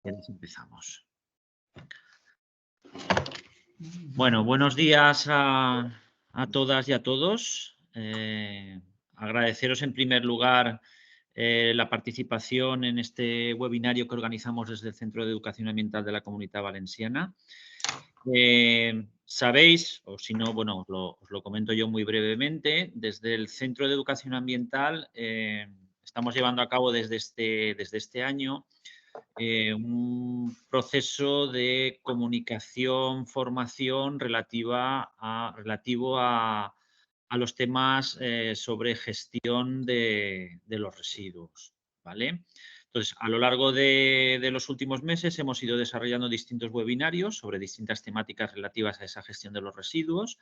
Empezamos. Bueno, buenos días a todas y a todos. Agradeceros en primer lugar la participación en este webinario que organizamos desde el Centro de Educación Ambiental de la Comunitat Valenciana. Sabéis, o si no, bueno, os lo comento yo muy brevemente, desde el Centro de Educación Ambiental estamos llevando a cabo desde este año un proceso de comunicación, formación relativo a los temas sobre gestión de los residuos, ¿vale? Entonces, a lo largo de los últimos meses hemos ido desarrollando distintos webinarios sobre distintas temáticas relativas a esa gestión de los residuos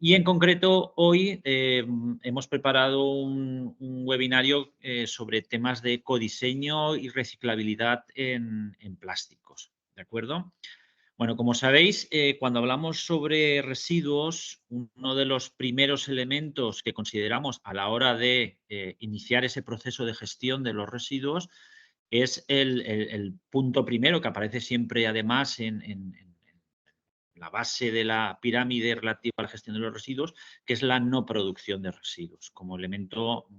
y en concreto hoy hemos preparado un webinario sobre temas de ecodiseño y reciclabilidad en plásticos, ¿de acuerdo? Bueno, como sabéis, cuando hablamos sobre residuos, uno de los primeros elementos que consideramos a la hora de iniciar ese proceso de gestión de los residuos es el punto primero que aparece siempre además en la base de la pirámide relativa a la gestión de los residuos, que es la no producción de residuos, como elemento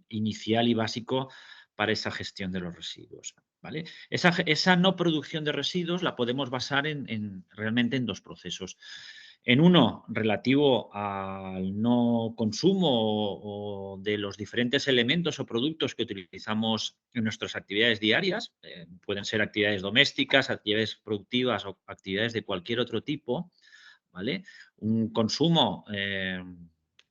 inicial y básico para esa gestión de los residuos, ¿vale? Esa no producción de residuos la podemos basar realmente en dos procesos. En uno, relativo al no consumo o de los diferentes elementos o productos que utilizamos en nuestras actividades diarias. Pueden ser actividades domésticas, actividades productivas o actividades de cualquier otro tipo, ¿vale? Un consumo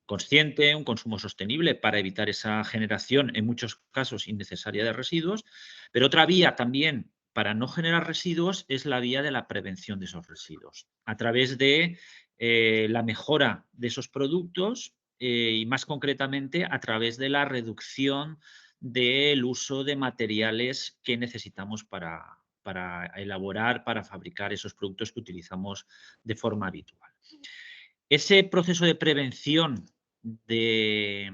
consciente, un consumo sostenible para evitar esa generación, en muchos casos, innecesaria de residuos. Pero otra vía también para no generar residuos es la vía de la prevención de esos residuos, a través de la mejora de esos productos y más concretamente a través de la reducción del uso de materiales que necesitamos para elaborar, para fabricar esos productos que utilizamos de forma habitual. Ese proceso de prevención, de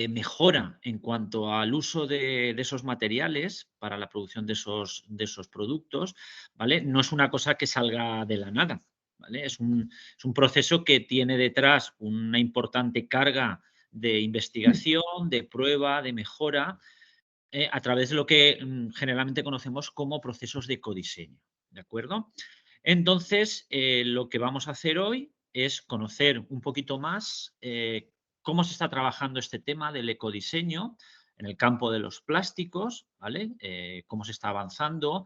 mejora en cuanto al uso de esos materiales para la producción de esos productos, ¿vale? No es una cosa que salga de la nada, ¿vale? Es un proceso que tiene detrás una importante carga de investigación, de prueba, de mejora, a través de lo que generalmente conocemos como procesos de ecodiseño, ¿de acuerdo? Entonces, lo que vamos a hacer hoy es conocer un poquito más cómo se está trabajando este tema del ecodiseño en el campo de los plásticos, ¿vale? Cómo se está avanzando,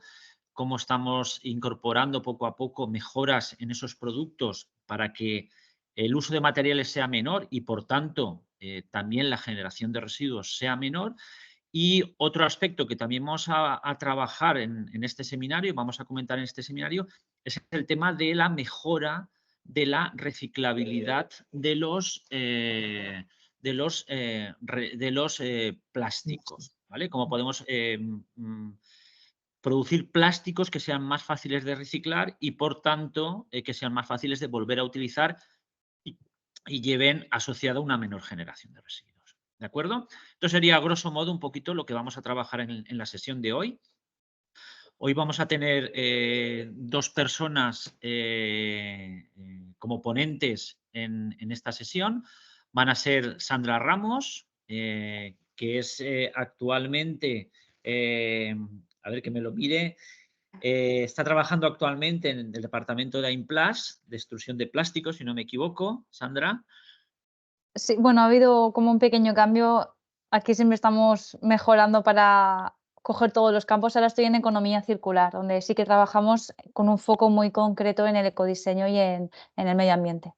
cómo estamos incorporando poco a poco mejoras en esos productos para que el uso de materiales sea menor y, por tanto, también la generación de residuos sea menor. Y otro aspecto que también vamos a trabajar en este seminario, vamos a comentar en este seminario, es el tema de la mejora de la reciclabilidad de los plásticos, ¿vale? Cómo podemos producir plásticos que sean más fáciles de reciclar y, por tanto, que sean más fáciles de volver a utilizar y lleven asociada una menor generación de residuos. ¿De acuerdo? Esto sería, a grosso modo, un poquito lo que vamos a trabajar en la sesión de hoy. Hoy vamos a tener dos personas como ponentes en esta sesión. Van a ser Sandra Ramos, que es actualmente, a ver que me lo mire, está trabajando actualmente en el departamento de AIMPLAS, de extrusión de plásticos, si no me equivoco, Sandra. Sí, bueno, ha habido como un pequeño cambio. Aquí siempre estamos mejorando para coger todos los campos. Ahora estoy en economía circular, donde sí que trabajamos con un foco muy concreto en el ecodiseño y en el medio ambiente.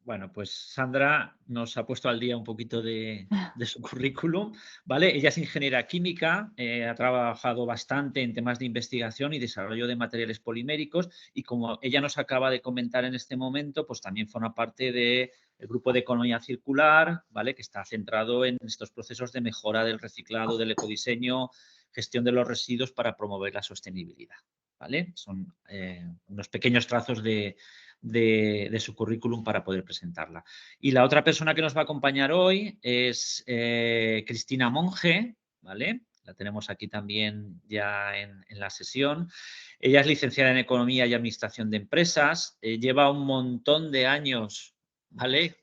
Bueno, pues Sandra nos ha puesto al día un poquito de su currículum, ¿vale? Ella es ingeniera química, ha trabajado bastante en temas de investigación y desarrollo de materiales poliméricos y, como ella nos acaba de comentar en este momento, pues también forma parte del grupo de economía circular, ¿vale? Que está centrado en estos procesos de mejora del reciclado, del ecodiseño, gestión de los residuos para promover la sostenibilidad, ¿vale? Son unos pequeños trazos de su currículum para poder presentarla. Y la otra persona que nos va a acompañar hoy es Cristina Monge, ¿vale? la tenemos aquí también ya en la sesión. Ella es licenciada en Economía y Administración de Empresas, lleva un montón de años, ¿vale?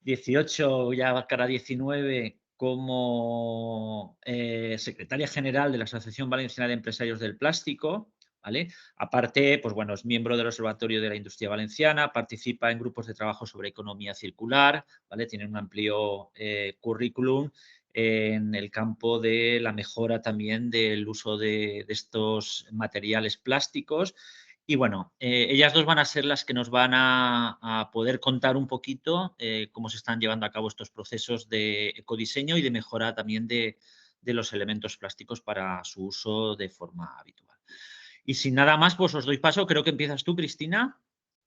18, ya cara 19, como secretaria general de la Asociación Valenciana de Empresarios del Plástico, ¿vale? Aparte, pues bueno, es miembro del Observatorio de la Industria Valenciana, participa en grupos de trabajo sobre economía circular, ¿vale? Tiene un amplio currículum en el campo de la mejora también del uso de estos materiales plásticos. Y bueno, ellas dos van a ser las que nos van a poder contar un poquito cómo se están llevando a cabo estos procesos de ecodiseño y de mejora también de los elementos plásticos para su uso de forma habitual. Y sin nada más, pues os doy paso. Creo que empiezas tú, Cristina.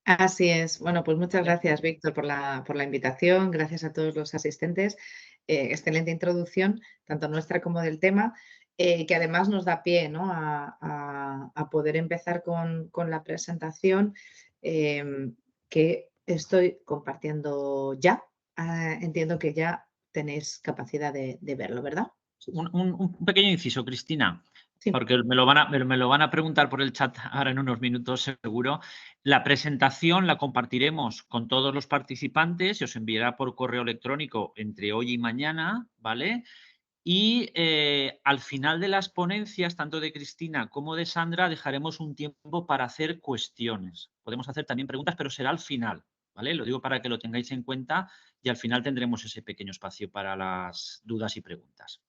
Así es. Bueno, pues muchas gracias, Víctor, por la invitación. Gracias a todos los asistentes. Excelente introducción, tanto nuestra como del tema, que además nos da pie, ¿no?, a poder empezar con la presentación que estoy compartiendo ya. Entiendo que ya tenéis capacidad de verlo, ¿verdad? Un pequeño inciso, Cristina. Sí. Porque me lo van a preguntar por el chat ahora en unos minutos, seguro. La presentación la compartiremos con todos los participantes y os enviará por correo electrónico entre hoy y mañana, ¿vale? Y al final de las ponencias, tanto de Cristina como de Sandra, dejaremos un tiempo para hacer cuestiones. Podemos hacer también preguntas, pero será al final, ¿vale? Lo digo para que lo tengáis en cuenta y al final tendremos ese pequeño espacio para las dudas y preguntas.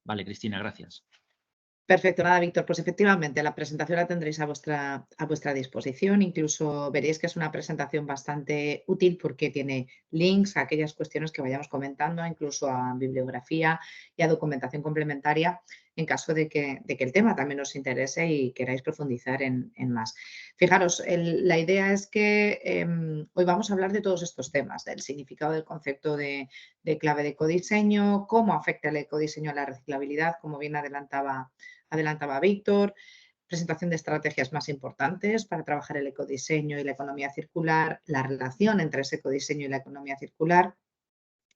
Vale, Cristina, gracias. Perfecto, nada, Víctor. Pues efectivamente, la presentación la tendréis a vuestra disposición. Incluso veréis que es una presentación bastante útil porque tiene links a aquellas cuestiones que vayamos comentando, incluso a bibliografía y a documentación complementaria en caso de que el tema también os interese y queráis profundizar en más. Fijaros, la idea es que hoy vamos a hablar de todos estos temas, del significado del concepto de clave de ecodiseño, cómo afecta el ecodiseño a la reciclabilidad, como bien adelantaba Víctor, presentación de estrategias más importantes para trabajar el ecodiseño y la economía circular, la relación entre ese ecodiseño y la economía circular.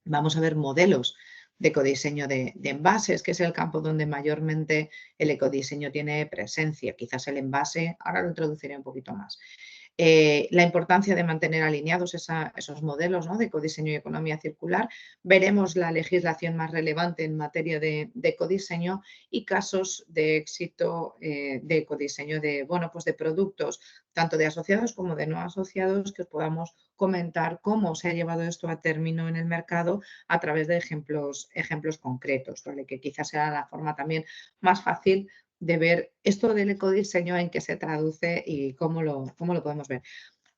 Vamos a ver modelos de ecodiseño de envases, que es el campo donde mayormente el ecodiseño tiene presencia. Quizás el envase, ahora lo introduciré un poquito más. La importancia de mantener alineados esos modelos, ¿no?, de ecodiseño y economía circular. Veremos la legislación más relevante en materia de ecodiseño y casos de éxito de ecodiseño pues de productos, tanto de asociados como de no asociados, que os podamos comentar cómo se ha llevado esto a término en el mercado a través de ejemplos concretos, ¿vale?, que quizás sea la forma también más fácil de ver esto del ecodiseño, en qué se traduce y cómo lo podemos ver.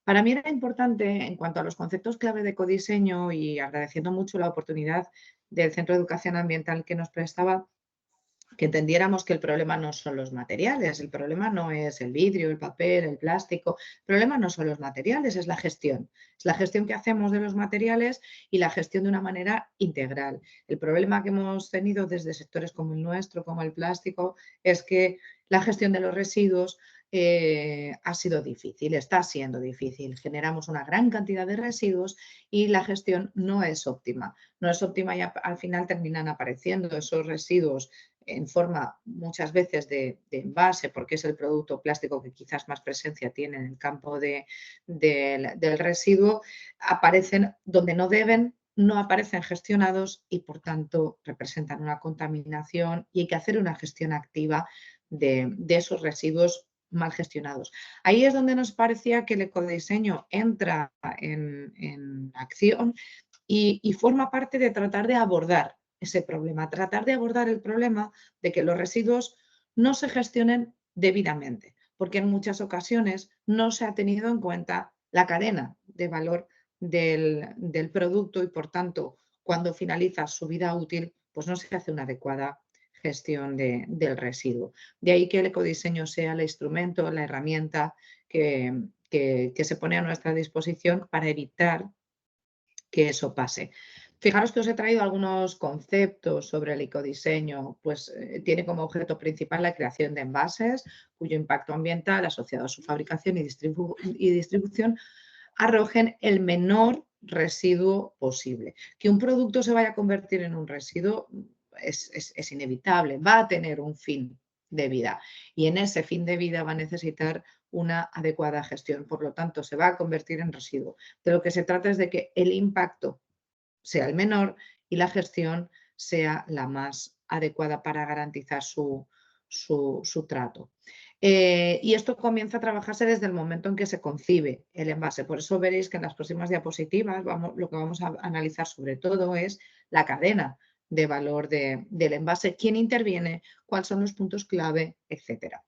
Para mí era importante, en cuanto a los conceptos clave de ecodiseño, y agradeciendo mucho la oportunidad del Centro de Educación Ambiental que nos prestaba, que entendiéramos que el problema no son los materiales, el problema no es el vidrio, el papel, el plástico, el problema no son los materiales, es la gestión. Es la gestión que hacemos de los materiales y la gestión de una manera integral. El problema que hemos tenido desde sectores como el nuestro, como el plástico, es que la gestión de los residuos ha sido difícil, está siendo difícil. Generamos una gran cantidad de residuos y la gestión no es óptima. No es óptima y al final terminan apareciendo esos residuos en forma muchas veces de envase, porque es el producto plástico que quizás más presencia tiene en el campo del residuo, aparecen donde no deben, no aparecen gestionados y por tanto representan una contaminación y hay que hacer una gestión activa de esos residuos mal gestionados. Ahí es donde nos parecía que el ecodiseño entra en acción y forma parte de tratar de abordar ese problema, tratar de abordar el problema de que los residuos no se gestionen debidamente, porque en muchas ocasiones no se ha tenido en cuenta la cadena de valor del producto y, por tanto, cuando finaliza su vida útil, pues no se hace una adecuada gestión del residuo. De ahí que el ecodiseño sea el instrumento, la herramienta que se pone a nuestra disposición para evitar que eso pase. Fijaros que os he traído algunos conceptos sobre el ecodiseño, pues tiene como objeto principal la creación de envases cuyo impacto ambiental asociado a su fabricación y distribución arrojen el menor residuo posible. Que un producto se vaya a convertir en un residuo es inevitable, va a tener un fin de vida y en ese fin de vida va a necesitar una adecuada gestión. Por lo tanto, se va a convertir en residuo. De lo que se trata es de que el impacto sea el menor y la gestión sea la más adecuada para garantizar su trato. Y esto comienza a trabajarse desde el momento en que se concibe el envase. Por eso veréis que en las próximas diapositivas lo que vamos a analizar sobre todo es la cadena de valor del envase, quién interviene, cuáles son los puntos clave, etcétera.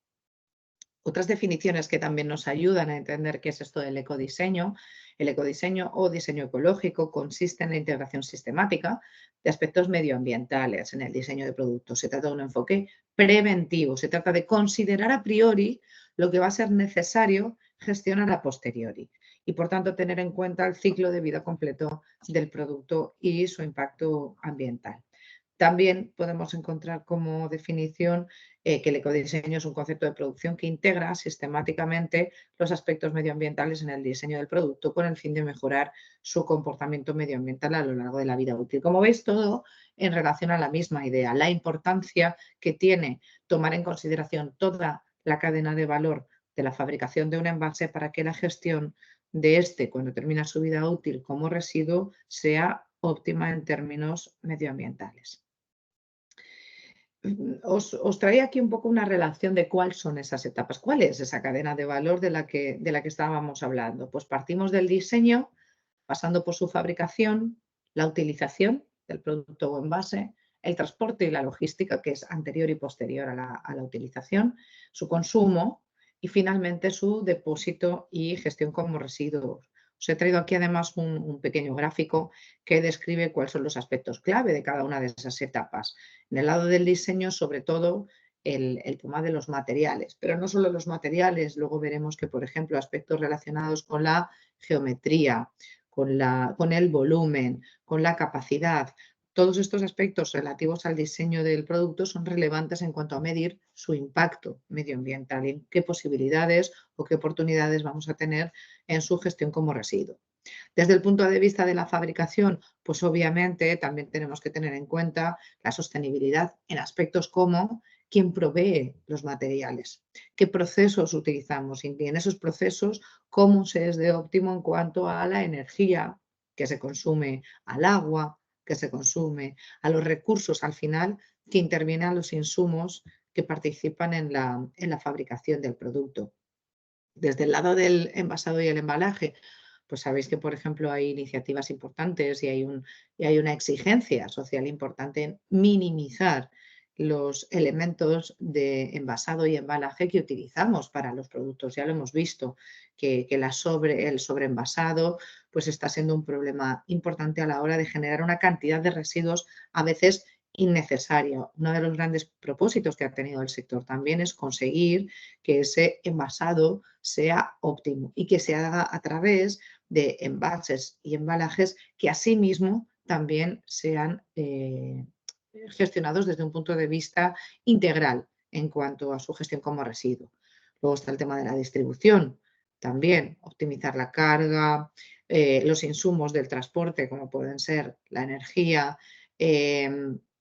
Otras definiciones que también nos ayudan a entender qué es esto del ecodiseño. El ecodiseño o diseño ecológico consiste en la integración sistemática de aspectos medioambientales en el diseño de productos. Se trata de un enfoque preventivo, se trata de considerar a priori lo que va a ser necesario gestionar a posteriori y, por tanto, tener en cuenta el ciclo de vida completo del producto y su impacto ambiental. También podemos encontrar como definición que el ecodiseño es un concepto de producción que integra sistemáticamente los aspectos medioambientales en el diseño del producto con el fin de mejorar su comportamiento medioambiental a lo largo de la vida útil. Como veis, todo en relación a la misma idea, la importancia que tiene tomar en consideración toda la cadena de valor de la fabricación de un envase para que la gestión de este, cuando termina su vida útil como residuo, sea óptima en términos medioambientales. Os traía aquí un poco una relación de cuáles son esas etapas, cuál es esa cadena de valor de la que estábamos hablando. Pues partimos del diseño, pasando por su fabricación, la utilización del producto o envase, el transporte y la logística, que es anterior y posterior a la utilización, su consumo y finalmente su depósito y gestión como residuos. Os he traído aquí además un pequeño gráfico que describe cuáles son los aspectos clave de cada una de esas etapas. En el lado del diseño, sobre todo, el tema de los materiales, pero no solo los materiales, luego veremos que, por ejemplo, aspectos relacionados con la geometría, con el volumen, con la capacidad. Todos estos aspectos relativos al diseño del producto son relevantes en cuanto a medir su impacto medioambiental y qué posibilidades o qué oportunidades vamos a tener en su gestión como residuo. Desde el punto de vista de la fabricación, pues obviamente también tenemos que tener en cuenta la sostenibilidad en aspectos como quién provee los materiales, qué procesos utilizamos y en esos procesos cómo se es de óptimo en cuanto a la energía que se consume, al agua que se consume, a los recursos al final que intervienen a los insumos que participan en la fabricación del producto. Desde el lado del envasado y el embalaje, pues sabéis que, por ejemplo, hay iniciativas importantes y hay una exigencia social importante en minimizar los elementos de envasado y embalaje que utilizamos para los productos. Ya lo hemos visto, que el sobreenvasado pues está siendo un problema importante a la hora de generar una cantidad de residuos a veces innecesaria. Uno de los grandes propósitos que ha tenido el sector también es conseguir que ese envasado sea óptimo y que se haga a través de envases y embalajes que asimismo también sean gestionados desde un punto de vista integral en cuanto a su gestión como residuo. Luego está el tema de la distribución, también optimizar la carga, los insumos del transporte, como pueden ser la energía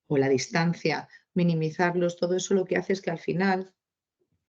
o la distancia, minimizarlos. Todo eso lo que hace es que al final,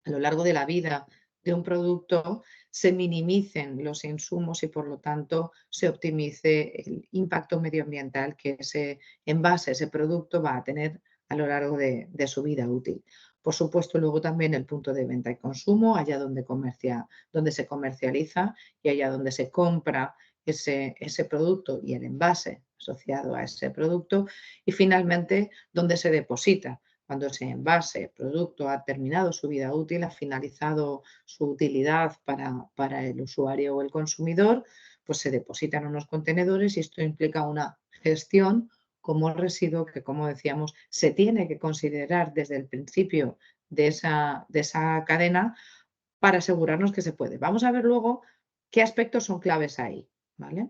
a lo largo de la vida de un producto, se minimicen los insumos y por lo tanto se optimice el impacto medioambiental que ese envase, ese producto va a tener a lo largo de su vida útil. Por supuesto, luego también el punto de venta y consumo, allá donde se comercializa y allá donde se compra ese producto y el envase asociado a ese producto y finalmente donde se deposita. Cuando ese envase, producto ha terminado su vida útil, ha finalizado su utilidad para el usuario o el consumidor, pues se depositan unos contenedores y esto implica una gestión como residuo que, como decíamos, se tiene que considerar desde el principio de esa cadena para asegurarnos que se puede. Vamos a ver luego qué aspectos son claves ahí, ¿vale?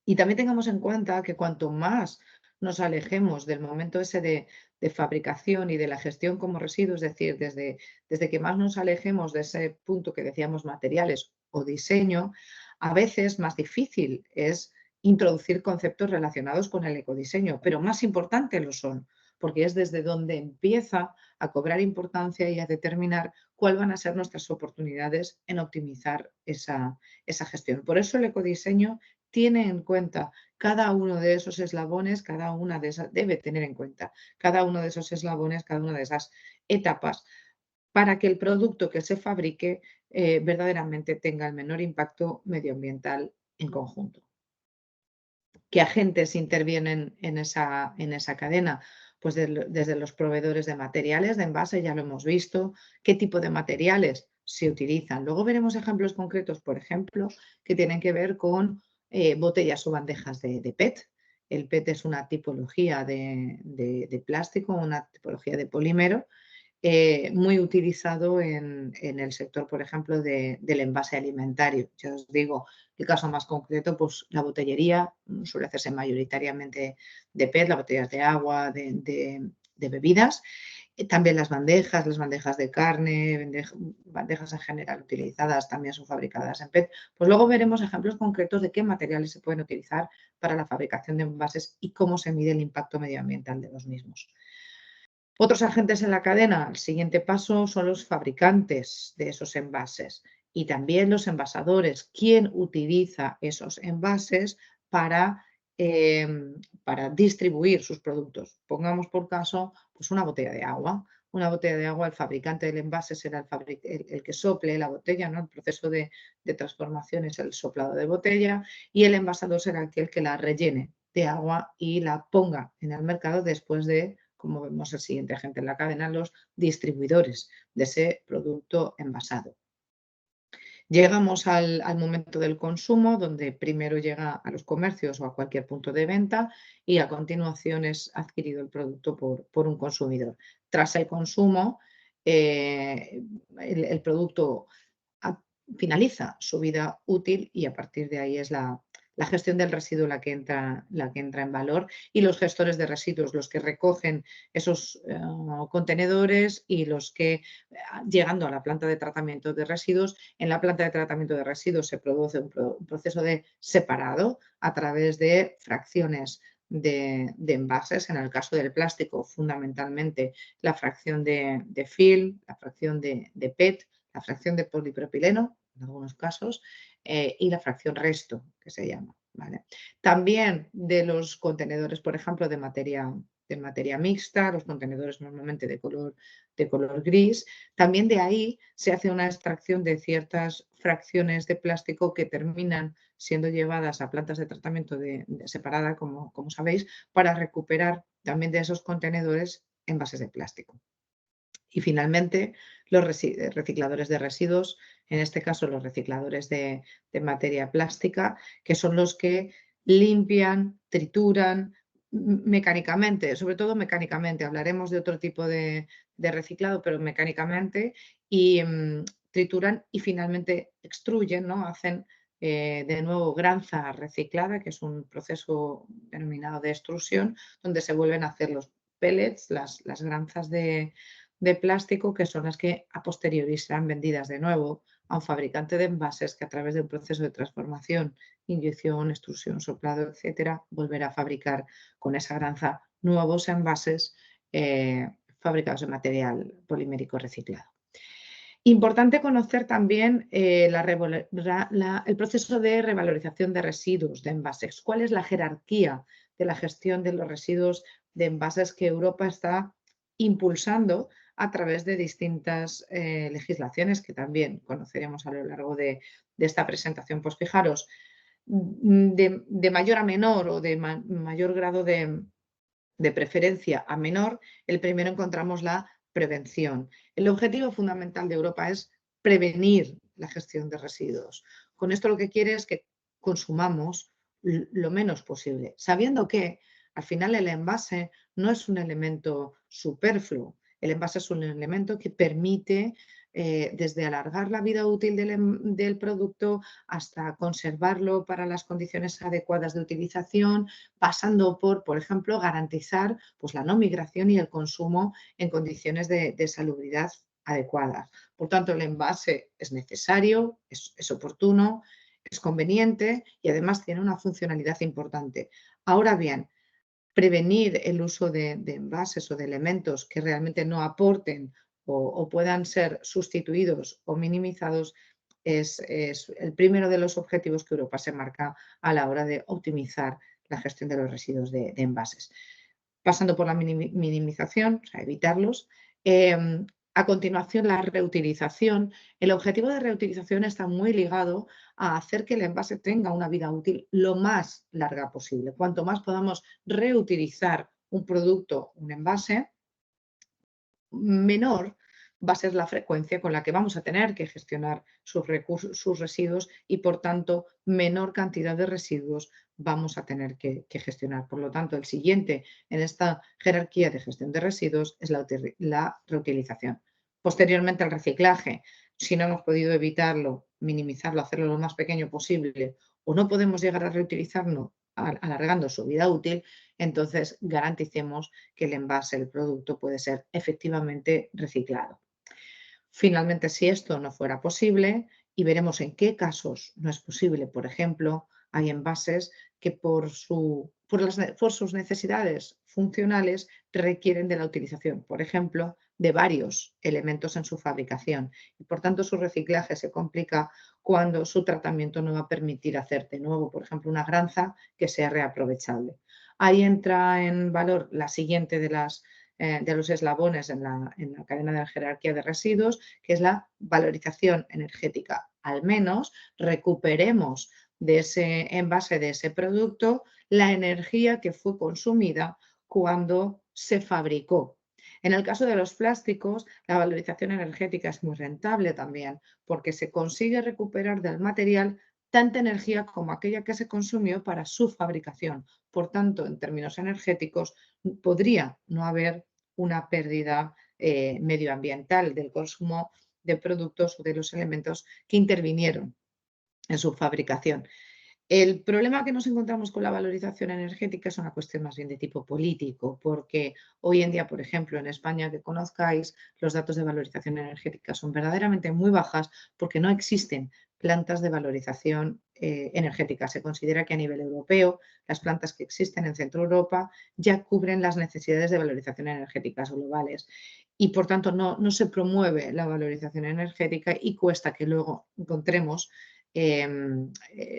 Y también tengamos en cuenta que cuanto más nos alejemos del momento ese de fabricación y de la gestión como residuo, es decir, desde que más nos alejemos de ese punto que decíamos materiales o diseño, a veces más difícil es introducir conceptos relacionados con el ecodiseño, pero más importante lo son, porque es desde donde empieza a cobrar importancia y a determinar cuáles van a ser nuestras oportunidades en optimizar esa gestión. Por eso el ecodiseño tiene en cuenta cada uno de esos eslabones, cada una de esas, debe tener en cuenta cada uno de esos eslabones, cada una de esas etapas, para que el producto que se fabrique verdaderamente tenga el menor impacto medioambiental en conjunto. ¿Qué agentes intervienen en esa cadena? Pues desde los proveedores de materiales de envase, ya lo hemos visto, qué tipo de materiales se utilizan. Luego veremos ejemplos concretos, por ejemplo, que tienen que ver con botellas o bandejas de PET. El PET es una tipología de plástico, una tipología de polímero, muy utilizado en el sector, por ejemplo, del envase alimentario. Ya os digo, el caso más concreto, pues la botellería suele hacerse mayoritariamente de PET, las botellas de agua, de bebidas. También las bandejas de carne, bandejas en general utilizadas también son fabricadas en PET. Pues luego veremos ejemplos concretos de qué materiales se pueden utilizar para la fabricación de envases y cómo se mide el impacto medioambiental de los mismos. Otros agentes en la cadena, el siguiente paso son los fabricantes de esos envases y también los envasadores, quién utiliza esos envases para distribuir sus productos. Pongamos por caso pues una botella de agua. Una botella de agua, el fabricante del envase será el que sople la botella, ¿no? El proceso de transformación es el soplado de botella y el envasador será aquel que la rellene de agua y la ponga en el mercado después de, como vemos el siguiente agente en la cadena, los distribuidores de ese producto envasado. Llegamos al momento del consumo, donde primero llega a los comercios o a cualquier punto de venta y a continuación es adquirido el producto por un consumidor. Tras el consumo, el producto finaliza su vida útil y a partir de ahí es la gestión del residuo la que entra en valor, y los gestores de residuos, los que recogen esos contenedores y los que, llegando a la planta de tratamiento de residuos, en la planta de tratamiento de residuos se produce un proceso de separado a través de fracciones de envases. En el caso del plástico, fundamentalmente la fracción de film, la fracción de PET, la fracción de polipropileno, en algunos casos, y la fracción resto, que se llama. ¿Vale? También de los contenedores, por ejemplo, de materia mixta, los contenedores normalmente de color gris, también de ahí se hace una extracción de ciertas fracciones de plástico que terminan siendo llevadas a plantas de tratamiento separada, como sabéis, para recuperar también de esos contenedores envases de plástico. Y finalmente, los recicladores de residuos, en este caso los recicladores de materia plástica, que son los que limpian, trituran mecánicamente, sobre todo mecánicamente. Hablaremos de otro tipo de reciclado, pero mecánicamente, y trituran y finalmente extruyen, ¿no? Hacen de nuevo granza reciclada, que es un proceso denominado de extrusión, donde se vuelven a hacer los pellets, las granzas de plástico, que son las que a posteriori serán vendidas de nuevo a un fabricante de envases que a través de un proceso de transformación, inyección, extrusión, soplado, etcétera, volverá a fabricar con esa granza nuevos envases fabricados en material polimérico reciclado. Importante conocer también el proceso de revalorización de residuos de envases. ¿Cuál es la jerarquía de la gestión de los residuos de envases que Europa está impulsando a través de distintas legislaciones que también conoceremos a lo largo de esta presentación? Pues fijaros, de mayor a menor o de mayor grado de preferencia a menor, el primero encontramos la prevención. El objetivo fundamental de Europa es prevenir la gestión de residuos. Con esto lo que quiere es que consumamos lo menos posible, sabiendo que al final el envase no es un elemento superfluo. El envase es un elemento que permite desde alargar la vida útil del producto hasta conservarlo para las condiciones adecuadas de utilización, pasando por ejemplo, garantizar pues, la no migración y el consumo en condiciones de salubridad adecuadas. Por tanto, el envase es necesario, es oportuno, es conveniente y además tiene una funcionalidad importante. Ahora bien, prevenir el uso de envases o de elementos que realmente no aporten o puedan ser sustituidos o minimizados es el primero de los objetivos que Europa se marca a la hora de optimizar la gestión de los residuos de envases. Pasando por la minimización, o sea, evitarlos. A continuación, la reutilización. El objetivo de reutilización está muy ligado a hacer que el envase tenga una vida útil lo más larga posible. Cuanto más podamos reutilizar un producto, un envase, menor va a ser la frecuencia con la que vamos a tener que gestionar sus recursos, sus residuos y, por tanto, menor cantidad de residuos vamos a tener que gestionar. Por lo tanto, el siguiente en esta jerarquía de gestión de residuos es la reutilización. Posteriormente, el reciclaje. Si no hemos podido evitarlo, minimizarlo, hacerlo lo más pequeño posible o no podemos llegar a reutilizarlo alargando su vida útil, entonces garanticemos que el envase, el producto, puede ser efectivamente reciclado. Finalmente, si esto no fuera posible, y veremos en qué casos no es posible, por ejemplo, hay envases que por sus necesidades funcionales requieren de la utilización, por ejemplo, de varios elementos en su fabricación y por tanto su reciclaje se complica cuando su tratamiento no va a permitir hacer de nuevo, por ejemplo, una granza que sea reaprovechable. Ahí entra en valor la siguiente de los eslabones en la cadena de la jerarquía de residuos, que es la valorización energética. Al menos recuperemos de ese envase, de ese producto, la energía que fue consumida cuando se fabricó. En el caso de los plásticos, la valorización energética es muy rentable también, porque se consigue recuperar del material tanta energía como aquella que se consumió para su fabricación. Por tanto, en términos energéticos, podría no haber una pérdida medioambiental del consumo de productos o de los elementos que intervinieron en su fabricación. El problema que nos encontramos con la valorización energética es una cuestión más bien de tipo político, porque hoy en día, por ejemplo, en España, que conozcáis, los datos de valorización energética son verdaderamente muy bajas porque no existen plantas de valorización energética. Se considera que a nivel europeo las plantas que existen en Centro Europa ya cubren las necesidades de valorización energéticas globales y, por tanto, no se promueve la valorización energética y cuesta que luego encontremos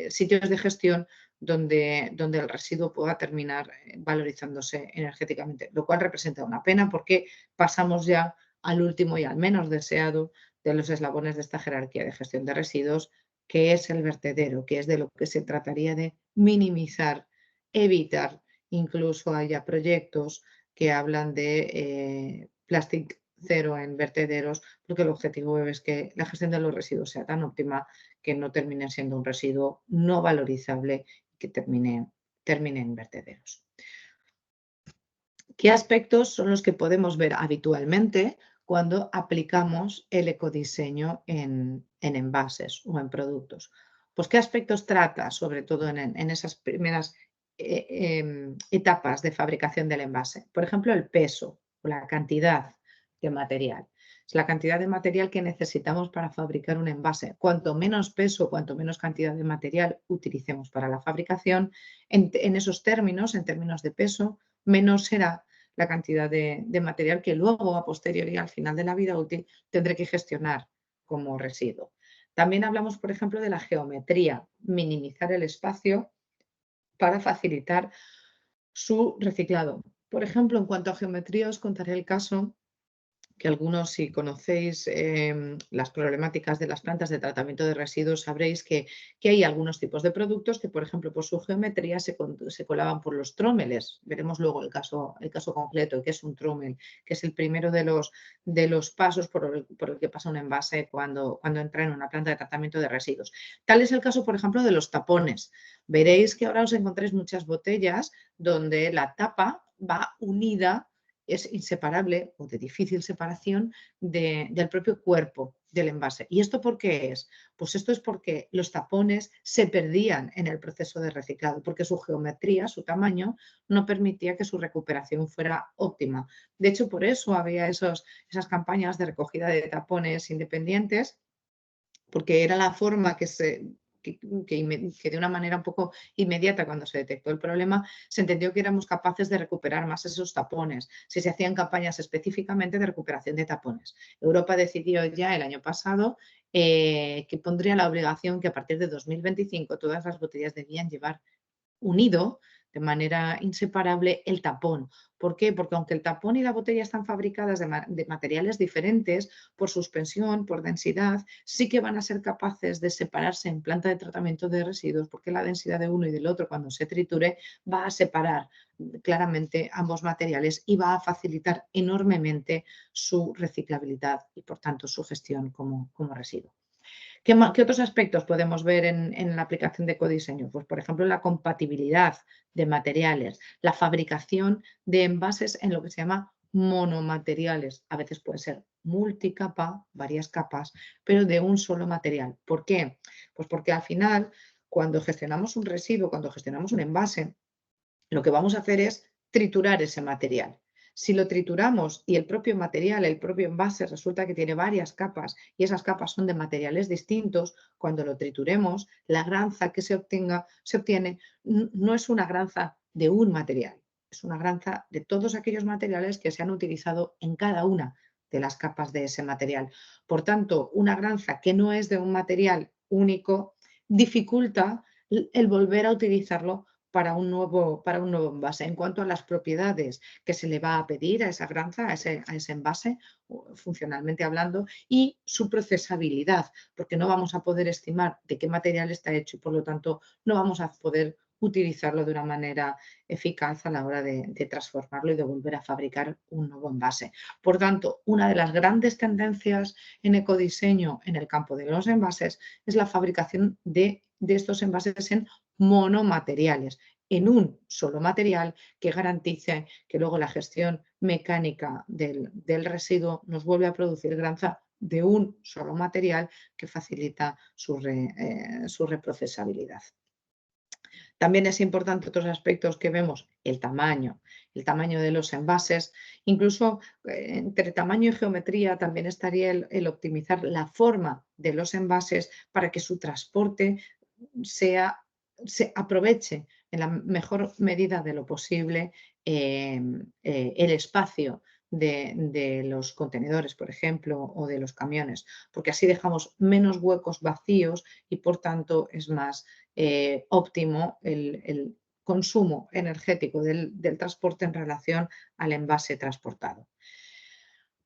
sitios de gestión donde el residuo pueda terminar valorizándose energéticamente, lo cual representa una pena porque pasamos ya al último y al menos deseado de los eslabones de esta jerarquía de gestión de residuos, que es el vertedero, que es de lo que se trataría de minimizar, evitar. Incluso haya proyectos que hablan de plastic cero en vertederos, porque el objetivo es que la gestión de los residuos sea tan óptima que no termine siendo un residuo no valorizable y que termine en vertederos. ¿Qué aspectos son los que podemos ver habitualmente cuando aplicamos el ecodiseño en envases o en productos? Pues ¿qué aspectos trata, sobre todo en esas primeras etapas de fabricación del envase? Por ejemplo, el peso o la cantidad de material. Es la cantidad de material que necesitamos para fabricar un envase. Cuanto menos peso, cuanto menos cantidad de material utilicemos para la fabricación, en esos términos, en términos de peso, menos será la cantidad de material que luego, a posteriori, al final de la vida útil, tendré que gestionar como residuo. También hablamos, por ejemplo, de la geometría, minimizar el espacio para facilitar su reciclado. Por ejemplo, en cuanto a geometría, os contaré el caso que algunos, si conocéis las problemáticas de las plantas de tratamiento de residuos, sabréis que hay algunos tipos de productos que, por ejemplo, por su geometría se colaban por los trómeles. Veremos luego el caso concreto, que es un trómel, que es el primero de los pasos por el que pasa un envase cuando entra en una planta de tratamiento de residuos. Tal es el caso, por ejemplo, de los tapones. Veréis que ahora os encontréis muchas botellas donde la tapa va unida, es inseparable o de difícil separación del propio cuerpo del envase. ¿Y esto por qué es? Pues esto es porque los tapones se perdían en el proceso de reciclado, porque su geometría, su tamaño, no permitía que su recuperación fuera óptima. De hecho, por eso había esas campañas de recogida de tapones independientes, porque era la forma que se que de una manera un poco inmediata, cuando se detectó el problema, se entendió que éramos capaces de recuperar más esos tapones, si se hacían campañas específicamente de recuperación de tapones. Europa decidió ya el año pasado que pondría la obligación que a partir de 2025 todas las botellas debían llevar unido de manera inseparable el tapón. ¿Por qué? Porque aunque el tapón y la botella están fabricadas de materiales diferentes por suspensión, por densidad, sí que van a ser capaces de separarse en planta de tratamiento de residuos, porque la densidad de uno y del otro cuando se triture va a separar claramente ambos materiales y va a facilitar enormemente su reciclabilidad y por tanto su gestión como residuo. ¿Qué otros aspectos podemos ver en la aplicación de ecodiseño? Pues, por ejemplo, la compatibilidad de materiales, la fabricación de envases en lo que se llama monomateriales. A veces puede ser multicapa, varias capas, pero de un solo material. ¿Por qué? Pues porque al final, cuando gestionamos un residuo, cuando gestionamos un envase, lo que vamos a hacer es triturar ese material. Si lo trituramos y el propio material, el propio envase, resulta que tiene varias capas y esas capas son de materiales distintos, cuando lo trituremos, la granza que se obtiene no es una granza de un material, es una granza de todos aquellos materiales que se han utilizado en cada una de las capas de ese material. Por tanto, una granza que no es de un material único dificulta el volver a utilizarlo para un nuevo envase. En cuanto a las propiedades que se le va a pedir a esa granza, a ese envase, funcionalmente hablando, y su procesabilidad, porque no vamos a poder estimar de qué material está hecho y por lo tanto no vamos a poder utilizarlo de una manera eficaz a la hora de transformarlo y de volver a fabricar un nuevo envase. Por tanto, una de las grandes tendencias en ecodiseño en el campo de los envases es la fabricación de estos envases en monomateriales, en un solo material que garantice que luego la gestión mecánica del residuo nos vuelve a producir granza de un solo material que facilita su reprocesabilidad. También es importante otros aspectos que vemos, el tamaño de los envases, incluso entre tamaño y geometría también estaría el optimizar la forma de los envases para que su transporte se aproveche en la mejor medida de lo posible el espacio de los contenedores, por ejemplo, o de los camiones, porque así dejamos menos huecos vacíos y por tanto es más óptimo el consumo energético del transporte en relación al envase transportado.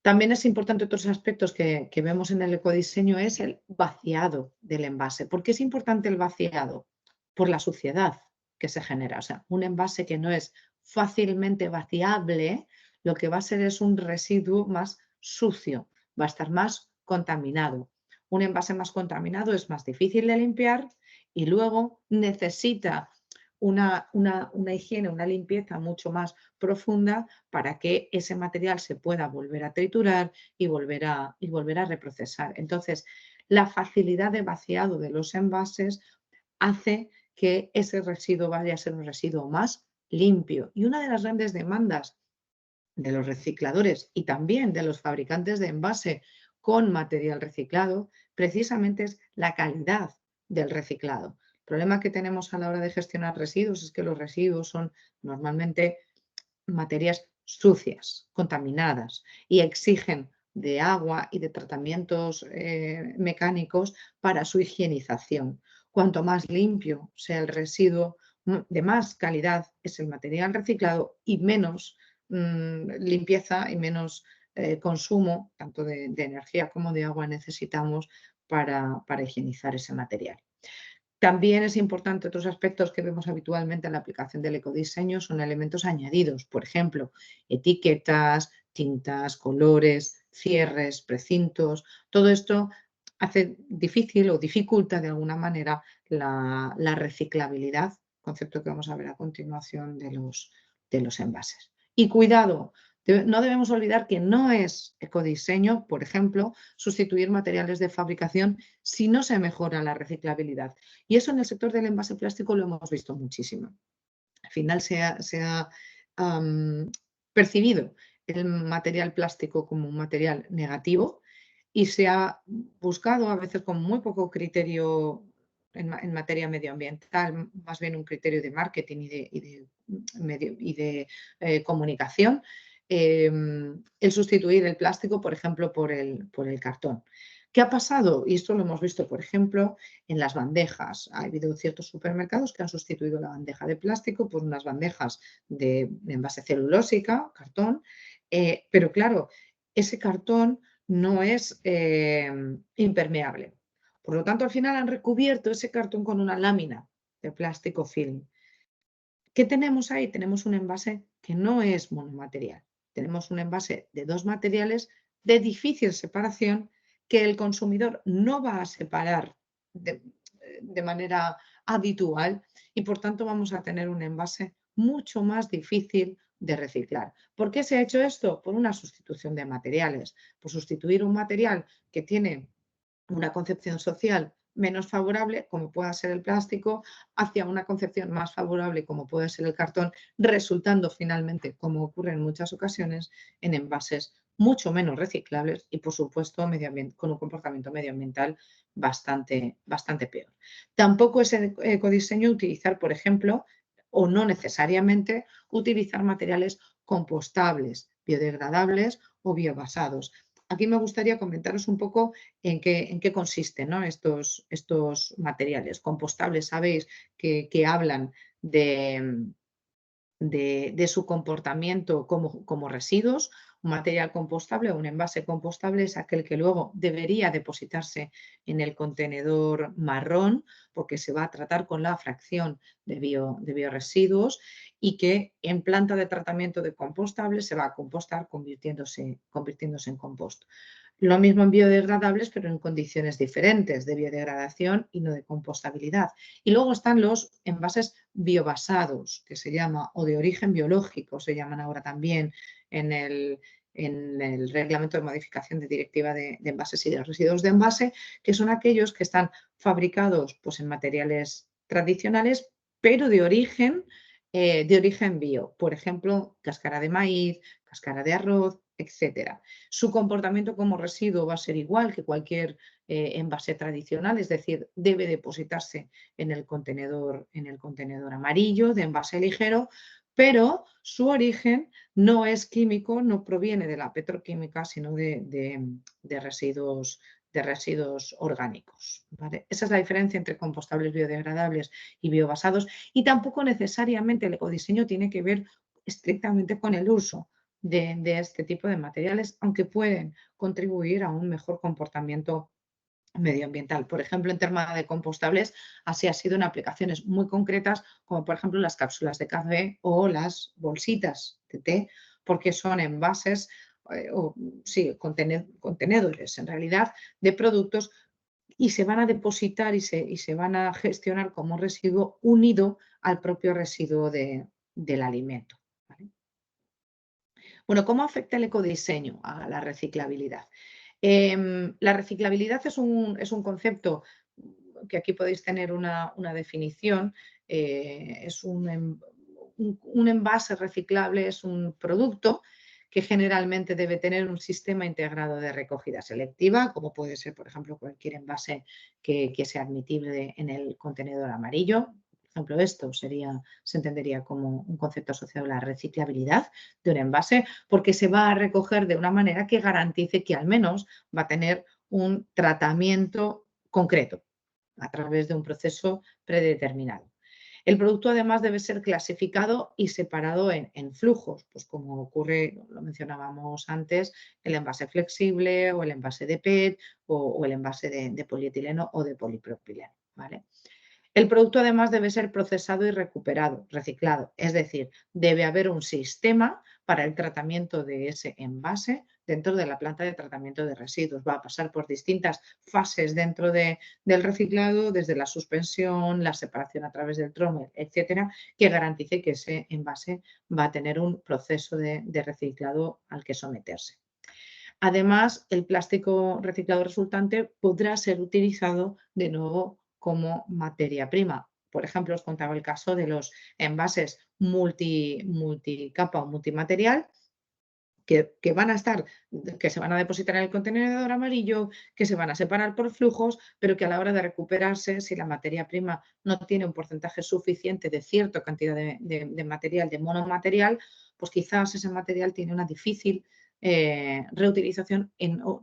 También es importante otros aspectos que vemos en el ecodiseño es el vaciado del envase. ¿Por qué es importante el vaciado? Por la suciedad que se genera. O sea, un envase que no es fácilmente vaciable, lo que va a ser es un residuo más sucio, va a estar más contaminado. Un envase más contaminado es más difícil de limpiar y luego necesita una higiene, una limpieza mucho más profunda para que ese material se pueda volver a triturar y volver a reprocesar. Entonces, la facilidad de vaciado de los envases hace que ese residuo vaya a ser un residuo más limpio. Y una de las grandes demandas de los recicladores y también de los fabricantes de envase con material reciclado, precisamente es la calidad del reciclado. El problema que tenemos a la hora de gestionar residuos es que los residuos son normalmente materias sucias, contaminadas y exigen de agua y de tratamientos mecánicos para su higienización. Cuanto más limpio sea el residuo, de más calidad es el material reciclado y menos limpieza y menos consumo, tanto de energía como de agua, necesitamos para higienizar ese material. También es importante otros aspectos que vemos habitualmente en la aplicación del ecodiseño son elementos añadidos, por ejemplo, etiquetas, tintas, colores, cierres, precintos. Todo esto hace difícil o dificulta de alguna manera la reciclabilidad, concepto que vamos a ver a continuación de los envases. Y cuidado, no debemos olvidar que no es ecodiseño, por ejemplo, sustituir materiales de fabricación si no se mejora la reciclabilidad. Y eso en el sector del envase plástico lo hemos visto muchísimo. Al final se ha percibido el material plástico como un material negativo y se ha buscado, a veces con muy poco criterio en materia medioambiental, más bien un criterio de marketing y de comunicación, el sustituir el plástico, por ejemplo, por el cartón. ¿Qué ha pasado? Y esto lo hemos visto, por ejemplo, en las bandejas. Ha habido ciertos supermercados que han sustituido la bandeja de plástico por unas bandejas de envase celulósica, cartón, pero claro, ese cartón no es impermeable. Por lo tanto, al final han recubierto ese cartón con una lámina de plástico film. ¿Qué tenemos ahí? Tenemos un envase que no es monomaterial. Tenemos un envase de dos materiales de difícil separación que el consumidor no va a separar de manera habitual y por tanto vamos a tener un envase mucho más difícil de reciclar. ¿Por qué se ha hecho esto? Por una sustitución de materiales, por sustituir un material que tiene una concepción social menos favorable, como pueda ser el plástico, hacia una concepción más favorable, como puede ser el cartón, resultando finalmente, como ocurre en muchas ocasiones, en envases mucho menos reciclables y, por supuesto, con un comportamiento medioambiental bastante peor. Tampoco es ecodiseño utilizar, por ejemplo, o no necesariamente utilizar materiales compostables, biodegradables o biobasados. Aquí me gustaría comentaros un poco en qué consisten, ¿no? estos materiales compostables. Sabéis que hablan de su comportamiento como residuos. Un material compostable o un envase compostable es aquel que luego debería depositarse en el contenedor marrón porque se va a tratar con la fracción de bioresiduos y que en planta de tratamiento de compostable se va a compostar convirtiéndose en compost. Lo mismo en biodegradables, pero en condiciones diferentes de biodegradación y no de compostabilidad. Y luego están los envases biobasados, que se llama, o de origen biológico, se llaman ahora también en el reglamento de modificación de directiva de envases y de residuos de envase, que son aquellos que están fabricados pues, en materiales tradicionales, pero de origen bio. Por ejemplo, cáscara de maíz, cáscara de arroz, etcétera. Su comportamiento como residuo va a ser igual que cualquier envase tradicional, es decir, debe depositarse en el contenedor amarillo de envase ligero, pero su origen no es químico, no proviene de la petroquímica, sino de residuos orgánicos. ¿Vale? Esa es la diferencia entre compostables, biodegradables y biobasados, y tampoco necesariamente el ecodiseño tiene que ver estrictamente con el uso de este tipo de materiales, aunque pueden contribuir a un mejor comportamiento medioambiental. Por ejemplo, en temas de compostables, así ha sido en aplicaciones muy concretas, como por ejemplo las cápsulas de café o las bolsitas de té, porque son envases, contenedores en realidad de productos y se van a depositar y se van a gestionar como residuo unido al propio residuo del alimento. ¿Vale? Bueno, ¿cómo afecta el ecodiseño a la reciclabilidad? La reciclabilidad es un concepto que aquí podéis tener una definición. Es un envase reciclable, es un producto que generalmente debe tener un sistema integrado de recogida selectiva, como puede ser, por ejemplo, cualquier envase que sea admitible en el contenedor amarillo. Por ejemplo, esto se entendería como un concepto asociado a la reciclabilidad de un envase, porque se va a recoger de una manera que garantice que al menos va a tener un tratamiento concreto a través de un proceso predeterminado. El producto además debe ser clasificado y separado en flujos, pues como ocurre, lo mencionábamos antes, el envase flexible o el envase de PET o el envase de polietileno o de polipropileno. ¿Vale? El producto además debe ser procesado y recuperado, reciclado, es decir, debe haber un sistema para el tratamiento de ese envase dentro de la planta de tratamiento de residuos. Va a pasar por distintas fases dentro del reciclado, desde la suspensión, la separación a través del trommel, etcétera, que garantice que ese envase va a tener un proceso de reciclado al que someterse. Además, el plástico reciclado resultante podrá ser utilizado de nuevo como materia prima. Por ejemplo, os contaba el caso de los envases multicapa o multimaterial, que van a estar, que se van a depositar en el contenedor amarillo, que se van a separar por flujos, pero que a la hora de recuperarse, si la materia prima no tiene un porcentaje suficiente de cierta cantidad de material, de monomaterial, pues quizás ese material tiene una difícil reutilización,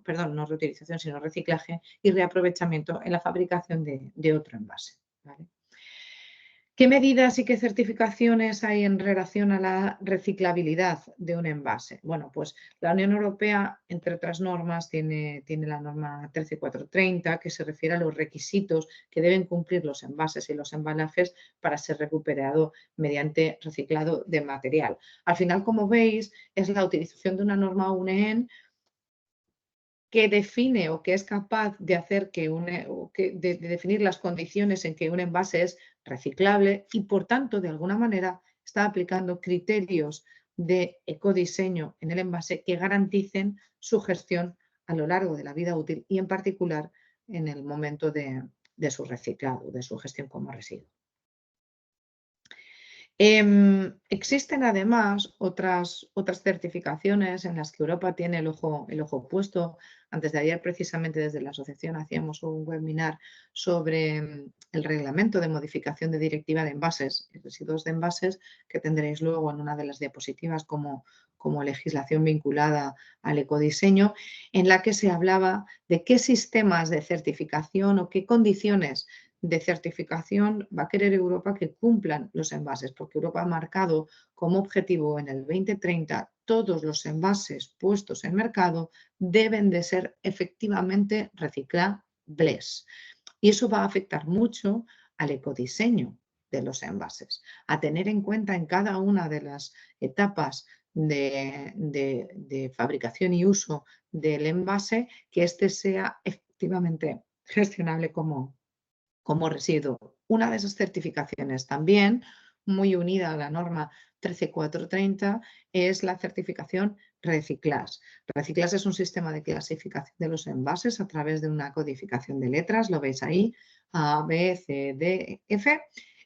perdón, no reutilización, sino reciclaje y reaprovechamiento en la fabricación de otro envase, ¿vale? ¿Qué medidas y qué certificaciones hay en relación a la reciclabilidad de un envase? Bueno, pues la Unión Europea, entre otras normas, tiene la norma 13430, que se refiere a los requisitos que deben cumplir los envases y los embalajes para ser recuperado mediante reciclado de material. Al final, como veis, es la utilización de una norma UNEEN que define o que es capaz de hacer de definir las condiciones en que un envase es reciclable y, por tanto, de alguna manera está aplicando criterios de ecodiseño en el envase que garanticen su gestión a lo largo de la vida útil y, en particular, en el momento de su reciclado, de su gestión como residuo. Existen además otras certificaciones en las que Europa tiene el ojo puesto. Antes de ayer, precisamente desde la asociación, hacíamos un webinar sobre el reglamento de modificación de directiva de envases y residuos de envases, que tendréis luego en una de las diapositivas como legislación vinculada al ecodiseño, en la que se hablaba de qué sistemas de certificación o qué condiciones de certificación va a querer Europa que cumplan los envases, porque Europa ha marcado como objetivo en el 2030 todos los envases puestos en mercado deben de ser efectivamente reciclables. Y eso va a afectar mucho al ecodiseño de los envases, a tener en cuenta en cada una de las etapas de fabricación y uso del envase que éste sea efectivamente gestionable como residuo. Una de esas certificaciones también, muy unida a la norma 13430, es la certificación Reciclas. Reciclas es un sistema de clasificación de los envases a través de una codificación de letras, lo veis ahí, A, B, C, D, F,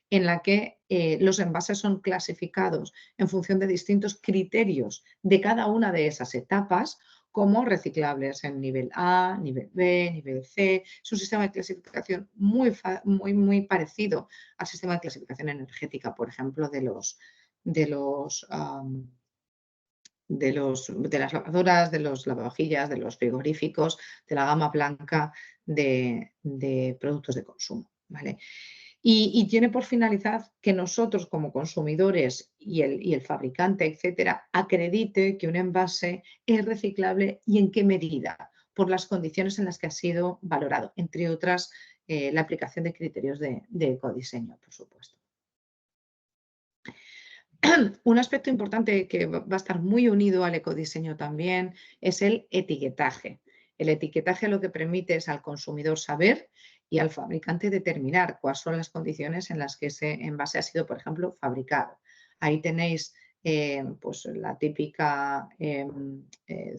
en la que los envases son clasificados en función de distintos criterios de cada una de esas etapas, como reciclables en nivel A, nivel B, nivel C. Es un sistema de clasificación muy parecido al sistema de clasificación energética, por ejemplo, de las lavadoras, de los lavavajillas, de los frigoríficos, de la gama blanca de productos de consumo, ¿vale? Y tiene por finalidad que nosotros como consumidores y el fabricante, etcétera, acredite que un envase es reciclable y en qué medida, por las condiciones en las que ha sido valorado, entre otras, la aplicación de criterios de ecodiseño, por supuesto. Un aspecto importante que va a estar muy unido al ecodiseño también es el etiquetaje. El etiquetaje lo que permite es al consumidor saber y al fabricante determinar cuáles son las condiciones en las que ese envase ha sido, por ejemplo, fabricado. Ahí tenéis pues la típica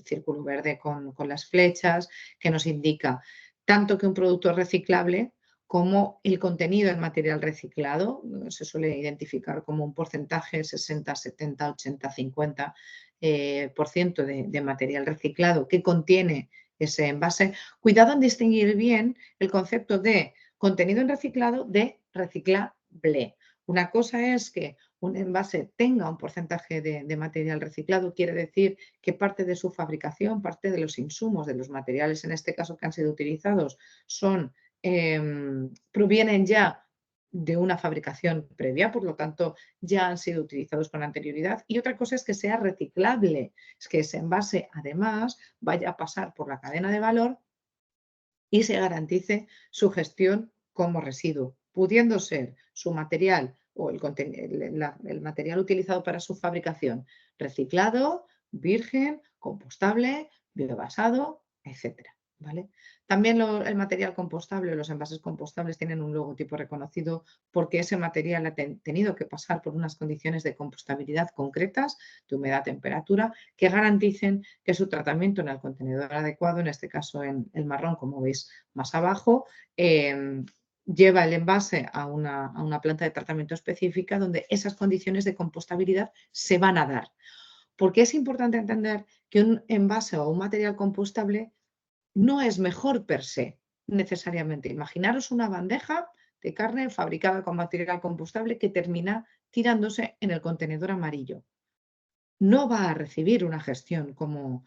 círculo verde con las flechas que nos indica tanto que un producto es reciclable como el contenido en material reciclado. Se suele identificar como un porcentaje 60, 70, 80, 50% de material reciclado que contiene ese envase. Cuidado en distinguir bien el concepto de contenido en reciclado de reciclable. Una cosa es que un envase tenga un porcentaje de material reciclado, quiere decir que parte de su fabricación, parte de los insumos, de los materiales en este caso que han sido utilizados, provienen ya de una fabricación previa, por lo tanto ya han sido utilizados con anterioridad. Y otra cosa es que sea reciclable, es que ese envase además vaya a pasar por la cadena de valor y se garantice su gestión como residuo, pudiendo ser su material o el material utilizado para su fabricación reciclado, virgen, compostable, biobasado, etcétera. ¿Vale? También el material compostable, los envases compostables tienen un logotipo reconocido porque ese material ha tenido que pasar por unas condiciones de compostabilidad concretas, de humedad, temperatura, que garanticen que su tratamiento en el contenedor adecuado, en este caso en el marrón, como veis más abajo, lleva el envase a una planta de tratamiento específica donde esas condiciones de compostabilidad se van a dar. Porque es importante entender que un envase o un material compostable no es mejor per se, necesariamente. Imaginaros una bandeja de carne fabricada con material compostable que termina tirándose en el contenedor amarillo. No va a recibir una gestión como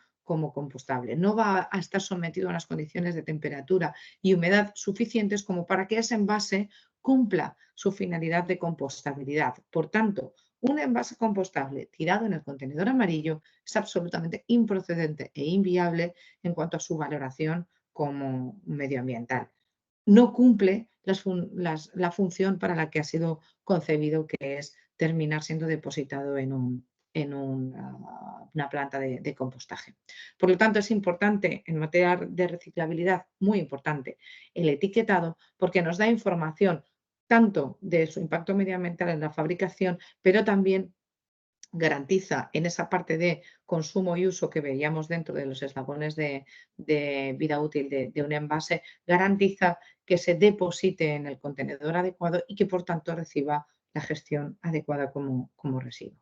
compostable, no va a estar sometido a unas condiciones de temperatura y humedad suficientes como para que ese envase cumpla su finalidad de compostabilidad. Por tanto, un envase compostable tirado en el contenedor amarillo es absolutamente improcedente e inviable en cuanto a su valoración como medioambiental. No cumple la función para la que ha sido concebido, que es terminar siendo depositado en una planta de compostaje. Por lo tanto, es importante en materia de reciclabilidad, muy importante, el etiquetado, porque nos da información tanto de su impacto medioambiental en la fabricación, pero también garantiza en esa parte de consumo y uso que veíamos dentro de los eslabones de vida útil de un envase, garantiza que se deposite en el contenedor adecuado y que por tanto reciba la gestión adecuada como residuo.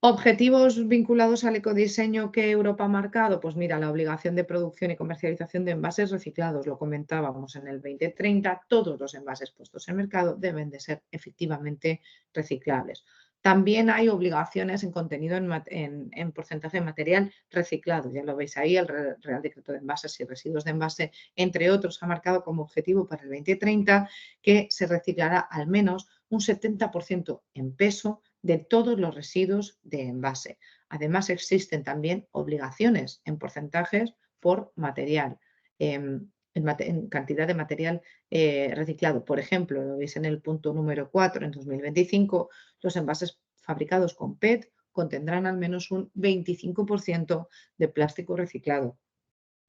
Objetivos vinculados al ecodiseño que Europa ha marcado, pues mira, la obligación de producción y comercialización de envases reciclados, lo comentábamos en el 2030, todos los envases puestos en mercado deben de ser efectivamente reciclables. También hay obligaciones en contenido en porcentaje de material reciclado, ya lo veis ahí, el Real Decreto de Envases y Residuos de Envase, entre otros, ha marcado como objetivo para el 2030 que se reciclará al menos un 70% en peso de todos los residuos de envase. Además, existen también obligaciones en porcentajes por material, en cantidad de material reciclado. Por ejemplo, lo veis en el punto número 4, en 2025, los envases fabricados con PET contendrán al menos un 25% de plástico reciclado.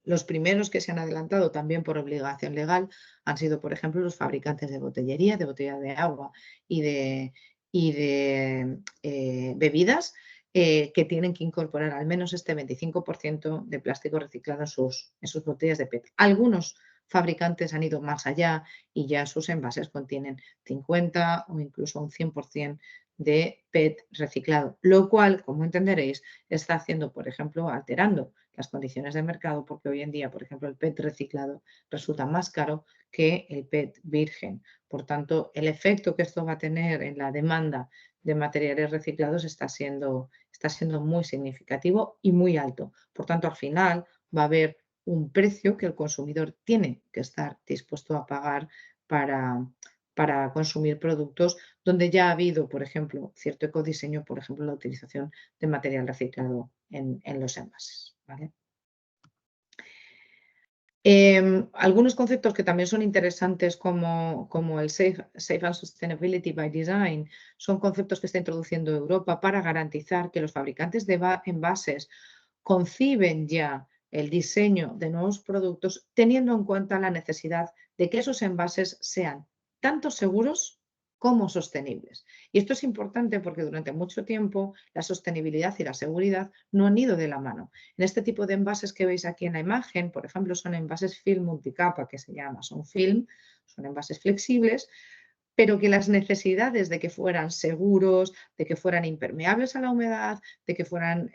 Los primeros que se han adelantado también por obligación legal han sido, por ejemplo, los fabricantes de botellería, de botella de agua y de bebidas, que tienen que incorporar al menos este 25% de plástico reciclado en sus botellas de PET. Algunos fabricantes han ido más allá y ya sus envases contienen 50 o incluso un 100% de PET reciclado, lo cual, como entenderéis, está haciendo, por ejemplo, alterando las condiciones de mercado, porque hoy en día, por ejemplo, el PET reciclado resulta más caro que el PET virgen. Por tanto, el efecto que esto va a tener en la demanda de materiales reciclados está siendo muy significativo y muy alto. Por tanto, al final va a haber un precio que el consumidor tiene que estar dispuesto a pagar para consumir productos donde ya ha habido, por ejemplo, cierto ecodiseño, por ejemplo, la utilización de material reciclado en los envases, ¿vale? Algunos conceptos que también son interesantes como el Safe and Sustainability by Design son conceptos que está introduciendo Europa para garantizar que los fabricantes de envases conciben ya el diseño de nuevos productos teniendo en cuenta la necesidad de que esos envases sean tanto seguros como sostenibles. Y esto es importante porque durante mucho tiempo la sostenibilidad y la seguridad no han ido de la mano. En este tipo de envases que veis aquí en la imagen, por ejemplo, son envases film multicapa, que se llama, son film, son envases flexibles, pero que las necesidades de que fueran seguros, de que fueran impermeables a la humedad, de que fueran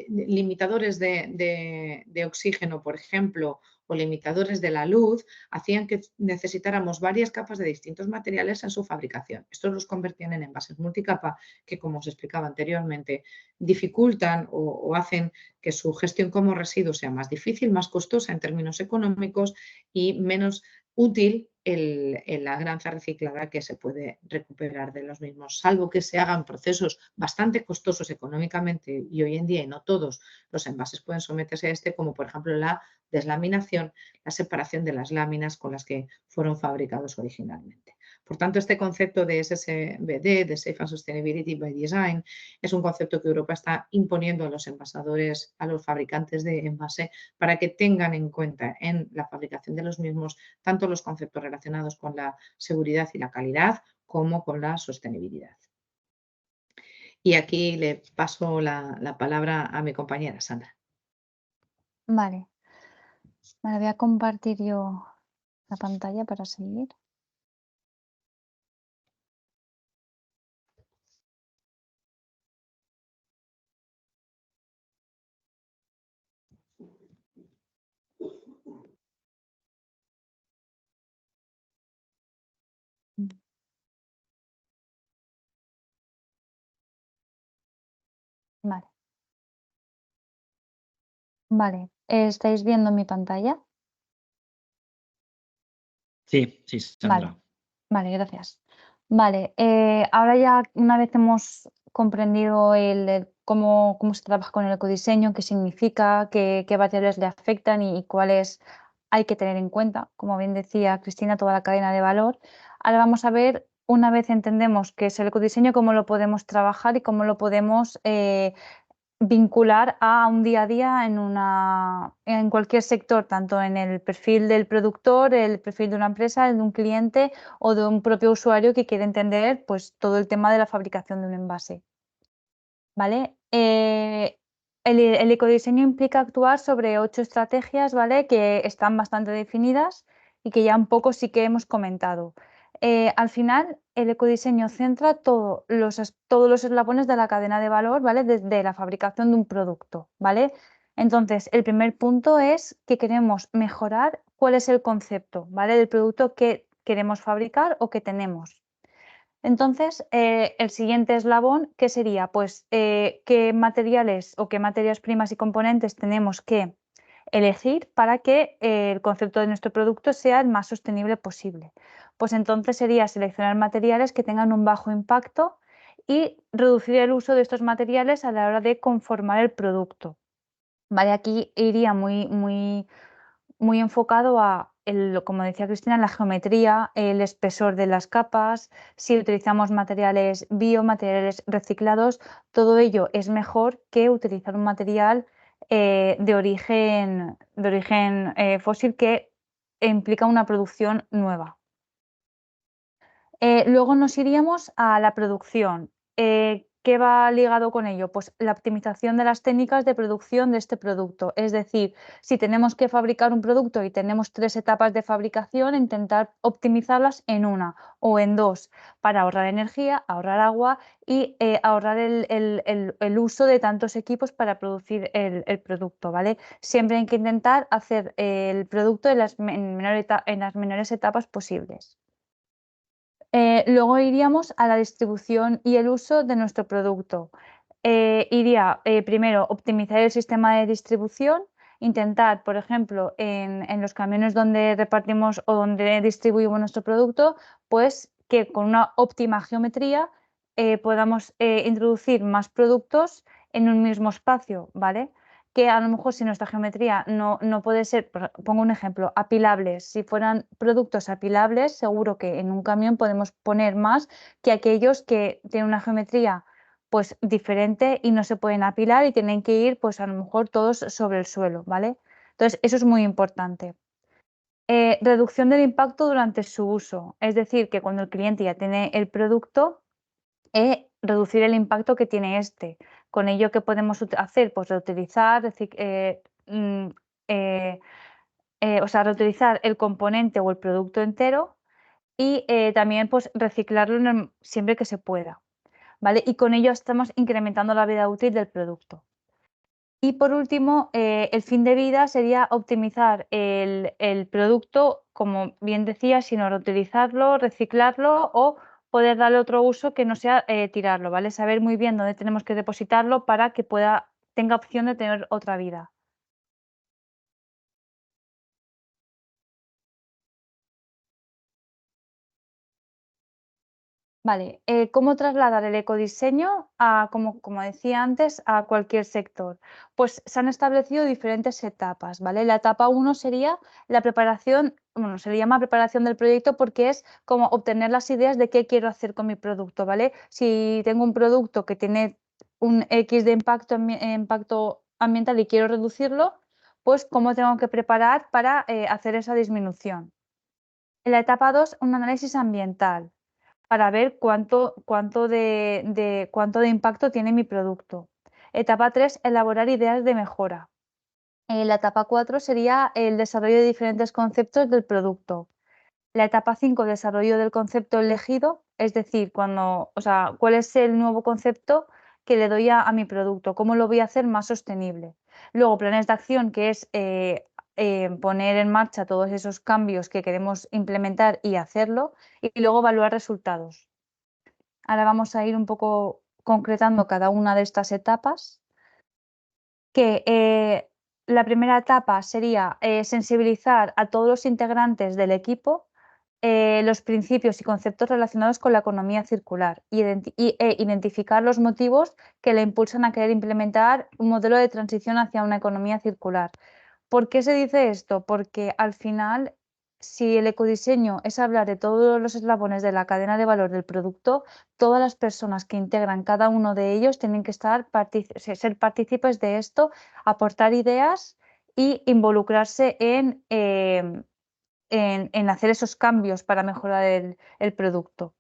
limitadores de oxígeno, por ejemplo, o limitadores de la luz, hacían que necesitáramos varias capas de distintos materiales en su fabricación. Estos los convertían en envases multicapa que, como os explicaba anteriormente, dificultan o hacen que su gestión como residuo sea más difícil, más costosa en términos económicos y menos útil en la granza reciclada que se puede recuperar de los mismos, salvo que se hagan procesos bastante costosos económicamente y hoy en día, y no todos los envases pueden someterse a este, como por ejemplo la deslaminación, la separación de las láminas con las que fueron fabricados originalmente. Por tanto, este concepto de SSBD, de Safe and Sustainability by Design, es un concepto que Europa está imponiendo a los envasadores, a los fabricantes de envase, para que tengan en cuenta en la fabricación de los mismos tanto los conceptos relacionados con la seguridad y la calidad como con la sostenibilidad. Y aquí le paso la palabra a mi compañera Sandra. Vale. Vale, voy a compartir yo la pantalla para seguir. Vale, ¿estáis viendo mi pantalla? Sí, sí, Vale, Sandra. vale, gracias. Vale, ahora ya una vez hemos comprendido cómo se trabaja con el ecodiseño, qué significa, qué variables le afectan y cuáles hay que tener en cuenta, como bien decía Cristina, toda la cadena de valor. Ahora vamos a ver, una vez entendemos qué es el ecodiseño, cómo lo podemos trabajar y cómo lo podemos vincular a un día a día en cualquier sector, tanto en el perfil del productor, el perfil de una empresa, el de un cliente o de un propio usuario que quiere entender pues, todo el tema de la fabricación de un envase. ¿Vale? El ecodiseño implica actuar sobre 8 estrategias, ¿vale? Que están bastante definidas y que ya un poco sí que hemos comentado. Al final, el ecodiseño centra todos los eslabones de la cadena de valor, ¿vale? Desde la fabricación de un producto, ¿vale? Entonces, el primer punto es que queremos mejorar cuál es el concepto, ¿vale? Del producto que queremos fabricar o que tenemos. Entonces, el siguiente eslabón, ¿qué sería? Pues, ¿qué materiales o qué materias primas y componentes tenemos que elegir para que el concepto de nuestro producto sea el más sostenible posible? Pues entonces sería seleccionar materiales que tengan un bajo impacto y reducir el uso de estos materiales a la hora de conformar el producto. ¿Vale? Aquí iría muy enfocado como decía Cristina, la geometría, el espesor de las capas, si utilizamos materiales materiales reciclados, todo ello es mejor que utilizar un material de origen fósil que implica una producción nueva. Luego nos iríamos a la producción. ¿Qué va ligado con ello? Pues la optimización de las técnicas de producción de este producto. Es decir, si tenemos que fabricar un producto y tenemos 3 etapas de fabricación, intentar optimizarlas en una o en 2 para ahorrar energía, ahorrar agua y ahorrar el uso de tantos equipos para producir el producto, ¿vale? Siempre hay que intentar hacer el producto en las menores etapas posibles. Luego iríamos a la distribución y el uso de nuestro producto. Iría primero optimizar el sistema de distribución, intentar, por ejemplo, en los camiones donde repartimos o donde distribuimos nuestro producto, pues que con una óptima geometría podamos introducir más productos en un mismo espacio, ¿vale? Que a lo mejor si nuestra geometría no puede ser, pongo un ejemplo, apilables. Si fueran productos apilables, seguro que en un camión podemos poner más que aquellos que tienen una geometría pues diferente y no se pueden apilar y tienen que ir pues a lo mejor todos sobre el suelo, ¿vale? Entonces, eso es muy importante. Reducción del impacto durante su uso, es decir, que cuando el cliente ya tiene el producto, reducir el impacto que tiene este. Con ello, ¿qué podemos hacer? Pues reutilizar, o sea, reutilizar el componente o el producto entero y también pues reciclarlo siempre que se pueda, ¿vale? Y con ello estamos incrementando la vida útil del producto. Y por último, el fin de vida sería optimizar el producto, como bien decía, sino reutilizarlo, reciclarlo o poder darle otro uso que no sea tirarlo, ¿vale? Saber muy bien dónde tenemos que depositarlo para que tenga opción de tener otra vida. Vale, ¿cómo trasladar el ecodiseño como decía antes, a cualquier sector? Pues se han establecido diferentes etapas, ¿vale? La etapa 1 sería la preparación, bueno, se le llama preparación del proyecto porque es como obtener las ideas de qué quiero hacer con mi producto, ¿vale? Si tengo un producto que tiene un X de impacto ambiental y quiero reducirlo, pues cómo tengo que preparar para hacer esa disminución. En la etapa 2, un análisis ambiental para ver cuánto de impacto tiene mi producto. Etapa 3, elaborar ideas de mejora. La etapa 4 sería el desarrollo de diferentes conceptos del producto. La etapa 5, desarrollo del concepto elegido, es decir, cuál es el nuevo concepto que le doy a mi producto, cómo lo voy a hacer más sostenible. Luego, planes de acción, que es poner en marcha todos esos cambios que queremos implementar y hacerlo. Y luego, evaluar resultados. Ahora vamos a ir un poco concretando cada una de estas etapas, que la primera etapa sería sensibilizar a todos los integrantes del equipo los principios y conceptos relacionados con la economía circular e identificar los motivos que le impulsan a querer implementar un modelo de transición hacia una economía circular. ¿Por qué se dice esto? Porque al final, si el ecodiseño es hablar de todos los eslabones de la cadena de valor del producto, todas las personas que integran cada uno de ellos tienen que ser partícipes de esto, aportar ideas y involucrarse en hacer esos cambios para mejorar el producto.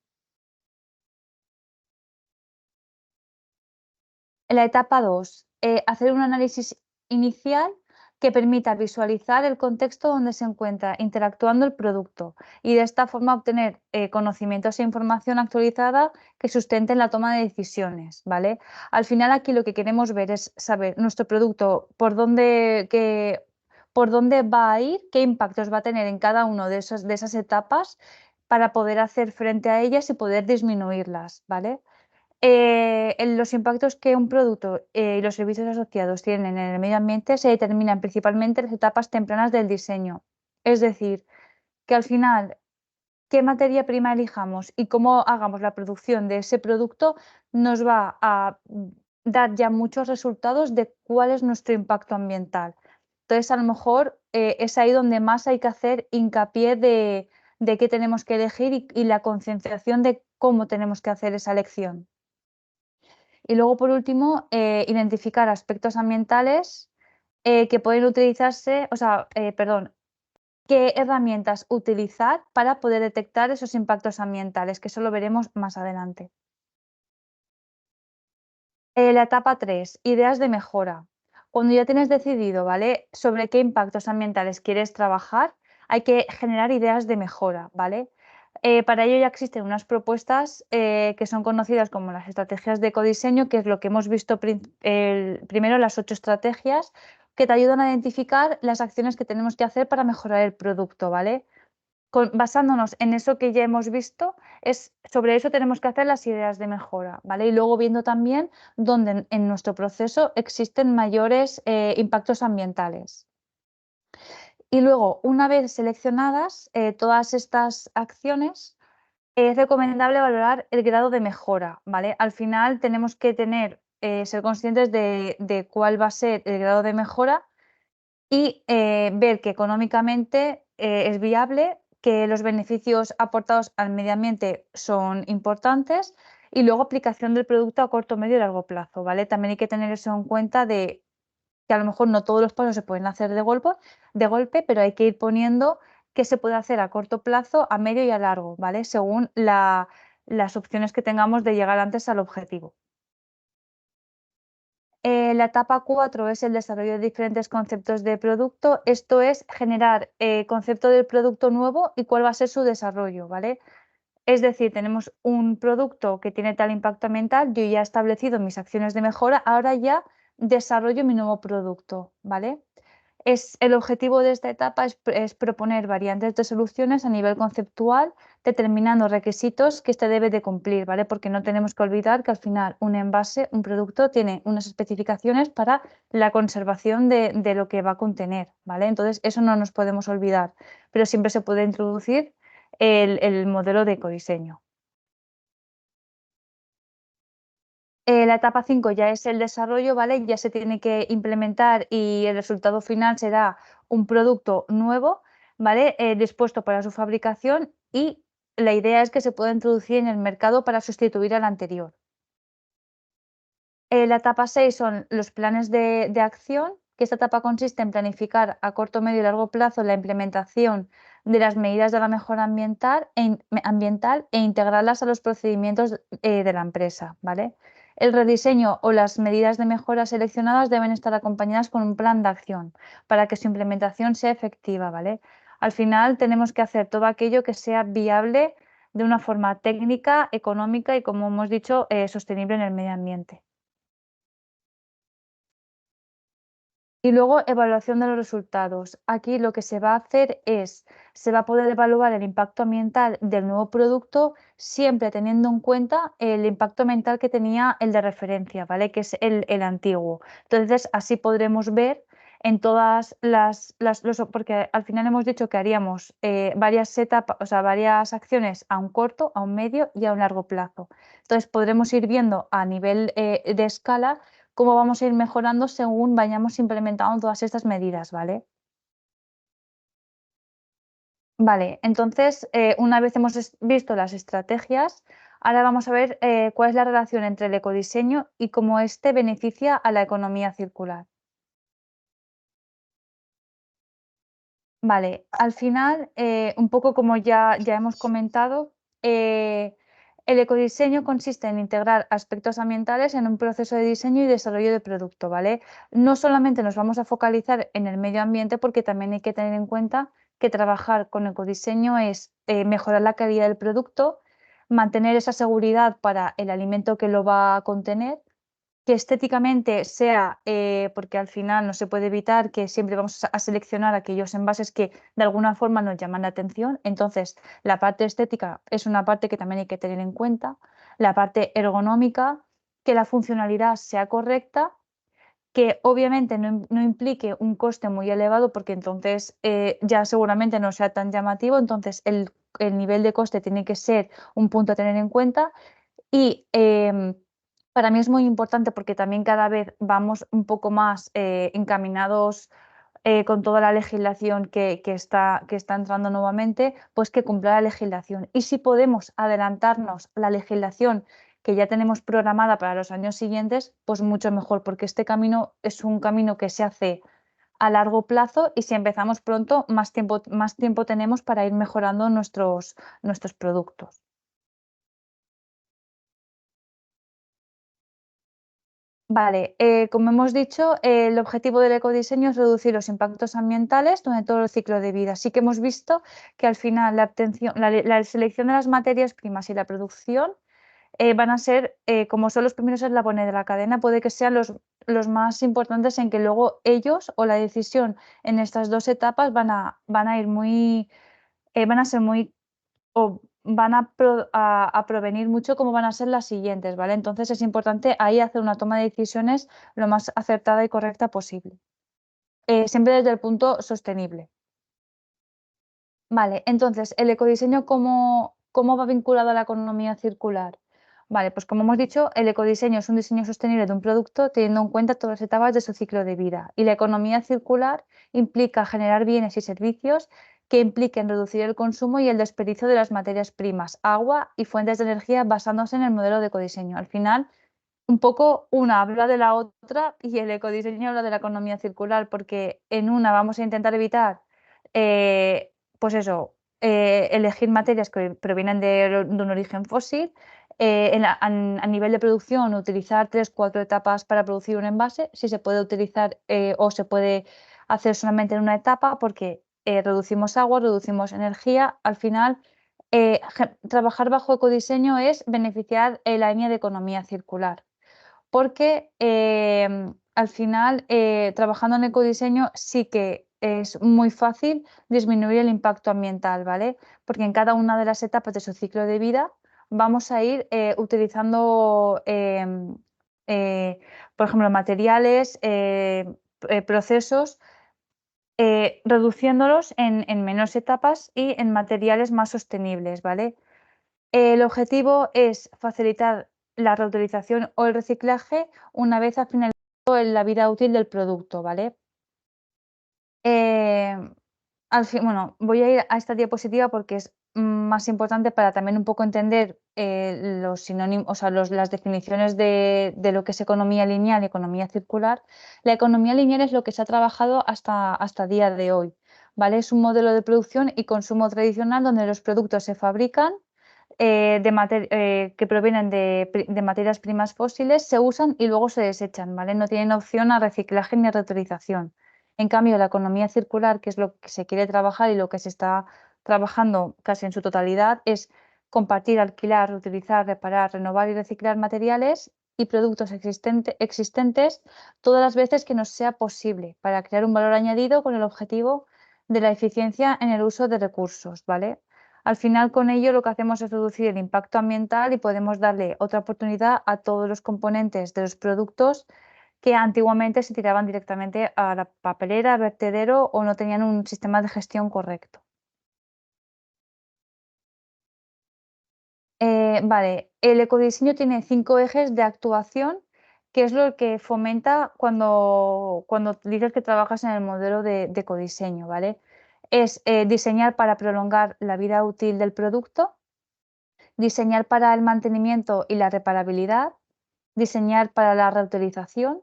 En la etapa 2, hacer un análisis inicial que permita visualizar el contexto donde se encuentra interactuando el producto y de esta forma obtener conocimientos e información actualizada que sustenten la toma de decisiones, ¿vale? Al final aquí lo que queremos ver es saber nuestro producto por dónde va a ir, qué impactos va a tener en cada una de esas etapas para poder hacer frente a ellas y poder disminuirlas, ¿vale? Los impactos que un producto y los servicios asociados tienen en el medio ambiente se determinan principalmente en las etapas tempranas del diseño. Es decir, que al final, qué materia prima elijamos y cómo hagamos la producción de ese producto nos va a dar ya muchos resultados de cuál es nuestro impacto ambiental. Entonces, a lo mejor es ahí donde más hay que hacer hincapié de qué tenemos que elegir y la concienciación de cómo tenemos que hacer esa elección. Y luego, por último, identificar aspectos ambientales que pueden utilizarse, qué herramientas utilizar para poder detectar esos impactos ambientales, que eso lo veremos más adelante. La etapa 3, ideas de mejora. Cuando ya tienes decidido, ¿vale?, sobre qué impactos ambientales quieres trabajar, hay que generar ideas de mejora, ¿vale? Para ello ya existen unas propuestas que son conocidas como las estrategias de ecodiseño, que es lo que hemos visto primero, las 8 estrategias, que te ayudan a identificar las acciones que tenemos que hacer para mejorar el producto, ¿vale? Basándonos en eso que ya hemos visto, sobre eso tenemos que hacer las ideas de mejora, ¿vale? Y luego viendo también dónde en nuestro proceso existen mayores impactos ambientales. Y luego, una vez seleccionadas todas estas acciones, es recomendable valorar el grado de mejora, ¿vale? Al final tenemos que ser conscientes de cuál va a ser el grado de mejora y ver que económicamente es viable, que los beneficios aportados al medio ambiente son importantes y luego aplicación del producto a corto, medio y largo plazo, ¿vale? También hay que tener eso en cuenta de que a lo mejor no todos los pasos se pueden hacer de golpe, pero hay que ir poniendo qué se puede hacer a corto plazo, a medio y a largo, ¿vale? Según las opciones que tengamos de llegar antes al objetivo. La etapa 4 es el desarrollo de diferentes conceptos de producto. Esto es generar concepto del producto nuevo y cuál va a ser su desarrollo, ¿vale? Es decir, tenemos un producto que tiene tal impacto ambiental, yo ya he establecido mis acciones de mejora, ahora ya desarrollo mi nuevo producto, ¿vale? El objetivo de esta etapa es proponer variantes de soluciones a nivel conceptual, determinando requisitos que este debe de cumplir, ¿vale? Porque no tenemos que olvidar que al final un envase, un producto, tiene unas especificaciones para la conservación de lo que va a contener, ¿vale? Entonces, eso no nos podemos olvidar, pero siempre se puede introducir el modelo de ecodiseño. La etapa 5 ya es el desarrollo, ¿vale? Ya se tiene que implementar y el resultado final será un producto nuevo, ¿vale? Dispuesto para su fabricación y la idea es que se pueda introducir en el mercado para sustituir al anterior. La etapa 6 son los planes de acción, que esta etapa consiste en planificar a corto, medio y largo plazo la implementación de las medidas de la mejora ambiental e integrarlas a los procedimientos de la empresa, ¿vale? El rediseño o las medidas de mejora seleccionadas deben estar acompañadas con un plan de acción para que su implementación sea efectiva, ¿vale? Al final tenemos que hacer todo aquello que sea viable de una forma técnica, económica y, como hemos dicho, sostenible en el medio ambiente. Y luego, evaluación de los resultados. Aquí lo que se va a hacer se va a poder evaluar el impacto ambiental del nuevo producto siempre teniendo en cuenta el impacto ambiental que tenía el de referencia, ¿vale? Que es el antiguo. Entonces, así podremos ver en todas porque al final hemos dicho que haríamos varias etapas, o sea, varias acciones a un corto, a un medio y a un largo plazo. Entonces podremos ir viendo a nivel de escala cómo vamos a ir mejorando según vayamos implementando todas estas medidas, ¿vale? Vale, entonces una vez hemos visto las estrategias, ahora vamos a ver cuál es la relación entre el ecodiseño y cómo éste beneficia a la economía circular. Vale, al final, un poco como ya hemos comentado, el ecodiseño consiste en integrar aspectos ambientales en un proceso de diseño y desarrollo de producto, ¿vale? No solamente nos vamos a focalizar en el medio ambiente, porque también hay que tener en cuenta que trabajar con ecodiseño es mejorar la calidad del producto, mantener esa seguridad para el alimento que lo va a contener, que estéticamente sea, porque al final no se puede evitar que siempre vamos a seleccionar aquellos envases que de alguna forma nos llaman la atención. Entonces, la parte estética es una parte que también hay que tener en cuenta. La parte ergonómica, que la funcionalidad sea correcta, que obviamente no implique un coste muy elevado, porque entonces ya seguramente no sea tan llamativo. Entonces, el nivel de coste tiene que ser un punto a tener en cuenta. Y para mí es muy importante porque también cada vez vamos un poco más encaminados con toda la legislación que está entrando nuevamente, pues que cumpla la legislación. Y si podemos adelantarnos a la legislación que ya tenemos programada para los años siguientes, pues mucho mejor, porque este camino es un camino que se hace a largo plazo y si empezamos pronto, más tiempo tenemos para ir mejorando nuestros productos. Vale, como hemos dicho, el objetivo del ecodiseño es reducir los impactos ambientales durante todo el ciclo de vida. Sí que hemos visto que al final la selección de las materias primas y la producción van a ser, como son los primeros eslabones de la cadena, puede que sean los más importantes en que luego ellos o la decisión en estas dos etapas van a ir muy, van a ser muy o van a provenir mucho cómo van a ser las siguientes, ¿vale? Entonces es importante ahí hacer una toma de decisiones lo más acertada y correcta posible, siempre desde el punto sostenible. Vale, entonces, ¿el ecodiseño cómo va vinculado a la economía circular? Vale, pues como hemos dicho, el ecodiseño es un diseño sostenible de un producto teniendo en cuenta todas las etapas de su ciclo de vida. Y la economía circular implica generar bienes y servicios que impliquen reducir el consumo y el desperdicio de las materias primas, agua y fuentes de energía basándose en el modelo de ecodiseño. Al final, un poco una habla de la otra y el ecodiseño habla de la economía circular, porque en una vamos a intentar evitar, pues eso, elegir materias que provienen de un origen fósil, a nivel de producción utilizar 3-4 etapas para producir un envase, si se puede utilizar o se puede hacer solamente en una etapa, porque reducimos agua, reducimos energía, al final trabajar bajo ecodiseño es beneficiar la línea de economía circular, porque al final trabajando en ecodiseño sí que es muy fácil disminuir el impacto ambiental, ¿vale? Porque en cada una de las etapas de su ciclo de vida vamos a ir utilizando, por ejemplo, materiales, procesos, reduciéndolos en menos etapas y en materiales más sostenibles, ¿vale? El objetivo es facilitar la reutilización o el reciclaje una vez ha finalizado la vida útil del producto, ¿vale? Bueno, voy a ir a esta diapositiva porque es más importante para también un poco entender los sinónimos, o sea, las definiciones de lo que es economía lineal y economía circular. La economía lineal es lo que se ha trabajado hasta día de hoy, ¿vale? Es un modelo de producción y consumo tradicional donde los productos se fabrican que provienen de materias primas fósiles, se usan y luego se desechan, ¿vale? No tienen opción a reciclaje ni a reutilización. En cambio, la economía circular, que es lo que se quiere trabajar y lo que se está trabajando casi en su totalidad, es compartir, alquilar, reutilizar, reparar, renovar y reciclar materiales y productos existentes todas las veces que nos sea posible para crear un valor añadido con el objetivo de la eficiencia en el uso de recursos, ¿vale? Al final, con ello lo que hacemos es reducir el impacto ambiental y podemos darle otra oportunidad a todos los componentes de los productos que antiguamente se tiraban directamente a la papelera, vertedero o no tenían un sistema de gestión correcto. Vale, el ecodiseño tiene 5 ejes de actuación, que es lo que fomenta cuando dices que trabajas en el modelo de ecodiseño, ¿vale? Es diseñar para prolongar la vida útil del producto, diseñar para el mantenimiento y la reparabilidad, diseñar para la reutilización,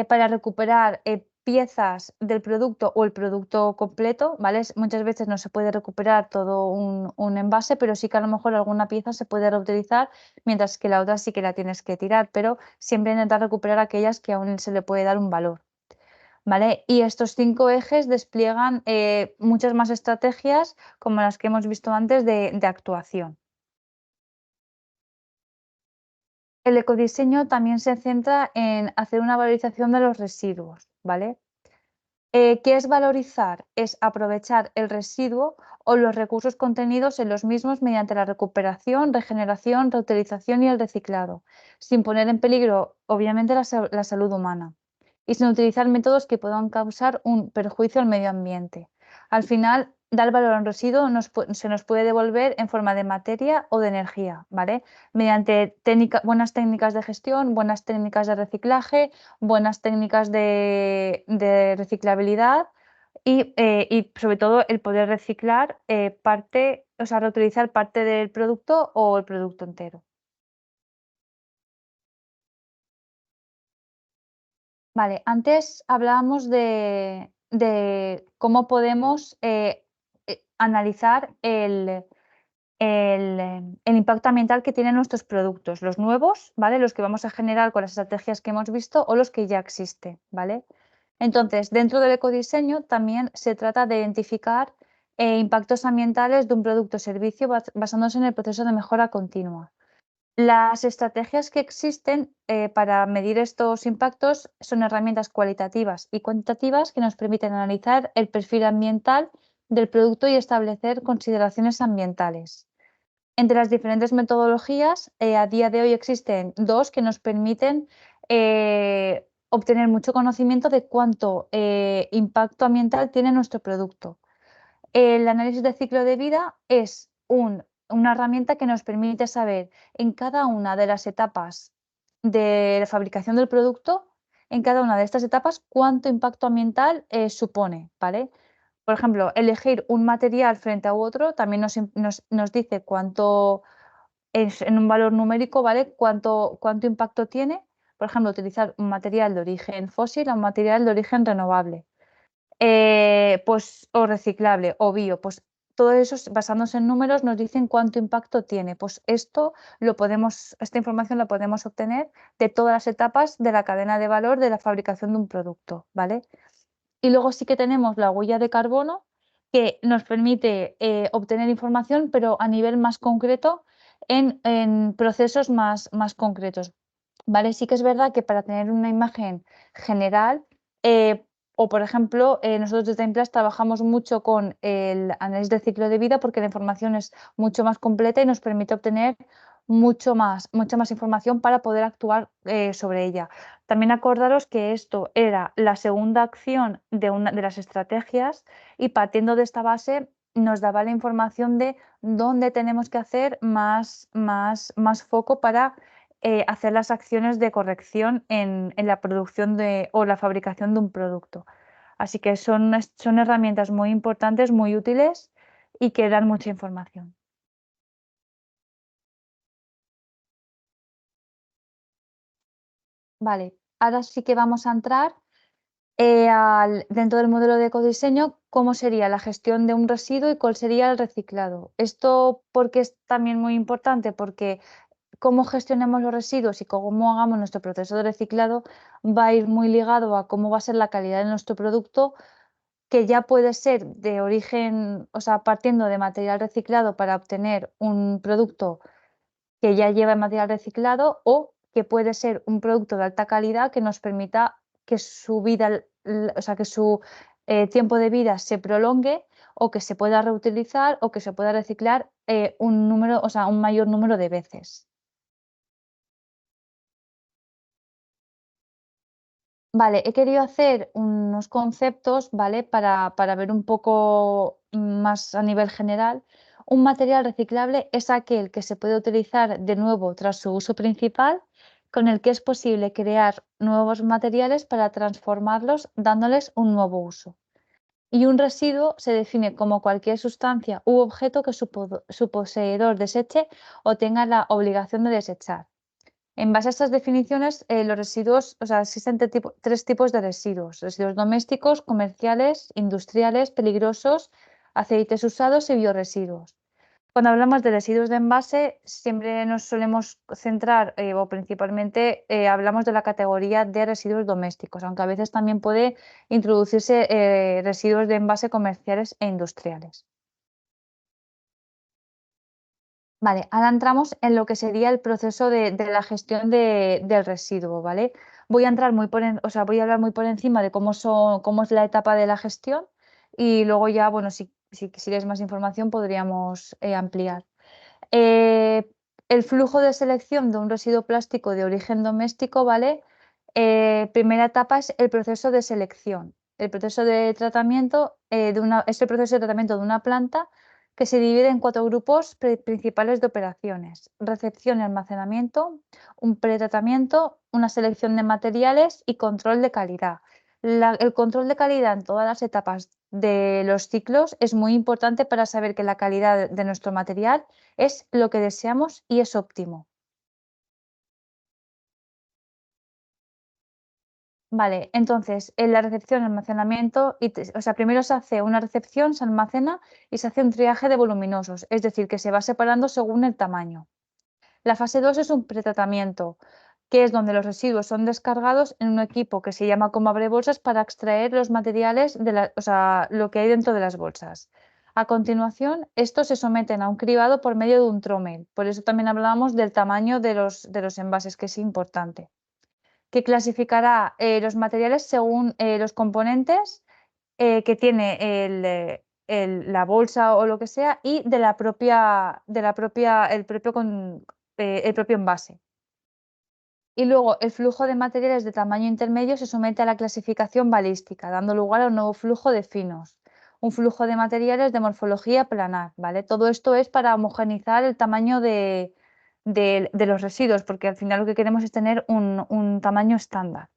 para recuperar piezas del producto o el producto completo, ¿vale? Muchas veces no se puede recuperar todo un envase, pero sí que a lo mejor alguna pieza se puede reutilizar, mientras que la otra sí que la tienes que tirar, pero siempre intentar recuperar aquellas que aún se le puede dar un valor, ¿vale? Y estos 5 ejes despliegan muchas más estrategias como las que hemos visto antes de actuación. El ecodiseño también se centra en hacer una valorización de los residuos, ¿vale? ¿Qué es valorizar? Es aprovechar el residuo o los recursos contenidos en los mismos mediante la recuperación, regeneración, reutilización y el reciclado, sin poner en peligro, obviamente, la salud humana y sin utilizar métodos que puedan causar un perjuicio al medio ambiente. Al final, dar valor a un residuo se nos puede devolver en forma de materia o de energía, ¿vale? Mediante buenas técnicas de gestión, buenas técnicas de reciclaje, buenas técnicas de reciclabilidad y sobre todo el poder reciclar parte, o sea, reutilizar parte del producto o el producto entero. Vale, antes hablábamos de cómo podemos analizar el impacto ambiental que tienen nuestros productos, los nuevos, ¿vale? Los que vamos a generar con las estrategias que hemos visto o los que ya existen, ¿vale? Entonces, dentro del ecodiseño también se trata de identificar impactos ambientales de un producto o servicio basándose en el proceso de mejora continua. Las estrategias que existen para medir estos impactos son herramientas cualitativas y cuantitativas que nos permiten analizar el perfil ambiental del producto y establecer consideraciones ambientales. Entre las diferentes metodologías, a día de hoy existen 2 que nos permiten obtener mucho conocimiento de cuánto impacto ambiental tiene nuestro producto. El análisis de ciclo de vida es una herramienta que nos permite saber en cada una de las etapas de la fabricación del producto, en cada una de estas etapas, cuánto impacto ambiental supone, ¿vale? Por ejemplo, elegir un material frente a otro también nos dice cuánto es en un valor numérico, ¿vale? Cuánto impacto tiene. Por ejemplo, utilizar un material de origen fósil a un material de origen renovable. Pues, o reciclable o bio, pues todo eso basándose en números nos dicen cuánto impacto tiene. Pues esta información la podemos obtener de todas las etapas de la cadena de valor de la fabricación de un producto, ¿vale? Y luego sí que tenemos la huella de carbono que nos permite obtener información, pero a nivel más concreto en procesos más concretos. ¿Vale? Sí que es verdad que para tener una imagen general, o por ejemplo, nosotros desde Implas trabajamos mucho con el análisis de ciclo de vida porque la información es mucho más completa y nos permite obtener mucha más información para poder actuar sobre ella. También acordaros que esto era la segunda acción de una de las estrategias y partiendo de esta base nos daba la información de dónde tenemos que hacer más foco para hacer las acciones de corrección en la producción o la fabricación de un producto. Así que son herramientas muy importantes, muy útiles y que dan mucha información. Vale, ahora sí que vamos a entrar dentro del modelo de ecodiseño, cómo sería la gestión de un residuo y cuál sería el reciclado. Esto porque es también muy importante, porque cómo gestionemos los residuos y cómo hagamos nuestro proceso de reciclado va a ir muy ligado a cómo va a ser la calidad de nuestro producto, que ya puede ser de origen, o sea, partiendo de material reciclado para obtener un producto que ya lleva material reciclado o que puede ser un producto de alta calidad que nos permita que su vida, o sea, que su tiempo de vida se prolongue o que se pueda reutilizar o que se pueda reciclar un mayor número de veces. Vale, he querido hacer unos conceptos, ¿vale? Para ver un poco más a nivel general. Un material reciclable es aquel que se puede utilizar de nuevo tras su uso principal, con el que es posible crear nuevos materiales para transformarlos, dándoles un nuevo uso. Y un residuo se define como cualquier sustancia u objeto que su poseedor deseche o tenga la obligación de desechar. En base a estas definiciones, los residuos, o sea, existen tres tipos de residuos: residuos domésticos, comerciales, industriales, peligrosos, aceites usados y bioresiduos. Cuando hablamos de residuos de envase, siempre nos solemos centrar o principalmente hablamos de la categoría de residuos domésticos, aunque a veces también puede introducirse residuos de envase comerciales e industriales. Vale, ahora entramos en lo que sería el proceso de la gestión del residuo, ¿vale? Voy a entrar o sea, voy a hablar muy por encima de cómo es la etapa de la gestión y luego ya, bueno, si quisierais más información podríamos ampliar. Eh, el flujo de selección de un residuo plástico de origen doméstico, ¿vale? Primera etapa es el proceso de selección. El proceso de tratamiento es el proceso de tratamiento de una planta que se divide en 4 grupos principales de operaciones: recepción y almacenamiento, un pretratamiento, una selección de materiales y control de calidad. El control de calidad en todas las etapas de los ciclos es muy importante para saber que la calidad de nuestro material es lo que deseamos y es óptimo. Vale, entonces en la recepción, almacenamiento, o sea, primero se hace una recepción, se almacena y se hace un triaje de voluminosos, es decir, que se va separando según el tamaño. La fase 2 es un pretratamiento, que es donde los residuos son descargados en un equipo que se llama como abrebolsas para extraer los materiales, o sea, lo que hay dentro de las bolsas. A continuación, estos se someten a un cribado por medio de un trommel. Por eso también hablábamos del tamaño de los envases, que es importante, que clasificará los materiales según los componentes que tiene la bolsa o lo que sea y el propio envase. Y luego el flujo de materiales de tamaño intermedio se somete a la clasificación balística, dando lugar a un nuevo flujo de finos, un flujo de materiales de morfología planar, ¿vale? Todo esto es para homogeneizar el tamaño de los residuos, porque al final lo que queremos es tener un tamaño estándar.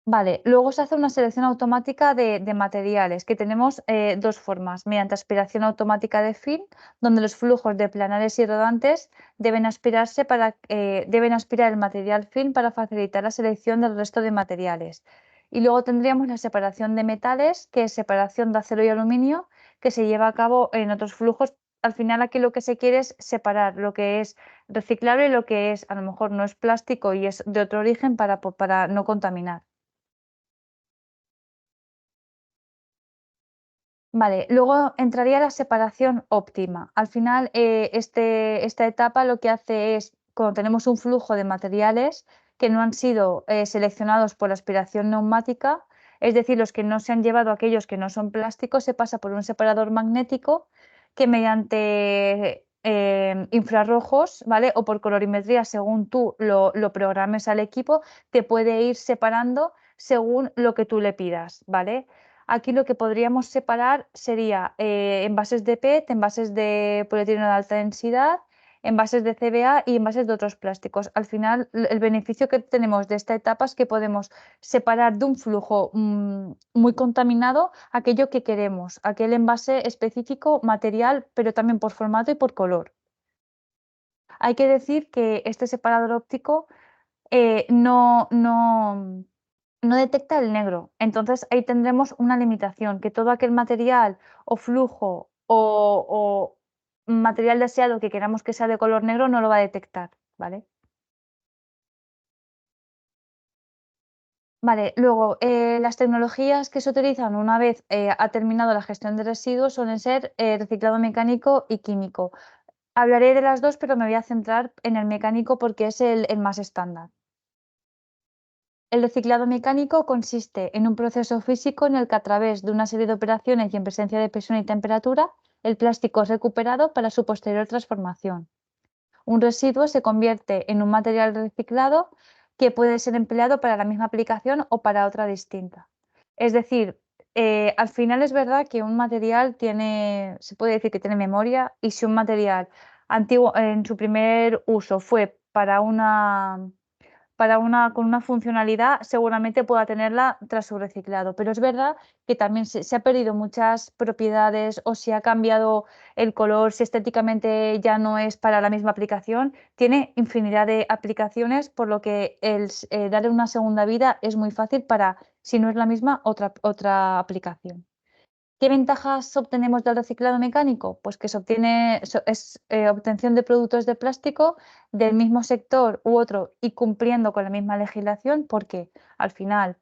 Vale, luego se hace una selección automática de materiales, que tenemos dos formas: mediante aspiración automática de film, donde los flujos de planares y rodantes deben deben aspirar el material film para facilitar la selección del resto de materiales. Y luego tendríamos la separación de metales, que es separación de acero y aluminio, que se lleva a cabo en otros flujos. Al final aquí lo que se quiere es separar lo que es reciclable y lo que es, a lo mejor no es plástico y es de otro origen, para no contaminar. Vale, luego entraría la separación óptima. Al final, esta etapa lo que hace es, cuando tenemos un flujo de materiales que no han sido seleccionados por aspiración neumática, es decir, los que no se han llevado, aquellos que no son plásticos, se pasa por un separador magnético que mediante infrarrojos, ¿vale? O por colorimetría, según tú lo programes al equipo, te puede ir separando según lo que tú le pidas, ¿vale? Aquí lo que podríamos separar sería envases de PET, envases de polietileno de alta densidad, envases de CBA y envases de otros plásticos. Al final, el beneficio que tenemos de esta etapa es que podemos separar de un flujo muy contaminado aquello que queremos, aquel envase específico, material, pero también por formato y por color. Hay que decir que este separador óptico no detecta el negro. Entonces ahí tendremos una limitación, que todo aquel material o flujo o material deseado que queramos que sea de color negro no lo va a detectar, ¿vale? Vale, luego las tecnologías que se utilizan una vez ha terminado la gestión de residuos suelen ser reciclado mecánico y químico. Hablaré de las dos, pero me voy a centrar en el mecánico porque es el más estándar. El reciclado mecánico consiste en un proceso físico en el que, a través de una serie de operaciones y en presencia de presión y temperatura, el plástico es recuperado para su posterior transformación. Un residuo se convierte en un material reciclado que puede ser empleado para la misma aplicación o para otra distinta. Es decir, al final es verdad que un material se puede decir que tiene memoria, y si un material antiguo en su primer uso fue con una funcionalidad, seguramente pueda tenerla tras su reciclado. Pero es verdad que también se ha perdido muchas propiedades, o si ha cambiado el color, si estéticamente ya no es para la misma aplicación. Tiene infinidad de aplicaciones, por lo que darle una segunda vida es muy fácil para, si no es la misma, otra aplicación. ¿Qué ventajas obtenemos del reciclado mecánico? Pues que es obtención de productos de plástico del mismo sector u otro y cumpliendo con la misma legislación, porque al final,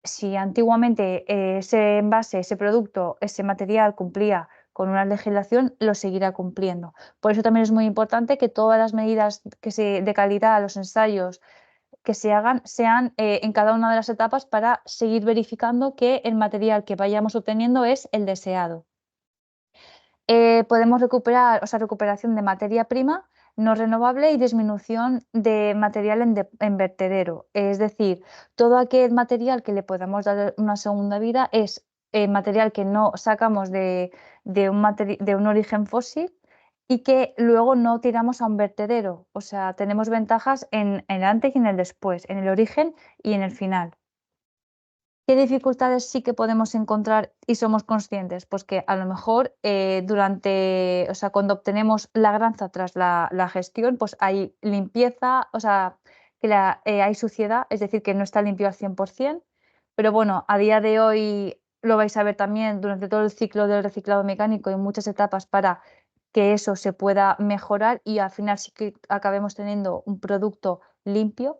si antiguamente ese envase, ese producto, ese material cumplía con una legislación, lo seguirá cumpliendo. Por eso también es muy importante que todas las medidas de calidad, los ensayos que se hagan, sean en cada una de las etapas, para seguir verificando que el material que vayamos obteniendo es el deseado. Podemos recuperación de materia prima no renovable y disminución de material en vertedero. Es decir, todo aquel material que le podamos dar una segunda vida es material que no sacamos de un origen fósil y que luego no tiramos a un vertedero. O sea, tenemos ventajas en el antes y en el después, en el origen y en el final. ¿Qué dificultades sí que podemos encontrar y somos conscientes? Pues que a lo mejor cuando obtenemos la granza tras la gestión, pues hay limpieza, o sea, que hay suciedad, es decir, que no está limpio al 100%, pero bueno, a día de hoy lo vais a ver también durante todo el ciclo del reciclado mecánico, en muchas etapas, para que eso se pueda mejorar y al final sí que acabemos teniendo un producto limpio.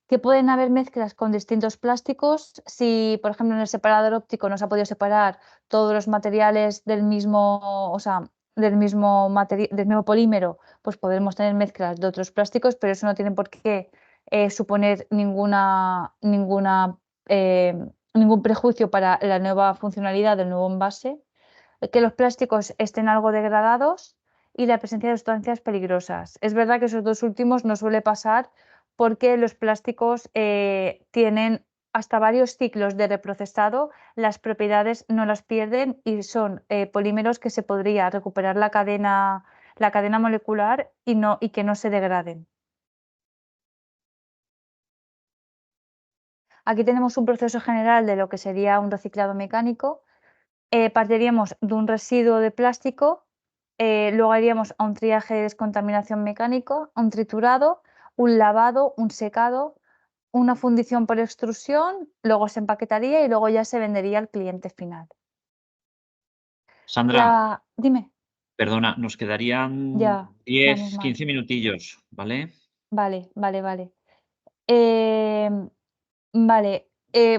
Que pueden haber mezclas con distintos plásticos. Si, por ejemplo, en el separador óptico no se ha podido separar todos los materiales del mismo, del mismo polímero, pues podremos tener mezclas de otros plásticos, pero eso no tiene por qué suponer ningún prejuicio para la nueva funcionalidad del nuevo envase. Que los plásticos estén algo degradados y la presencia de sustancias peligrosas. Es verdad que esos dos últimos no suele pasar, porque los plásticos tienen hasta varios ciclos de reprocesado, las propiedades no las pierden y son polímeros que se podría recuperar la cadena molecular y que no se degraden. Aquí tenemos un proceso general de lo que sería un reciclado mecánico. Partiríamos de un residuo de plástico, luego iríamos a un triaje de descontaminación mecánico, a un triturado, un lavado, un secado, una fundición por extrusión, luego se empaquetaría y luego ya se vendería al cliente final. Sandra, Dime. perdona, nos quedarían Ya, 10, 15 minutillos, ¿vale? Vale. Vale,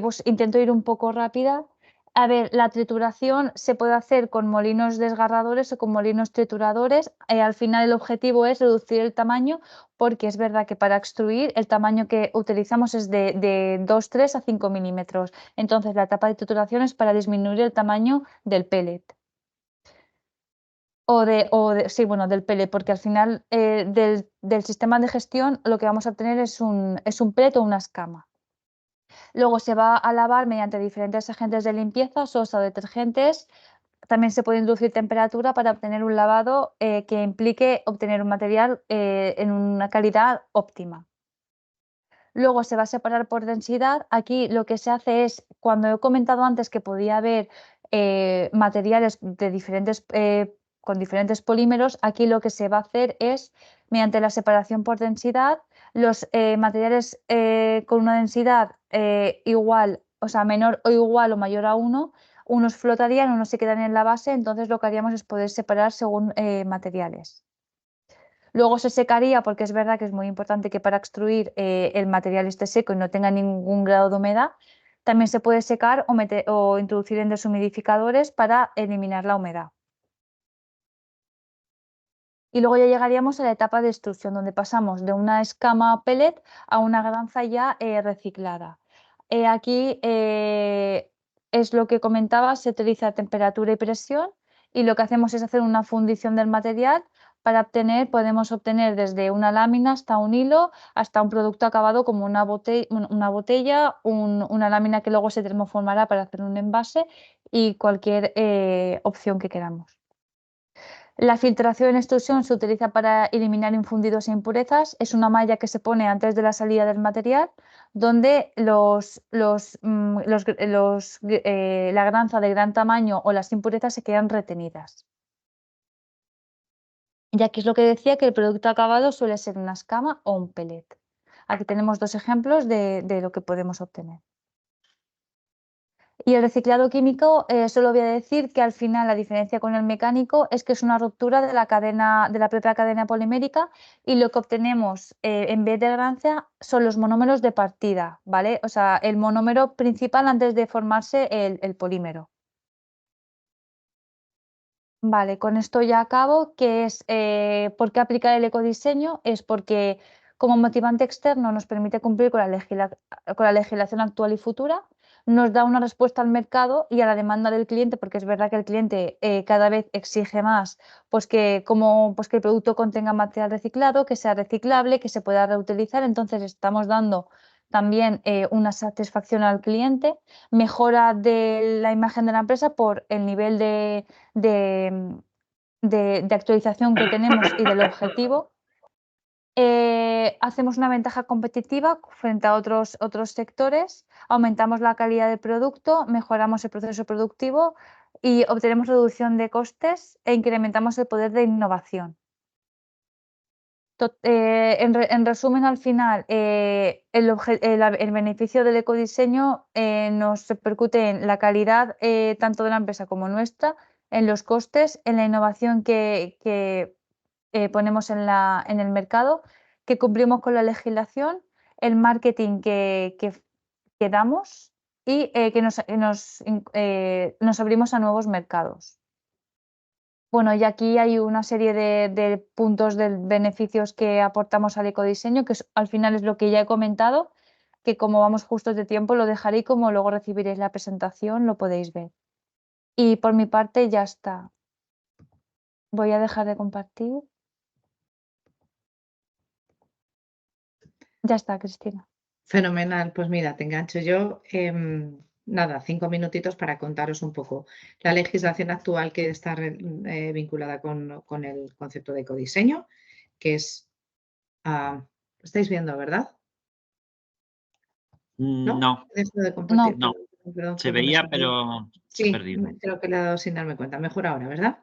pues intento ir un poco rápida. A ver, la trituración se puede hacer con molinos desgarradores o con molinos trituradores. Al final el objetivo es reducir el tamaño, porque es verdad que para extruir el tamaño que utilizamos es de 2, 3 a 5 milímetros. Entonces la etapa de trituración es para disminuir el tamaño del pellet. Del pellet, porque al final del sistema de gestión lo que vamos a obtener es un pellet o una escama. Luego se va a lavar mediante diferentes agentes de limpieza, sosa o detergentes. También se puede introducir temperatura para obtener un lavado que implique obtener un material en una calidad óptima. Luego se va a separar por densidad. Aquí lo que se hace es, cuando he comentado antes que podía haber materiales con diferentes polímeros, aquí lo que se va a hacer es, mediante la separación por densidad, los materiales con una densidad igual, o sea, menor o igual o mayor a 1, unos flotarían, unos se quedan en la base. Entonces lo que haríamos es poder separar según materiales. Luego se secaría, porque es verdad que es muy importante que para extruir el material esté seco y no tenga ningún grado de humedad. También se puede secar o introducir en deshumidificadores para eliminar la humedad. Y luego ya llegaríamos a la etapa de extrusión, donde pasamos de una escama pellet a una granza ya reciclada. Aquí es lo que comentaba, se utiliza temperatura y presión, y lo que hacemos es hacer una fundición del material para obtener, podemos obtener desde una lámina hasta un hilo, hasta un producto acabado como una botella, una lámina que luego se termoformará para hacer un envase y cualquier opción que queramos. La filtración en extrusión se utiliza para eliminar infundidos e impurezas. Es una malla que se pone antes de la salida del material, donde la granza de gran tamaño o las impurezas se quedan retenidas. Y aquí es lo que decía, que el producto acabado suele ser una escama o un pellet. Aquí tenemos dos ejemplos de lo que podemos obtener. Y el reciclado químico, solo voy a decir que al final la diferencia con el mecánico es que es una ruptura de la propia cadena polimérica, y lo que obtenemos en vez de ganancia son los monómeros de partida, ¿vale? O sea, el monómero principal antes de formarse el polímero. Vale, con esto ya acabo, que es ¿por qué aplicar el ecodiseño? Es porque como motivante externo nos permite cumplir con la legislación actual y futura, nos da una respuesta al mercado y a la demanda del cliente, porque es verdad que el cliente cada vez exige más pues que el producto contenga material reciclado, que sea reciclable, que se pueda reutilizar. Entonces estamos dando también una satisfacción al cliente, mejora de la imagen de la empresa por el nivel de actualización que tenemos y del objetivo. Hacemos una ventaja competitiva frente a otros sectores, aumentamos la calidad del producto, mejoramos el proceso productivo y obtenemos reducción de costes e incrementamos el poder de innovación. En resumen, al final, el beneficio del ecodiseño nos repercute en la calidad tanto de la empresa como nuestra, en los costes, en la innovación que ponemos en el mercado, que cumplimos con la legislación, el marketing que damos y que nos abrimos a nuevos mercados. Bueno, y aquí hay una serie de puntos de beneficios que aportamos al ecodiseño, que al final es lo que ya he comentado, que como vamos justos de tiempo lo dejaré y como luego recibiréis la presentación lo podéis ver. Y por mi parte ya está. Voy a dejar de compartir. Ya está, Cristina. Fenomenal, pues mira, te engancho yo. Nada, 5 minutitos para contaros un poco la legislación actual que está vinculada con el concepto de ecodiseño, que es, estáis viendo, ¿verdad? No, Dejo de compartir. no. Perdón, Se creo que me veía, salí. pero se ha Sí, perdido. creo que le he dado sin darme cuenta. Mejor ahora, ¿verdad?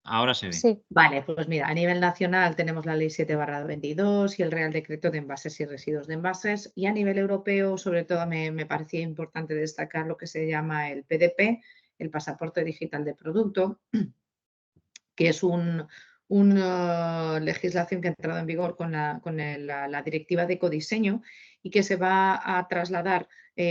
Ahora se ve. Sí. Vale, pues mira, a nivel nacional tenemos la Ley 7/22 y el Real Decreto de Envases y Residuos de Envases, y a nivel europeo, sobre todo, me parecía importante destacar lo que se llama el PDP, el Pasaporte Digital de Producto, que es una legislación que ha entrado en vigor con la Directiva de Ecodiseño y que se va a trasladar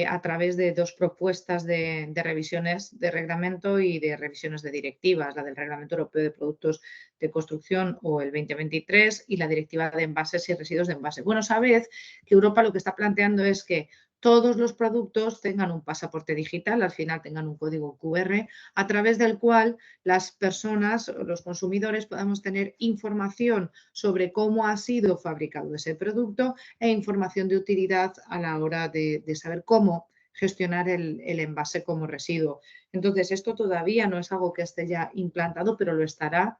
a través de dos propuestas de revisiones de reglamento y de revisiones de directivas, la del Reglamento Europeo de Productos de Construcción o el 2023 y la Directiva de Envases y Residuos de Envase. Bueno, sabed que Europa lo que está planteando es que todos los productos tengan un pasaporte digital, al final tengan un código QR, a través del cual las personas, los consumidores, podamos tener información sobre cómo ha sido fabricado ese producto e información de utilidad a la hora de saber cómo gestionar el envase como residuo. Entonces, esto todavía no es algo que esté ya implantado, pero lo estará.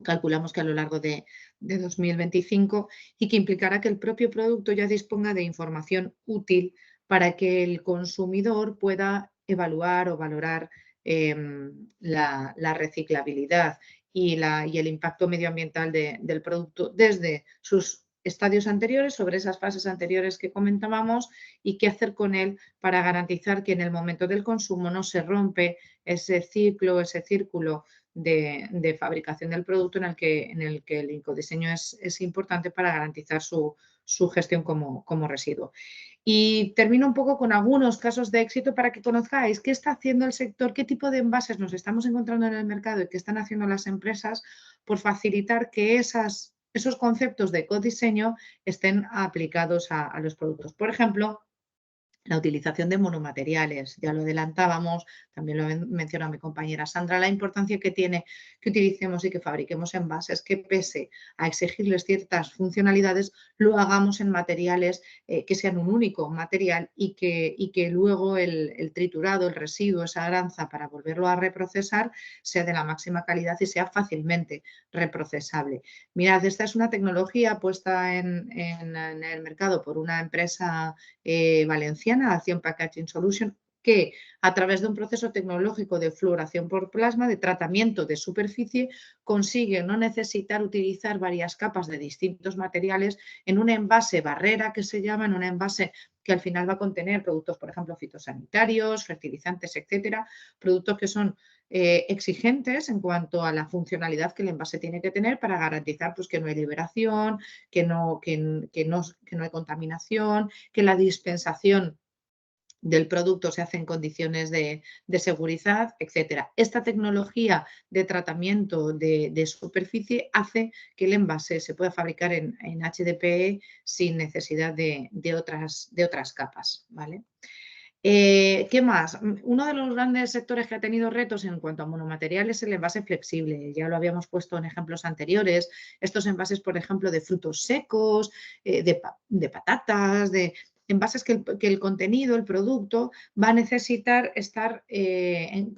Calculamos que a lo largo de 2025, y que implicará que el propio producto ya disponga de información útil para que el consumidor pueda evaluar o valorar la reciclabilidad y el impacto medioambiental del producto desde sus estadios anteriores, sobre esas fases anteriores que comentábamos, y qué hacer con él para garantizar que en el momento del consumo no se rompe ese ciclo, ese círculo de fabricación del producto en el que el ecodiseño es importante para garantizar su gestión como residuo. Y termino un poco con algunos casos de éxito para que conozcáis qué está haciendo el sector, qué tipo de envases nos estamos encontrando en el mercado y qué están haciendo las empresas por facilitar que esos conceptos de ecodiseño estén aplicados a los productos. Por ejemplo, La utilización de monomateriales, ya lo adelantábamos, también lo mencionó mi compañera Sandra, la importancia que tiene que utilicemos y que fabriquemos envases que pese a exigirles ciertas funcionalidades, lo hagamos en materiales que sean un único material y que luego el triturado, el residuo, esa granza para volverlo a reprocesar sea de la máxima calidad y sea fácilmente reprocesable. Mirad, esta es una tecnología puesta en el mercado por una empresa valenciana, Acción Packaging Solution, que a través de un proceso tecnológico de fluoración por plasma, de tratamiento de superficie, consigue no necesitar utilizar varias capas de distintos materiales en un envase barrera que se llama, en un envase que al final va a contener productos, por ejemplo, fitosanitarios, fertilizantes, etcétera, productos que son exigentes en cuanto a la funcionalidad que el envase tiene que tener para garantizar pues, que no hay liberación, que no hay contaminación, que la dispensación del producto se hace en condiciones de seguridad, etcétera. Esta tecnología de tratamiento de superficie hace que el envase se pueda fabricar en HDPE sin necesidad de otras capas, ¿vale? ¿Qué más? Uno de los grandes sectores que ha tenido retos en cuanto a monomateriales es el envase flexible. Ya lo habíamos puesto en ejemplos anteriores. Estos envases, por ejemplo, de frutos secos, de patatas, de envases que el contenido, el producto, va a necesitar estar en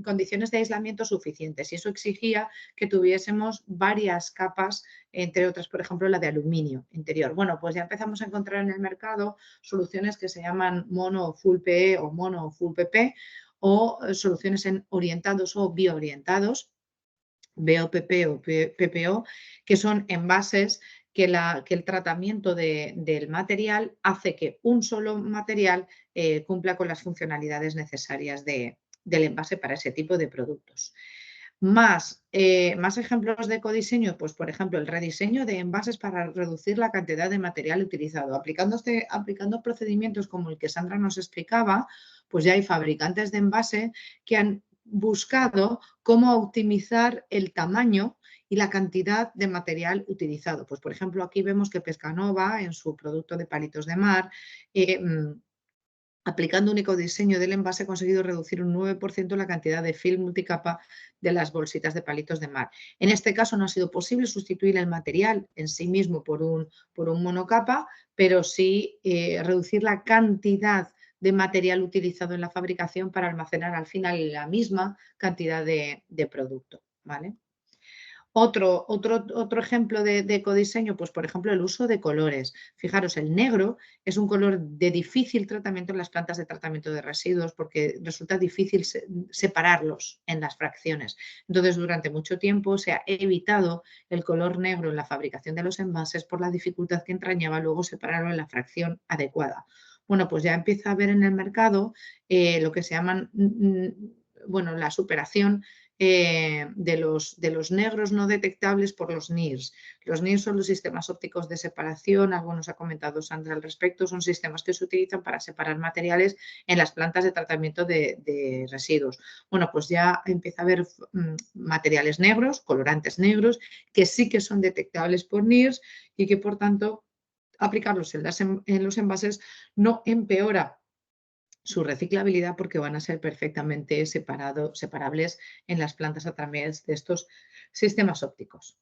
condiciones de aislamiento suficientes. Y eso exigía que tuviésemos varias capas, entre otras, por ejemplo, la de aluminio interior. Bueno, pues ya empezamos a encontrar en el mercado soluciones que se llaman mono o full PE o mono o full PP o soluciones en orientados o bioorientados, BOPP o PPO, que son envases que el tratamiento del material hace que un solo material cumpla con las funcionalidades necesarias del envase para ese tipo de productos. Más ejemplos de ecodiseño, pues por ejemplo el rediseño de envases para reducir la cantidad de material utilizado. Aplicando procedimientos como el que Sandra nos explicaba, pues ya hay fabricantes de envase que han buscado cómo optimizar el tamaño y la cantidad de material utilizado. Pues por ejemplo aquí vemos que Pescanova en su producto de palitos de mar aplicando un ecodiseño del envase ha conseguido reducir un 9% la cantidad de film multicapa de las bolsitas de palitos de mar. En este caso no ha sido posible sustituir el material en sí mismo por un monocapa, pero sí reducir la cantidad de material utilizado en la fabricación para almacenar al final la misma cantidad de producto, ¿vale? Otro ejemplo de ecodiseño, pues por ejemplo el uso de colores. Fijaros, el negro es un color de difícil tratamiento en las plantas de tratamiento de residuos porque resulta difícil separarlos en las fracciones. Entonces, durante mucho tiempo se ha evitado el color negro en la fabricación de los envases por la dificultad que entrañaba luego separarlo en la fracción adecuada. Bueno, pues ya empieza a haber en el mercado lo que se llaman, bueno, la superación de los negros no detectables por los NIRS. Los NIRS son los sistemas ópticos de separación, algo nos ha comentado Sandra al respecto, son sistemas que se utilizan para separar materiales en las plantas de tratamiento de residuos. Bueno, pues ya empieza a haber materiales negros, colorantes negros, que sí que son detectables por NIRS y que por tanto aplicarlos en los envases no empeora su reciclabilidad porque van a ser perfectamente separables en las plantas a través de estos sistemas ópticos.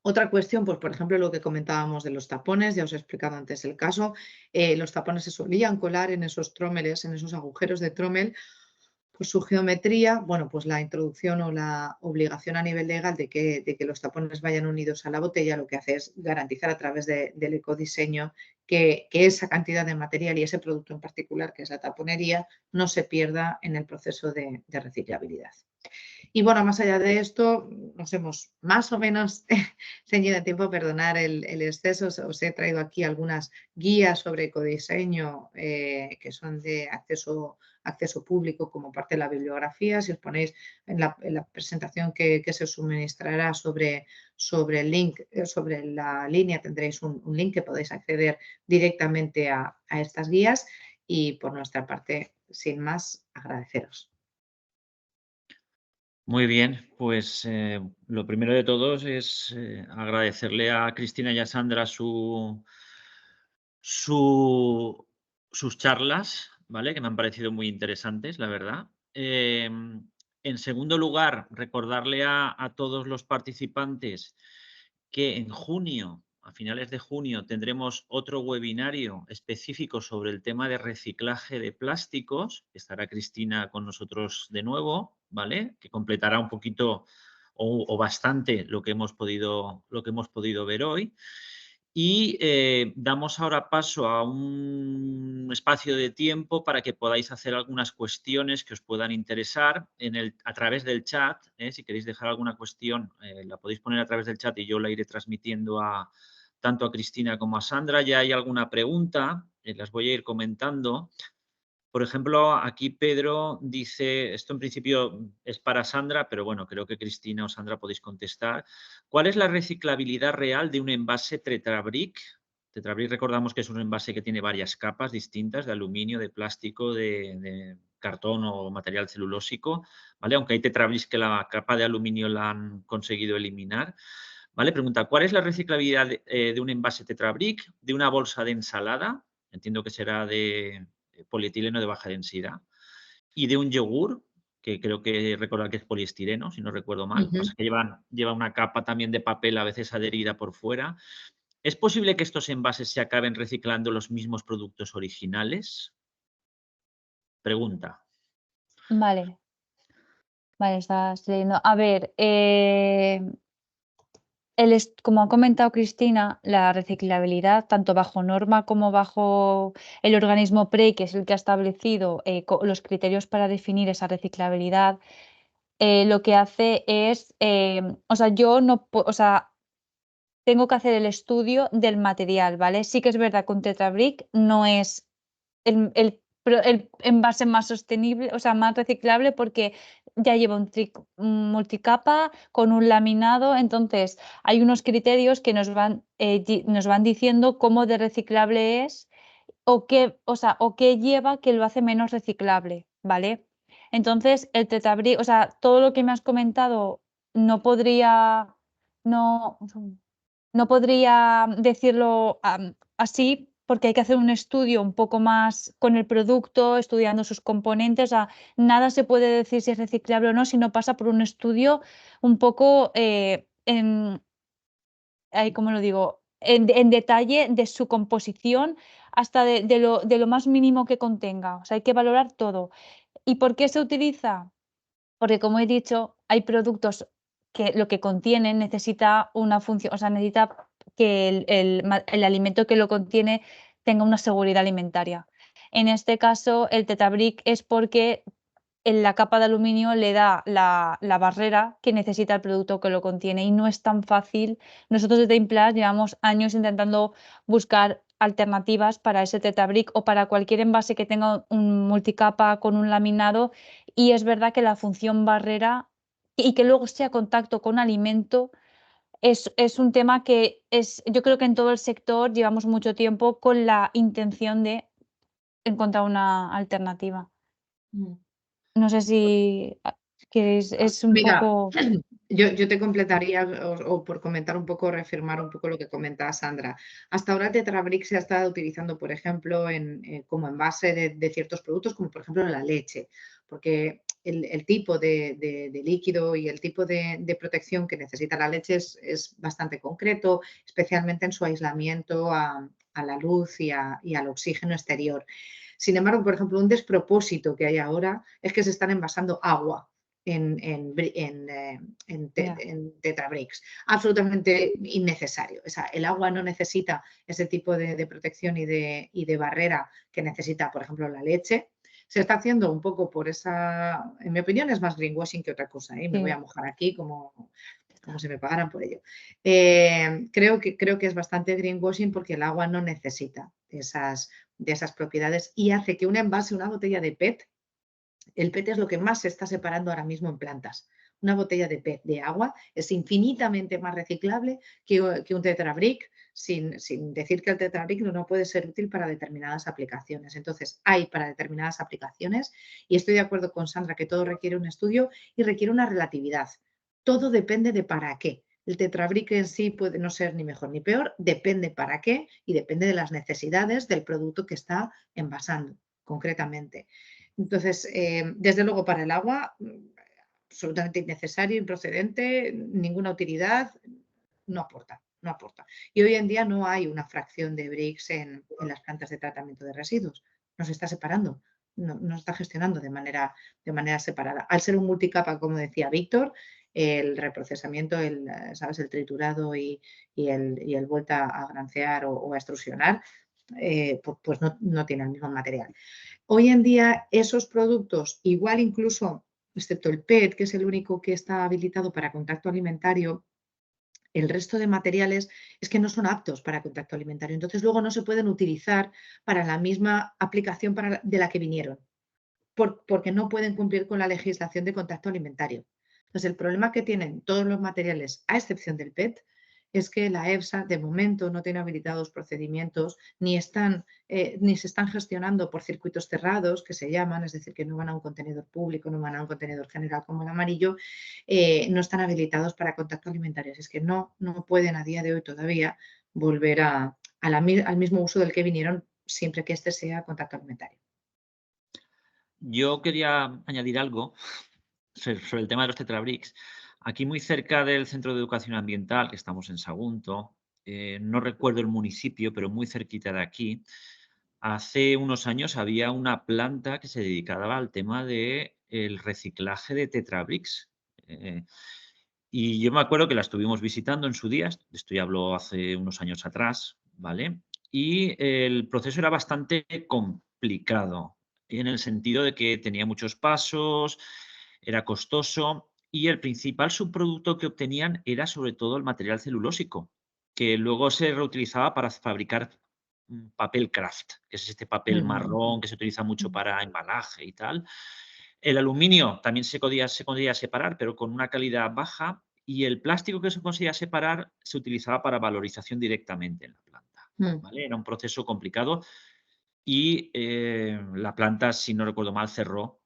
Otra cuestión, pues por ejemplo lo que comentábamos de los tapones, ya os he explicado antes el caso, los tapones se solían colar en esos trómeles, en esos agujeros de trómel. Por su geometría, bueno, pues la introducción o la obligación a nivel legal de que los tapones vayan unidos a la botella lo que hace es garantizar a través del ecodiseño que esa cantidad de material y ese producto en particular, que es la taponería, no se pierda en el proceso de reciclabilidad. Y bueno, más allá de esto, nos hemos más o menos ceñido de tiempo, perdonar el exceso. Os he traído aquí algunas guías sobre ecodiseño que son de acceso público como parte de la bibliografía. Si os ponéis en la presentación que se os suministrará sobre el link, sobre la línea, tendréis un link que podéis acceder directamente a estas guías. Y por nuestra parte, sin más, agradeceros. Muy bien, pues lo primero de todos es agradecerle a Cristina y a Sandra su sus charlas, ¿vale? Que me han parecido muy interesantes, la verdad. En segundo lugar, recordarle a todos los participantes que en junio, a finales de junio, tendremos otro webinario específico sobre el tema de reciclaje de plásticos. Estará Cristina con nosotros de nuevo, ¿vale? Que completará un poquito o bastante lo que hemos podido ver hoy. Y damos ahora paso a un espacio de tiempo para que podáis hacer algunas cuestiones que os puedan interesar a través del chat. Si queréis dejar alguna cuestión, la podéis poner a través del chat y yo la iré transmitiendo tanto a Cristina como a Sandra. Ya hay alguna pregunta, las voy a ir comentando. Por ejemplo, aquí Pedro dice, esto en principio es para Sandra, pero bueno, creo que Cristina o Sandra podéis contestar. ¿Cuál es la reciclabilidad real de un envase Tetra Brick? Tetra Brick recordamos que es un envase que tiene varias capas distintas de aluminio, de plástico, de cartón o material celulósico, ¿vale? Aunque hay Tetra Brick que la capa de aluminio la han conseguido eliminar. ¿Vale? Pregunta, ¿cuál es la reciclabilidad de un envase Tetra Brick, de una bolsa de ensalada? Entiendo que será de polietileno de baja densidad, y de un yogur, que creo que recordar que es poliestireno, si no recuerdo mal. Pasa que lleva una capa también de papel a veces adherida por fuera. ¿Es posible que estos envases se acaben reciclando los mismos productos originales? Pregunta. Vale. Vale, estás leyendo. A ver, como ha comentado Cristina, la reciclabilidad, tanto bajo norma como bajo el organismo PREI, que es el que ha establecido los criterios para definir esa reciclabilidad, lo que hace es, o sea, yo no, o sea, tengo que hacer el estudio del material, ¿vale? Sí que es verdad que un Tetra Brick no es el envase más sostenible, o sea, más reciclable, porque ya lleva un multicapa con un laminado. Entonces, hay unos criterios que nos van diciendo cómo de reciclable es o qué lleva que lo hace menos reciclable, ¿vale? Entonces, el Tetra Brick, o sea, todo lo que me has comentado no podría, no, no podría decirlo así, porque hay que hacer un estudio un poco más con el producto, estudiando sus componentes. O sea, nada se puede decir si es reciclable o no si no pasa por un estudio un poco ¿cómo lo digo? En detalle de su composición, hasta de lo más mínimo que contenga. O sea, hay que valorar todo. ¿Y por qué se utiliza? Porque, como he dicho, hay productos que lo que contienen necesita una función, o sea, necesita que el alimento que lo contiene tenga una seguridad alimentaria. En este caso, el Tetra Brick es porque en la capa de aluminio le da la barrera que necesita el producto que lo contiene, y no es tan fácil. Nosotros desde Implas llevamos años intentando buscar alternativas para ese Tetra Brick o para cualquier envase que tenga un multicapa con un laminado, y es verdad que la función barrera y que luego sea contacto con alimento es un tema que yo creo que en todo el sector llevamos mucho tiempo con la intención de encontrar una alternativa. No sé si queréis, es un Mira, poco... yo te completaría o por comentar un poco, reafirmar un poco lo que comentaba Sandra. Hasta ahora Tetra Brick se ha estado utilizando, por ejemplo, como envase de ciertos productos, como por ejemplo la leche, porque el tipo de líquido y el tipo de protección que necesita la leche es bastante concreto, especialmente en su aislamiento a la luz y al oxígeno exterior. Sin embargo, por ejemplo, un despropósito que hay ahora es que se están envasando agua en Tetra Bricks. Absolutamente innecesario. O sea, el agua no necesita ese tipo de protección y de barrera que necesita, por ejemplo, la leche. Se está haciendo un poco por esa, en mi opinión, es más greenwashing que otra cosa. Me voy a mojar aquí como se me pagaran por ello. Creo que es bastante greenwashing, porque el agua no necesita de esas propiedades, y hace que un envase, una botella de PET, el PET es lo que más se está separando ahora mismo en plantas. Una botella de PET de agua es infinitamente más reciclable que un Tetra Brick, sin decir que el Tetra Brick no puede ser útil para determinadas aplicaciones. Entonces, hay para determinadas aplicaciones, y estoy de acuerdo con Sandra que todo requiere un estudio y requiere una relatividad. Todo depende de para qué. El tetrabric en sí puede no ser ni mejor ni peor, depende para qué y depende de las necesidades del producto que está envasando concretamente. Entonces, desde luego para el agua, absolutamente innecesario, improcedente, ninguna utilidad, no aporta, no aporta. Y hoy en día no hay una fracción de bricks en las plantas de tratamiento de residuos, no se está separando, no se está gestionando de manera separada. Al ser un multicapa, como decía Víctor, el reprocesamiento, ¿sabes? El triturado y el vuelta a grancear o a extrusionar, pues no tiene el mismo material. Hoy en día esos productos, igual incluso, excepto el PET, que es el único que está habilitado para contacto alimentario, el resto de materiales es que no son aptos para contacto alimentario. Entonces luego no se pueden utilizar para la misma aplicación de la que vinieron, porque no pueden cumplir con la legislación de contacto alimentario. Entonces el problema que tienen todos los materiales, a excepción del PET, es que la EFSA de momento no tiene habilitados procedimientos ni se están gestionando por circuitos cerrados, que se llaman, es decir, que no van a un contenedor público, no van a un contenedor general como el amarillo, no están habilitados para contacto alimentario. Es que no pueden a día de hoy todavía volver al mismo uso del que vinieron, siempre que este sea contacto alimentario. Yo quería añadir algo sobre el tema de los tetrabricks. Aquí muy cerca del Centro de Educación Ambiental, que estamos en Sagunto, no recuerdo el municipio, pero muy cerquita de aquí, hace unos años había una planta que se dedicaba al tema del reciclaje de tetrabricks. Y yo me acuerdo que la estuvimos visitando en su día, esto ya habló hace unos años atrás, ¿vale? Y el proceso era bastante complicado, en el sentido de que tenía muchos pasos, era costoso y el principal subproducto que obtenían era sobre todo el material celulósico, que luego se reutilizaba para fabricar papel craft, que es este papel marrón que se utiliza mucho para embalaje y tal. El aluminio también se podía separar, pero con una calidad baja, y el plástico que se conseguía separar se utilizaba para valorización directamente en la planta, ¿vale? Era un proceso complicado y la planta, si no recuerdo mal, cerró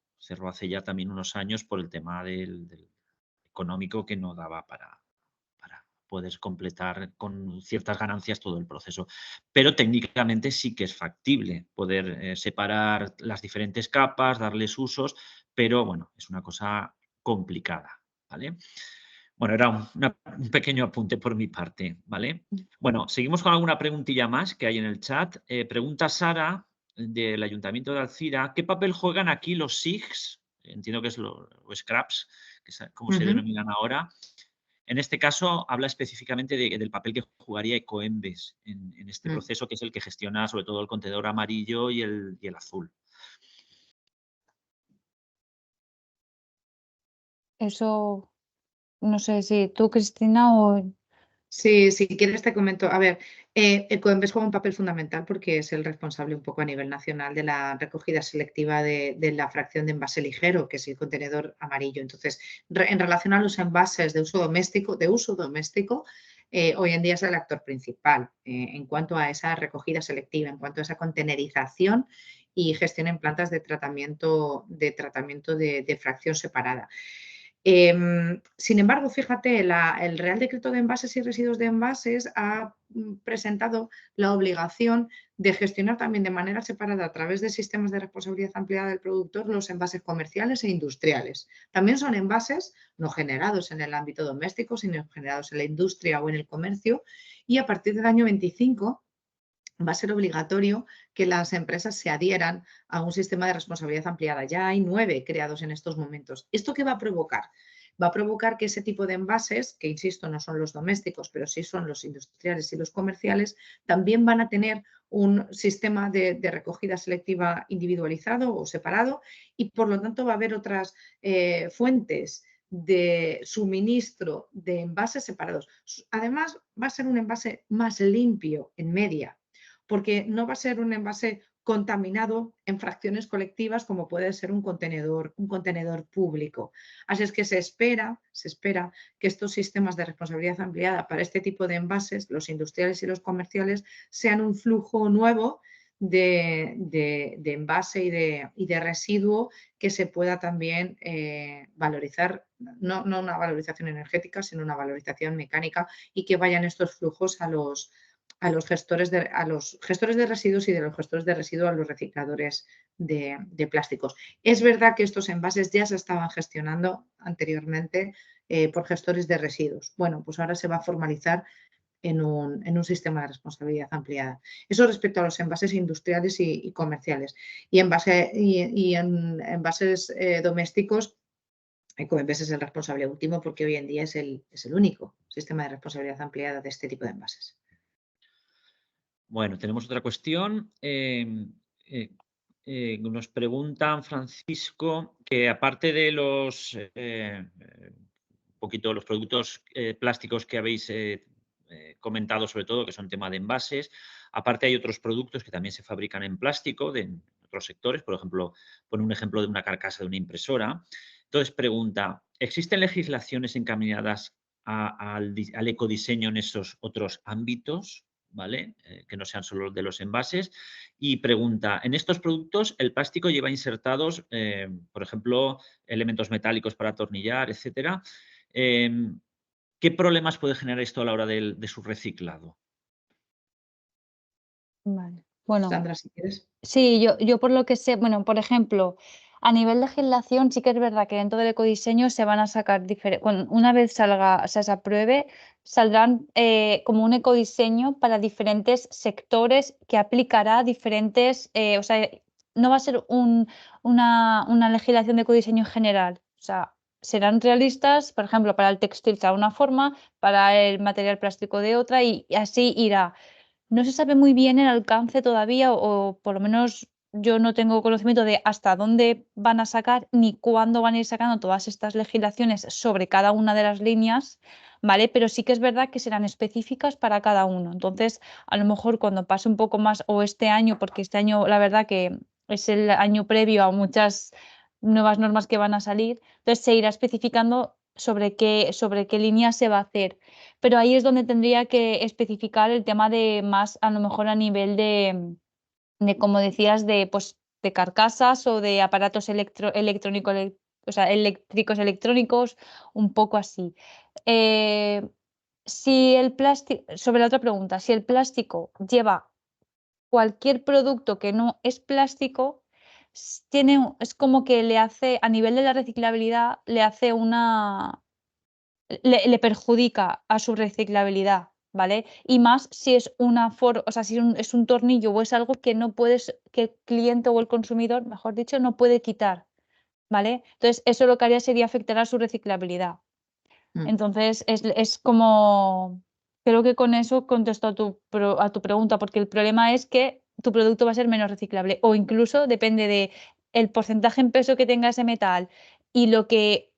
hace ya también unos años por el tema del económico, que no daba para poder completar con ciertas ganancias todo el proceso. Pero técnicamente sí que es factible poder separar las diferentes capas, darles usos, pero bueno, es una cosa complicada, ¿vale? Bueno, era un pequeño apunte por mi parte, ¿vale? Bueno, seguimos con alguna preguntilla más que hay en el chat. Pregunta Sara, del Ayuntamiento de Alcira, ¿qué papel juegan aquí los SIGs? Entiendo que es los scraps, que es como se denominan ahora. En este caso, habla específicamente del papel que jugaría Ecoembes en este proceso, que es el que gestiona sobre todo el contenedor amarillo y el azul. Eso, no sé si tú, Cristina, o... Sí, si quieres te comento. A ver, Ecoembes juega un papel fundamental porque es el responsable un poco a nivel nacional de la recogida selectiva de la fracción de envase ligero, que es el contenedor amarillo. Entonces, en relación a los envases de uso doméstico, hoy en día es el actor principal en cuanto a esa recogida selectiva, en cuanto a esa contenerización y gestión en plantas de tratamiento de fracción separada. Sin embargo, fíjate, el Real Decreto de Envases y Residuos de Envases ha presentado la obligación de gestionar también de manera separada a través de sistemas de responsabilidad ampliada del productor los envases comerciales e industriales. También son envases no generados en el ámbito doméstico, sino generados en la industria o en el comercio, y a partir del año 25 va a ser obligatorio que las empresas se adhieran a un sistema de responsabilidad ampliada. Ya hay 9 creados en estos momentos. ¿Esto qué va a provocar? Va a provocar que ese tipo de envases, que insisto, no son los domésticos, pero sí son los industriales y los comerciales, también van a tener un sistema de recogida selectiva individualizado o separado, y por lo tanto va a haber otras fuentes de suministro de envases separados. Además, va a ser un envase más limpio en media, porque no va a ser un envase contaminado en fracciones colectivas como puede ser un contenedor público. Así es que se espera que estos sistemas de responsabilidad ampliada para este tipo de envases, los industriales y los comerciales, sean un flujo nuevo de envase y de residuo que se pueda también valorizar, no una valorización energética, sino una valorización mecánica, y que vayan estos flujos a los gestores de residuos y de los gestores de residuos a los recicladores de plásticos. Es verdad que estos envases ya se estaban gestionando anteriormente por gestores de residuos. Bueno, pues ahora se va a formalizar en un sistema de responsabilidad ampliada. Eso respecto a los envases industriales y comerciales. Y en envases domésticos, Ecoembes es el responsable último, porque hoy en día es el único sistema de responsabilidad ampliada de este tipo de envases. Bueno, tenemos otra cuestión. Nos preguntan, Francisco, que aparte de los poquito los productos plásticos que habéis comentado, sobre todo, que son tema de envases, aparte hay otros productos que también se fabrican en plástico en otros sectores, por ejemplo, pone un ejemplo de una carcasa de una impresora. Entonces pregunta, ¿existen legislaciones encaminadas al ecodiseño en esos otros ámbitos? ¿Vale? Que no sean solo de los envases. Y pregunta, ¿en estos productos el plástico lleva insertados, por ejemplo, elementos metálicos para atornillar, etcétera? ¿Qué problemas puede generar esto a la hora de su reciclado? Vale. Bueno, Sandra, si quieres. sí, yo por lo que sé, bueno, por ejemplo, a nivel de legislación sí que es verdad que dentro del ecodiseño se van a sacar una vez salga, o sea, se apruebe, saldrán como un ecodiseño para diferentes sectores que aplicará a diferentes, o sea, no va a ser una legislación de ecodiseño general, o sea, serán realistas, por ejemplo, para el textil será una forma, para el material plástico de otra y así irá. No se sabe muy bien el alcance todavía, o por lo menos yo no tengo conocimiento de hasta dónde van a sacar ni cuándo van a ir sacando todas estas legislaciones sobre cada una de las líneas, ¿vale? Pero sí que es verdad que serán específicas para cada uno. Entonces, a lo mejor cuando pase un poco más, o este año, porque este año la verdad que es el año previo a muchas nuevas normas que van a salir, entonces se irá especificando sobre qué línea se va a hacer. Pero ahí es donde tendría que especificar el tema de más, a lo mejor a nivel de como decías, pues, de carcasas o de aparatos o sea, eléctricos, electrónicos, un poco así. Si el plástico, sobre la otra pregunta, si el plástico lleva cualquier producto que no es plástico, es como que le hace, a nivel de la reciclabilidad, le perjudica a su reciclabilidad, ¿vale? Y más si es o sea, si es un tornillo o es algo que no puedes, que el cliente o el consumidor, mejor dicho, no puede quitar, ¿vale? Entonces, eso lo que haría sería afectar a su reciclabilidad. Entonces, es como, creo que con eso contesto a tu pregunta, porque el problema es que tu producto va a ser menos reciclable, o incluso depende de el porcentaje en peso que tenga ese metal y lo que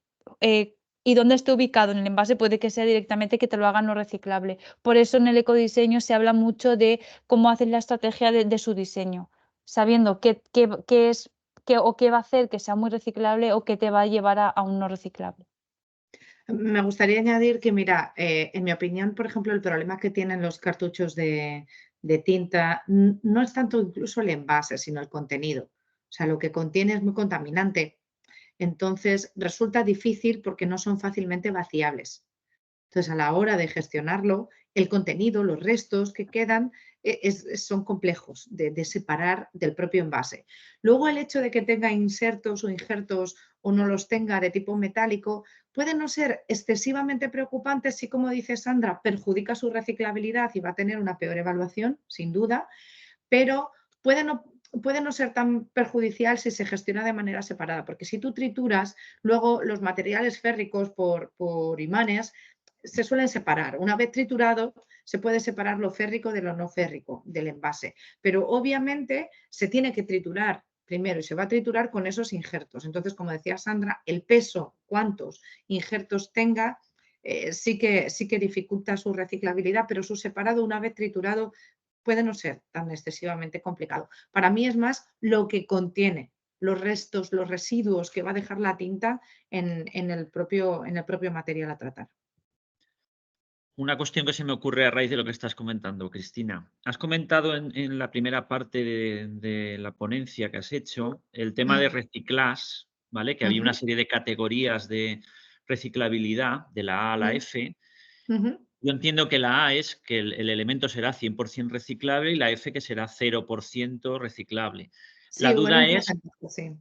y dónde esté ubicado en el envase, puede que sea directamente que te lo hagan no reciclable. Por eso en el ecodiseño se habla mucho de cómo hacer la estrategia de su diseño, sabiendo qué es o qué va a hacer que sea muy reciclable o qué te va a llevar a un no reciclable. Me gustaría añadir que, mira, en mi opinión, por ejemplo, el problema que tienen los cartuchos de tinta no es tanto incluso el envase, sino el contenido. O sea, lo que contiene es muy contaminante. Entonces, resulta difícil porque no son fácilmente vaciables. Entonces, a la hora de gestionarlo, el contenido, los restos que quedan, son complejos de separar del propio envase. Luego, el hecho de que tenga insertos o injertos o no los tenga de tipo metálico puede no ser excesivamente preocupante si, como dice Sandra, perjudica su reciclabilidad y va a tener una peor evaluación, sin duda, pero puede no ser tan perjudicial si se gestiona de manera separada, porque si tú trituras, luego los materiales férricos por imanes se suelen separar. Una vez triturado, se puede separar lo férrico de lo no férrico del envase, pero obviamente se tiene que triturar primero y se va a triturar con esos injertos. Entonces, como decía Sandra, el peso, cuántos injertos tenga, sí que dificulta su reciclabilidad, pero su separado una vez triturado puede no ser tan excesivamente complicado. Para mí es más lo que contiene, los restos, los residuos que va a dejar la tinta en el propio material a tratar. Una cuestión que se me ocurre a raíz de lo que estás comentando, Cristina. Has comentado en la primera parte de la ponencia que has hecho el tema de Mm, reciclaje, ¿vale? Que había ujú, una serie de categorías de reciclabilidad, de la A a la mm, F. ujú. Yo entiendo que la A es que el elemento será 100% reciclable y la F que será 0% reciclable. La Sí, bueno, duda es, sí.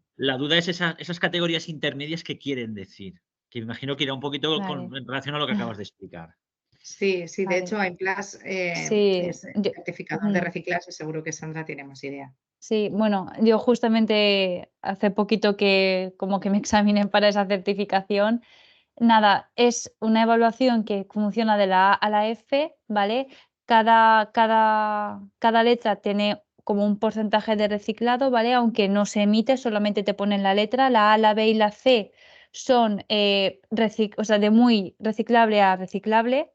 esas categorías intermedias, ¿qué quieren decir? Que me imagino que irá un poquito Vale. en relación a lo que acabas de explicar. Sí, sí, de Vale. hecho, iPlus Sí, es certificador de mm, reciclaje y seguro que Sandra tiene más idea. sí, bueno, yo justamente hace poquito que como que me examiné para esa certificación. Nada, es una evaluación que funciona de la A a la F, ¿vale? Cada letra tiene como un porcentaje de reciclado, ¿vale? Aunque no se emite, solamente te ponen la letra. La A, la B y la C son o sea, de muy reciclable a reciclable.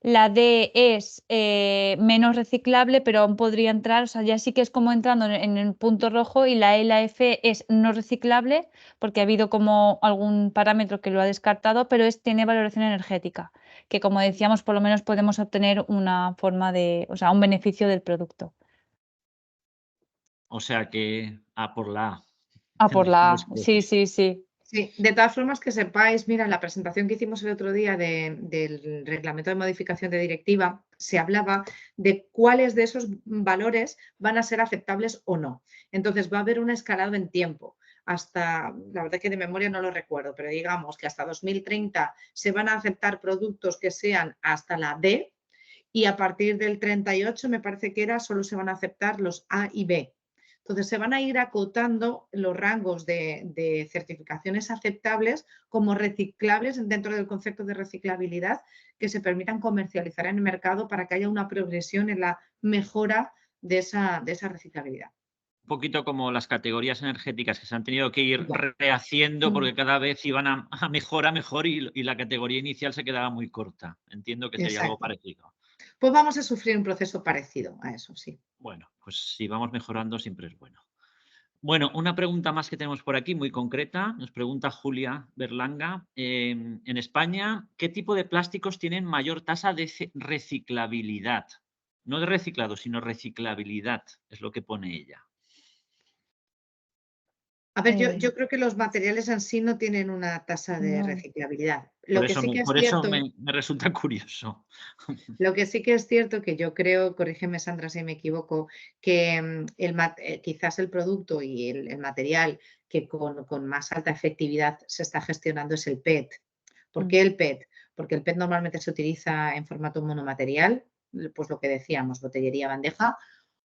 La D es menos reciclable, pero aún podría entrar, o sea, ya sí que es como entrando en el punto rojo, y la E y la F es no reciclable, porque ha habido como algún parámetro que lo ha descartado, pero tiene valoración energética, que como decíamos, por lo menos podemos obtener una forma de, o sea, un beneficio del producto. O sea que A por la A. Ah, por Tendréis la dos A. Sí, cosas. sí, sí. Sí, de todas formas que sepáis, mira, en la presentación que hicimos el otro día del reglamento de modificación de directiva, se hablaba de cuáles de esos valores van a ser aceptables o no. Entonces va a haber un escalado en tiempo. Hasta, la verdad que de memoria no lo recuerdo, pero digamos que hasta 2030 se van a aceptar productos que sean hasta la D y a partir del 38 me parece que era, solo se van a aceptar los A y B. Entonces, se van a ir acotando los rangos de certificaciones aceptables como reciclables dentro del concepto de reciclabilidad que se permitan comercializar en el mercado para que haya una progresión en la mejora de esa reciclabilidad. Un poquito como las categorías energéticas que se han tenido que ir Igual. rehaciendo Mm, porque cada vez iban a mejor y la categoría inicial se quedaba muy corta. Entiendo que sería algo exacto. parecido. Pues vamos a sufrir un proceso parecido a eso, sí. Bueno, pues si vamos mejorando siempre es bueno. Bueno, una pregunta más que tenemos por aquí, muy concreta. Nos pregunta Julia Berlanga. En España, ¿qué tipo de plásticos tienen mayor tasa de reciclabilidad? No de reciclado, sino reciclabilidad, es lo que pone ella. A ver, Eh, yo creo que los materiales en sí no tienen una tasa de no. reciclabilidad. Lo que sí que es Por eso cierto. me resulta curioso. Lo que sí que es cierto que yo creo, corrígeme Sandra si me equivoco, que quizás el producto y el material que con más alta efectividad se está gestionando es el PET. ¿Por Mm. qué el PET? Porque el PET normalmente se utiliza en formato monomaterial, pues lo que decíamos, botellería, bandeja,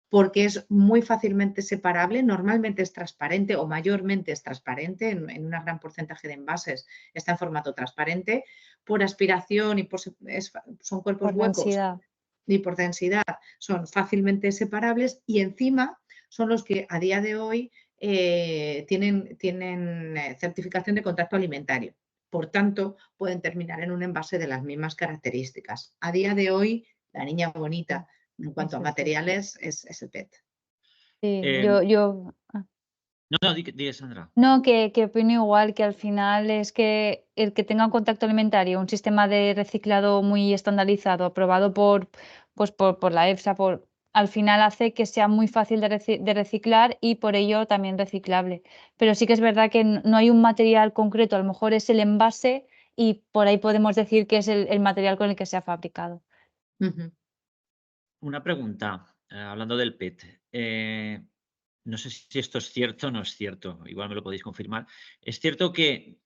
porque es muy fácilmente separable, normalmente es transparente o mayormente es transparente, en un gran porcentaje de envases está en formato transparente, por aspiración y son cuerpos Por huecos densidad. y por densidad son fácilmente separables y encima son los que a día de hoy tienen certificación de contacto alimentario. Por tanto, pueden terminar en un envase de las mismas características. A día de hoy, la niña bonita en cuanto a Es el PET. materiales es el PET. Sí, Eh, yo. no, no, di, Sandra. No, que opino igual, que al final es que el que tenga un contacto alimentario, un sistema de reciclado muy estandarizado, aprobado pues por la EFSA, al final hace que sea muy fácil de reciclar y por ello también reciclable. Pero sí que es verdad que no hay un material concreto, a lo mejor es el envase y por ahí podemos decir que es el material con el que se ha fabricado. Ujú. Una pregunta, hablando del PET. No sé si esto es cierto o no es cierto, igual me lo podéis confirmar. ¿Es cierto que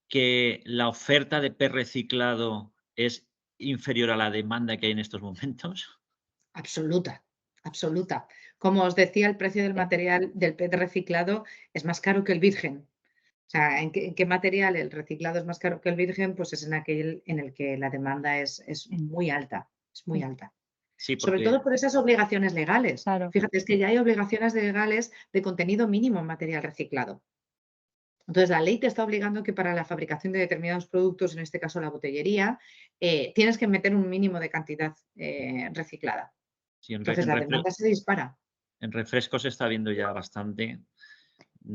la oferta de PET reciclado es inferior a la demanda que hay en estos momentos? Absoluta, absoluta. Como os decía, el precio del Sí. material del PET reciclado es más caro que el virgen. O sea, ¿en qué material el reciclado es más caro que el virgen? Pues es en aquel en el que la demanda es muy alta, es muy Mm. alta. Sí, Sobre porque todo por esas obligaciones legales. Claro. Fíjate, es que ya hay obligaciones legales de contenido mínimo en material reciclado. Entonces, la ley te está obligando que para la fabricación de determinados productos, en este caso la botellería, tienes que meter un mínimo de cantidad reciclada. sí, Entonces, la demanda se dispara. en refrescos se está viendo ya bastante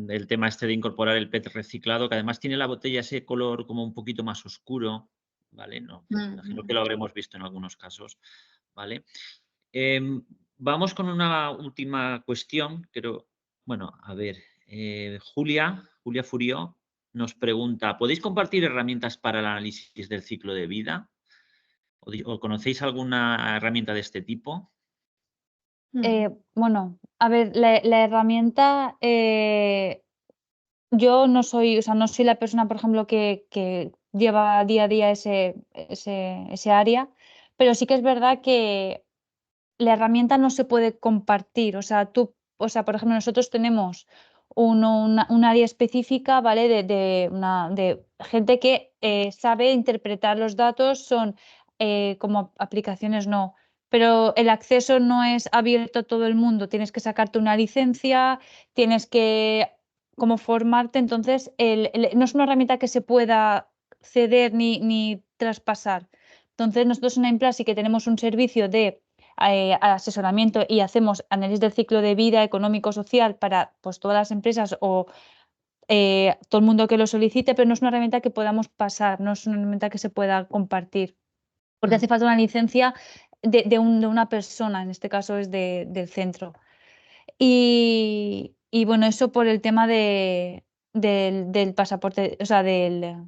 el tema este de incorporar el PET reciclado, que además tiene la botella ese color como un poquito más oscuro. ¿vale? No, imagino que lo habremos visto en algunos casos, ¿vale? Vamos con una última cuestión, pero bueno, a ver, Julia Furió nos pregunta, ¿podéis compartir herramientas para el análisis del ciclo de vida? ¿O conocéis alguna herramienta de este tipo? Bueno, a ver, la herramienta, yo no soy, o sea, no soy la persona, por ejemplo, que lleva día a día ese área, pero sí que es verdad que la herramienta no se puede compartir. O sea, por ejemplo, nosotros tenemos un área específica, ¿vale? De gente que sabe interpretar los datos, son como aplicaciones, no. Pero el acceso no es abierto a todo el mundo. Tienes que sacarte una licencia, tienes que como formarte. Entonces, no es una herramienta que se pueda ceder ni traspasar. Entonces, nosotros en Aimplan sí que tenemos un servicio de asesoramiento y hacemos análisis del ciclo de vida económico, social para pues, todas las empresas o todo el mundo que lo solicite, pero no es una herramienta que podamos pasar, no es una herramienta que se pueda compartir, porque hace falta una licencia de una persona, en este caso es del centro. Y bueno, eso por el tema del pasaporte, o sea, del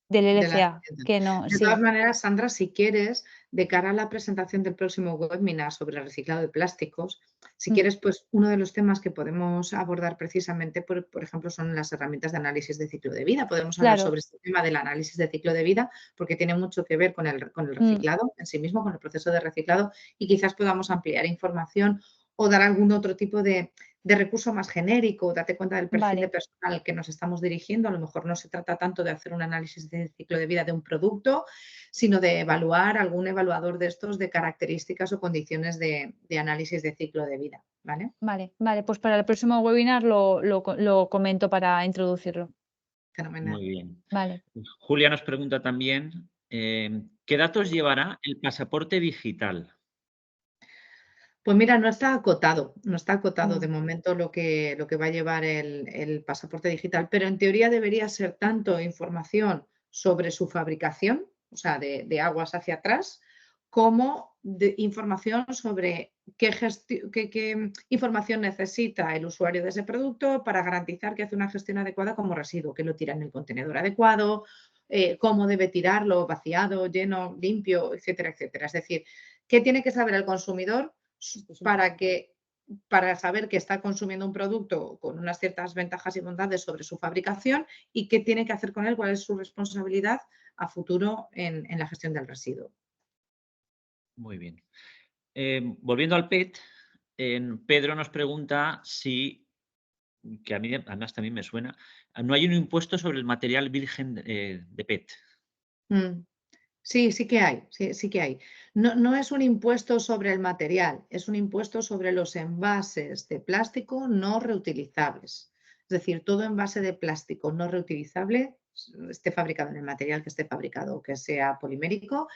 De las LCA, herramientas. que no, De todas sí. maneras, Sandra, si quieres, de cara a la presentación del próximo webinar sobre el reciclado de plásticos, si quieres, pues uno de los temas que podemos abordar precisamente, por ejemplo, son las herramientas de análisis de ciclo de vida. Podemos hablar Claro. sobre este tema del análisis de ciclo de vida porque tiene mucho que ver con el reciclado en sí mismo, con el proceso de reciclado, y quizás podamos ampliar información o dar algún otro tipo de recurso más genérico. Date cuenta del perfil de Vale. personal al que nos estamos dirigiendo. A lo mejor no se trata tanto de hacer un análisis de ciclo de vida de un producto, sino de evaluar algún evaluador de estos de características o condiciones de análisis de ciclo de vida. ¿Vale? Vale, pues para el próximo webinar lo comento para introducirlo. Fenomenal. Muy bien. Vale. Julia nos pregunta también, ¿qué datos llevará el pasaporte digital? Pues mira, no está acotado de Mm. momento lo que va a llevar el pasaporte digital, pero en teoría debería ser tanto información sobre su fabricación, o sea, de aguas hacia atrás, como de información sobre qué información necesita el usuario de ese producto para garantizar que hace una gestión adecuada como residuo, que lo tira en el contenedor adecuado, cómo debe tirarlo, vaciado, lleno, limpio, etcétera, etcétera. Es decir, ¿qué tiene que saber el consumidor para saber que está consumiendo un producto con unas ciertas ventajas y bondades sobre su fabricación y qué tiene que hacer con él, cuál es su responsabilidad a futuro en la gestión del residuo? Muy bien. Volviendo al PET, Pedro nos pregunta si, que a mí además también me suena, no hay un impuesto sobre el material virgen de PET. Sí, sí que hay, sí que hay. No es un impuesto sobre el material, es un impuesto sobre los envases de plástico no reutilizables. Es decir, todo envase de plástico no reutilizable, esté fabricado en el material que esté fabricado o que sea polimérico,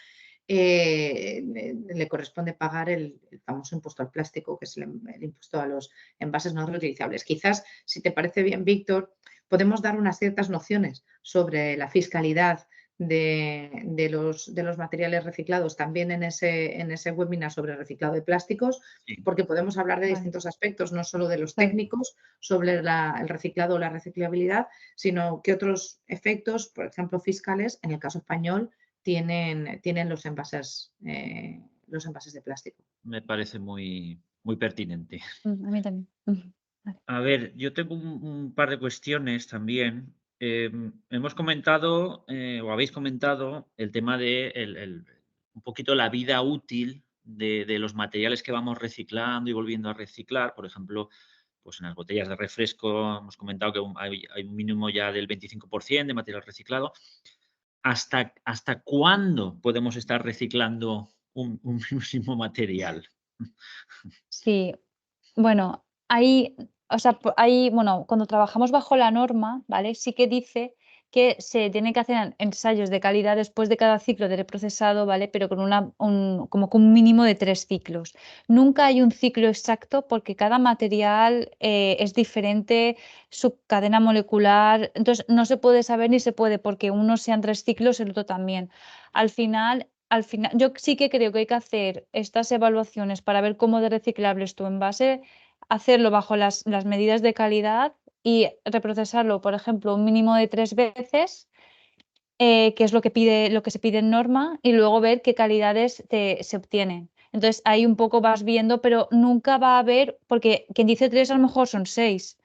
le corresponde pagar el famoso impuesto al plástico, que es el impuesto a los envases no reutilizables. Quizás, si te parece bien, Víctor, podemos dar unas ciertas nociones sobre la fiscalidad de los materiales reciclados también en ese webinar sobre reciclado de plásticos, Sí. porque podemos hablar de Vale. distintos aspectos, no solo de los Claro. técnicos sobre el reciclado o la reciclabilidad, sino que otros efectos, por ejemplo, fiscales, en el caso español, tienen los envases de plástico. Me parece muy, muy pertinente. A mí también. Vale. A ver, yo tengo un par de cuestiones también. Hemos comentado, o habéis comentado, el tema de un poquito la vida útil de los materiales que vamos reciclando y volviendo a reciclar. Por ejemplo, pues en las botellas de refresco hemos comentado que hay un mínimo ya del 25% de material reciclado. ¿Hasta cuándo podemos estar reciclando un mismo material? Sí, bueno, bueno, cuando trabajamos bajo la norma, ¿vale? Sí que dice que se tienen que hacer ensayos de calidad después de cada ciclo de reprocesado, ¿vale? Pero con como con un mínimo de 3 ciclos. Nunca hay un ciclo exacto porque cada material es diferente, su cadena molecular, entonces no se puede saber ni se puede porque uno sean 3 ciclos, el otro también. Al final, yo sí que creo que hay que hacer estas evaluaciones para ver cómo de reciclable es tu envase, hacerlo bajo las medidas de calidad y reprocesarlo, por ejemplo, un mínimo de 3 veces, que es lo que se pide en norma, y luego ver qué calidades se obtienen. Entonces, ahí un poco vas viendo, pero nunca va a haber, porque quien dice 3 a lo mejor son 6.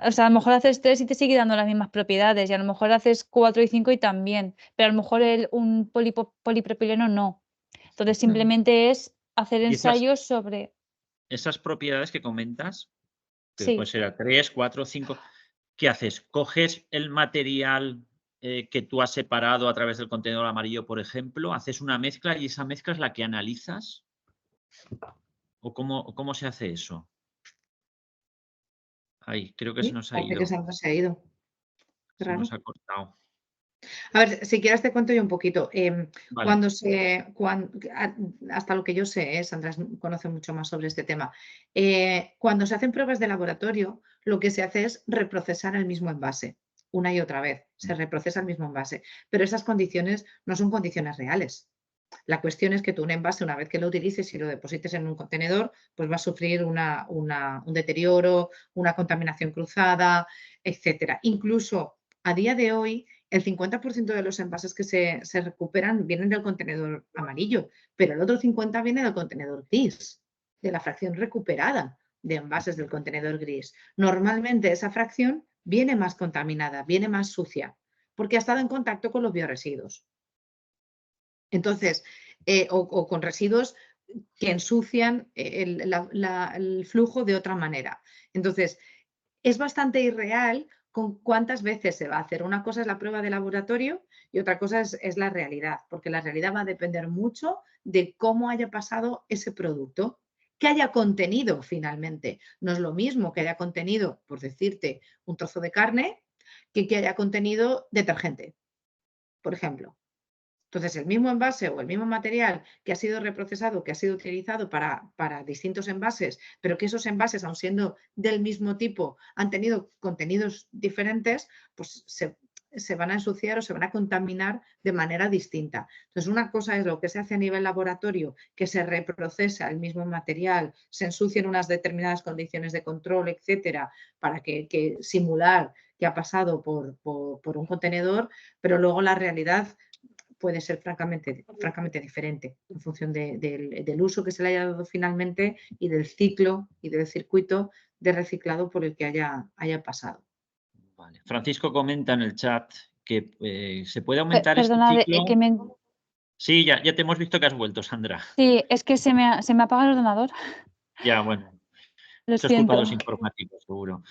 O sea, a lo mejor haces 3 y te sigue dando las mismas propiedades, y a lo mejor haces 4 y 5 y también, pero a lo mejor un polipropileno no. Entonces, simplemente es hacer Y ensayos sobre... esas propiedades que comentas, que Sí. puede ser a 3, 4, 5, ¿qué haces? ¿Coges el material que tú has separado a través del contenedor amarillo, por ejemplo? ¿Haces una mezcla y esa mezcla es la que analizas? ¿O cómo se hace eso? Ay, creo que se nos ha Parece ido. que se ha ido. Se nos ha cortado. A ver, si quieres te cuento yo un poquito. Vale. Hasta lo que yo sé, Sandra conoce mucho más sobre este tema. Cuando se hacen pruebas de laboratorio, lo que se hace es reprocesar el mismo envase una y otra vez. Se reprocesa el mismo envase. Pero esas condiciones no son condiciones reales. La cuestión es que tú un envase, una vez que lo utilices y lo deposites en un contenedor, pues va a sufrir un deterioro, una contaminación cruzada, etcétera. Incluso a día de hoy, el 50% de los envases que se recuperan vienen del contenedor amarillo, pero el otro 50% viene del contenedor gris, de la fracción recuperada de envases del contenedor gris. Normalmente esa fracción viene más contaminada, viene más sucia, porque ha estado en contacto con los bioresiduos. Entonces, o con residuos que ensucian el flujo de otra manera. Entonces, es bastante irreal con cuántas veces se va a hacer. Una cosa es la prueba de laboratorio y otra cosa es la realidad, porque la realidad va a depender mucho de cómo haya pasado ese producto, que haya contenido finalmente. No es lo mismo que haya contenido, por decirte, un trozo de carne, que haya contenido detergente, por ejemplo. Entonces, el mismo envase o el mismo material que ha sido reprocesado, que ha sido utilizado para distintos envases, pero que esos envases, aun siendo del mismo tipo, han tenido contenidos diferentes, pues se van a ensuciar o se van a contaminar de manera distinta. Entonces, una cosa es lo que se hace a nivel laboratorio, que se reprocesa el mismo material, se ensucia en unas determinadas condiciones de control, etcétera, para que simular que ha pasado por un contenedor, pero luego la realidad puede ser francamente diferente en función del uso que se le haya dado finalmente y del ciclo y del circuito de reciclado por el que haya pasado. Vale. Francisco comenta en el chat que se puede aumentar este Perdonad, ciclo. que me... Sí, ya te hemos visto que has vuelto, Sandra. Sí, es que se me apaga el ordenador. Ya, bueno. Lo Eso es culpa de los siento. informáticos, seguro.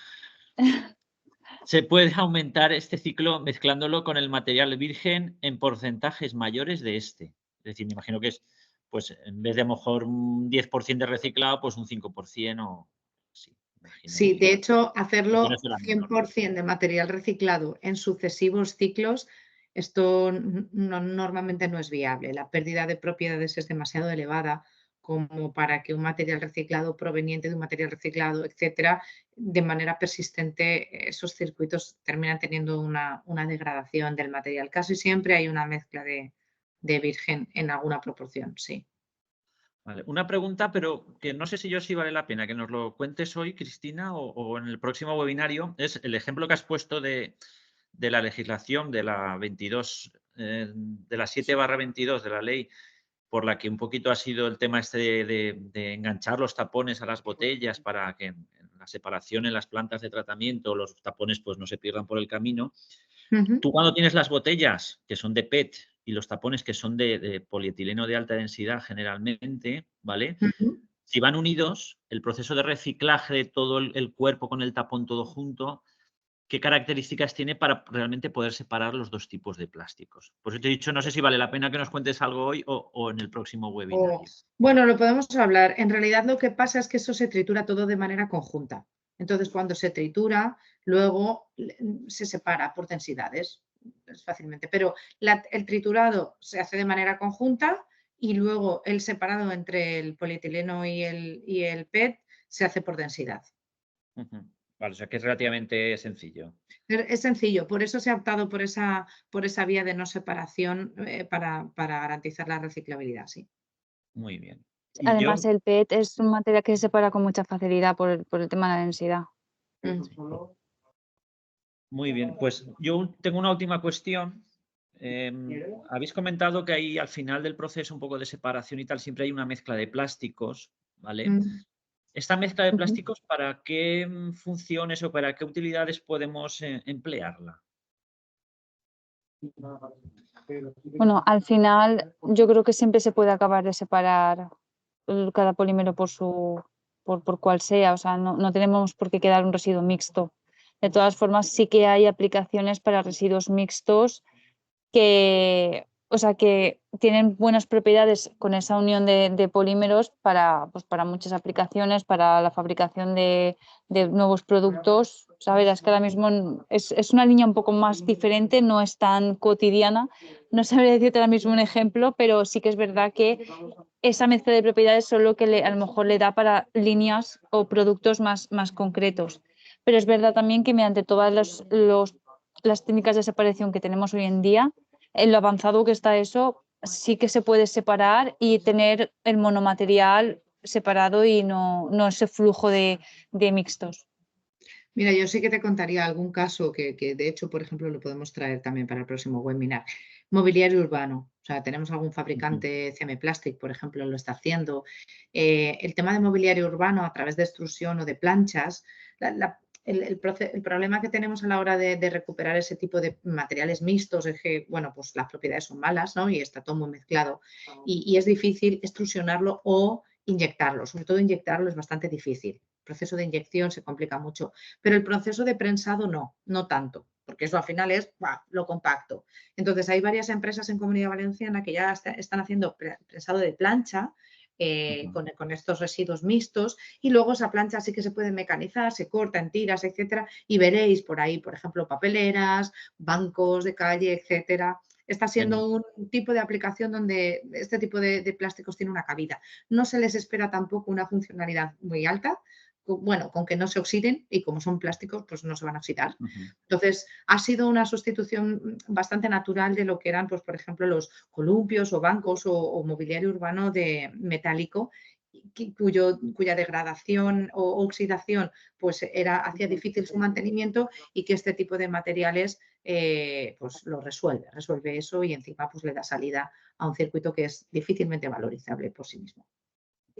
Se puede aumentar este ciclo mezclándolo con el material virgen en porcentajes mayores de este. Es decir, me imagino que es, pues, en vez de a lo mejor un 10% de reciclado, pues un 5% o sí. Sí, de hecho, hacerlo Tiene que ser la menor. 100% de material reciclado en sucesivos ciclos, esto normalmente no es viable. La pérdida de propiedades es demasiado elevada como para que un material reciclado proveniente de un material reciclado, etcétera, de manera persistente, esos circuitos terminan teniendo una degradación del material. Casi siempre hay una mezcla de virgen en alguna proporción, sí. Vale. Una pregunta, pero que no sé si yo sí vale la pena que nos lo cuentes hoy, Cristina, o en el próximo webinario. Es el ejemplo que has puesto de la legislación de la 22, de la 7/22 de la ley, por la que un poquito ha sido el tema este de enganchar los tapones a las botellas para que en la separación en las plantas de tratamiento los tapones pues no se pierdan por el camino. Tú cuando tienes las botellas que son de PET y los tapones que son de polietileno de alta densidad generalmente, ¿vale? Si van unidos, el proceso de reciclaje de todo el cuerpo con el tapón todo junto, ¿qué características tiene para realmente poder separar los dos tipos de plásticos? Por eso te he dicho, no sé si vale la pena que nos cuentes algo hoy o en el próximo webinario. Bueno, lo podemos hablar. En realidad lo que pasa es que eso se tritura todo de manera conjunta. Entonces, cuando se tritura, luego se separa por densidades fácilmente. Pero el triturado se hace de manera conjunta y luego el separado entre el polietileno y el PET se hace por densidad. Vale, o sea que es relativamente sencillo. Es sencillo, por eso se ha optado por esa vía de no separación para garantizar la reciclabilidad, sí. Muy bien. Y Además, el PET es un material que se separa con mucha facilidad por el tema de la densidad. Muy bien, pues yo tengo una última cuestión. Habéis comentado que hay al final del proceso un poco de separación y tal, siempre hay una mezcla de plásticos, ¿vale? ¿Esta mezcla de plásticos para qué funciones o para qué utilidades podemos emplearla? Bueno, al final yo creo que siempre se puede acabar de separar cada polímero por cual sea, o sea, no tenemos por qué quedar un residuo mixto. De todas formas, sí que hay aplicaciones para residuos mixtos que tienen buenas propiedades con esa unión de polímeros para muchas aplicaciones, para la fabricación de nuevos productos. ¿Sabes? Es que ahora mismo es una línea un poco más diferente, no es tan cotidiana. No sabría decirte ahora mismo un ejemplo, pero sí que es verdad que esa mezcla de propiedades es lo que a lo mejor le da para líneas o productos más concretos. Pero es verdad también que mediante todas las técnicas de separación que tenemos hoy en día, en lo avanzado que está eso, sí que se puede separar y tener el monomaterial separado y no ese flujo de mixtos. Mira, yo sí que te contaría algún caso que de hecho, por ejemplo, lo podemos traer también para el próximo webinar. Mobiliario urbano. O sea, tenemos algún fabricante CM Plastic, por ejemplo, lo está haciendo. El tema de mobiliario urbano a través de extrusión o de planchas, el problema que tenemos a la hora de recuperar ese tipo de materiales mixtos es que, bueno, pues las propiedades son malas, ¿no? Y está todo muy mezclado. Y es difícil extrusionarlo o inyectarlo. Sobre todo inyectarlo es bastante difícil. El proceso de inyección se complica mucho. Pero el proceso de prensado no tanto, porque eso al final es lo compacto. Entonces, hay varias empresas en Comunidad Valenciana que ya están haciendo prensado de plancha con estos residuos mixtos y luego esa plancha sí que se puede mecanizar, se corta en tiras, etcétera, y veréis por ahí, por ejemplo, papeleras, bancos de calle, etcétera. Está siendo un tipo de aplicación donde este tipo de plásticos tiene una cabida. No se les espera tampoco una funcionalidad muy alta, bueno, con que no se oxiden y como son plásticos, pues no se van a oxidar. Entonces, ha sido una sustitución bastante natural de lo que eran, pues, por ejemplo, los columpios o bancos o mobiliario urbano de metálico, cuya degradación o oxidación pues hacía difícil su mantenimiento y que este tipo de materiales pues lo resuelve eso y encima pues le da salida a un circuito que es difícilmente valorizable por sí mismo.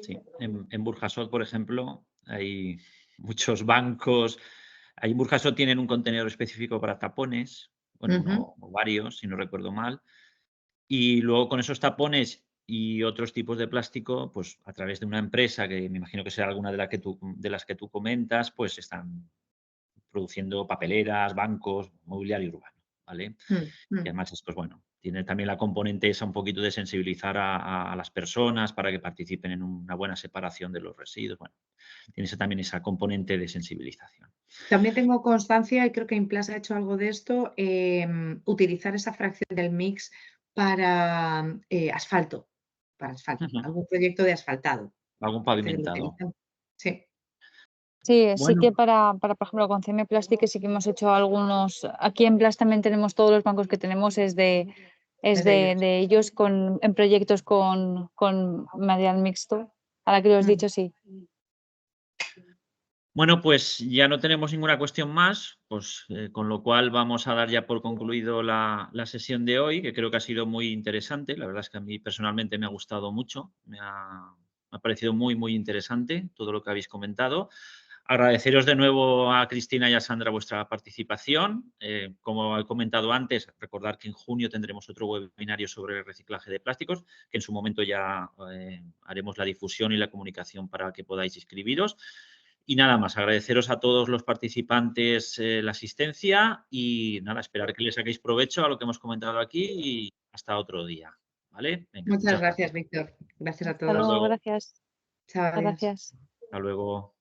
Sí, en Burjasot, por ejemplo, hay muchos bancos. Ahí en Burjasot tienen un contenedor específico para tapones, bueno, o varios, si no recuerdo mal. Y luego con esos tapones y otros tipos de plástico, pues a través de una empresa, que me imagino que será alguna de las que tú comentas, pues están produciendo papeleras, bancos, mobiliario urbano, ¿vale? Y además esto es bueno. Tiene también la componente esa un poquito de sensibilizar a las personas para que participen en una buena separación de los residuos. Bueno, tiene también esa componente de sensibilización. También tengo constancia, y creo que Implas ha hecho algo de esto, utilizar esa fracción del mix para asfalto, algún proyecto de asfaltado. Algún pavimentado. Sí. Sí, sí Bueno. que por ejemplo, con CM Plastic sí que hemos hecho algunos. Aquí en Plas también tenemos todos los bancos que tenemos, es de ellos en proyectos con material mixto. Ahora que lo has dicho, sí. Bueno, pues ya no tenemos ninguna cuestión más, pues con lo cual vamos a dar ya por concluido la sesión de hoy, que creo que ha sido muy interesante. La verdad es que a mí personalmente me ha gustado mucho, me ha parecido muy, muy interesante todo lo que habéis comentado. Agradeceros de nuevo a Cristina y a Sandra vuestra participación. Como he comentado antes, recordar que en junio tendremos otro webinario sobre el reciclaje de plásticos, que en su momento ya haremos la difusión y la comunicación para que podáis inscribiros. Y nada más, agradeceros a todos los participantes la asistencia y nada, esperar que les saquéis provecho a lo que hemos comentado aquí y hasta otro día. ¿Vale? Venga, Muchas gracias, Víctor. Gracias a Hasta todos. luego, luego. gracias. Chao, adiós. Gracias. Hasta luego.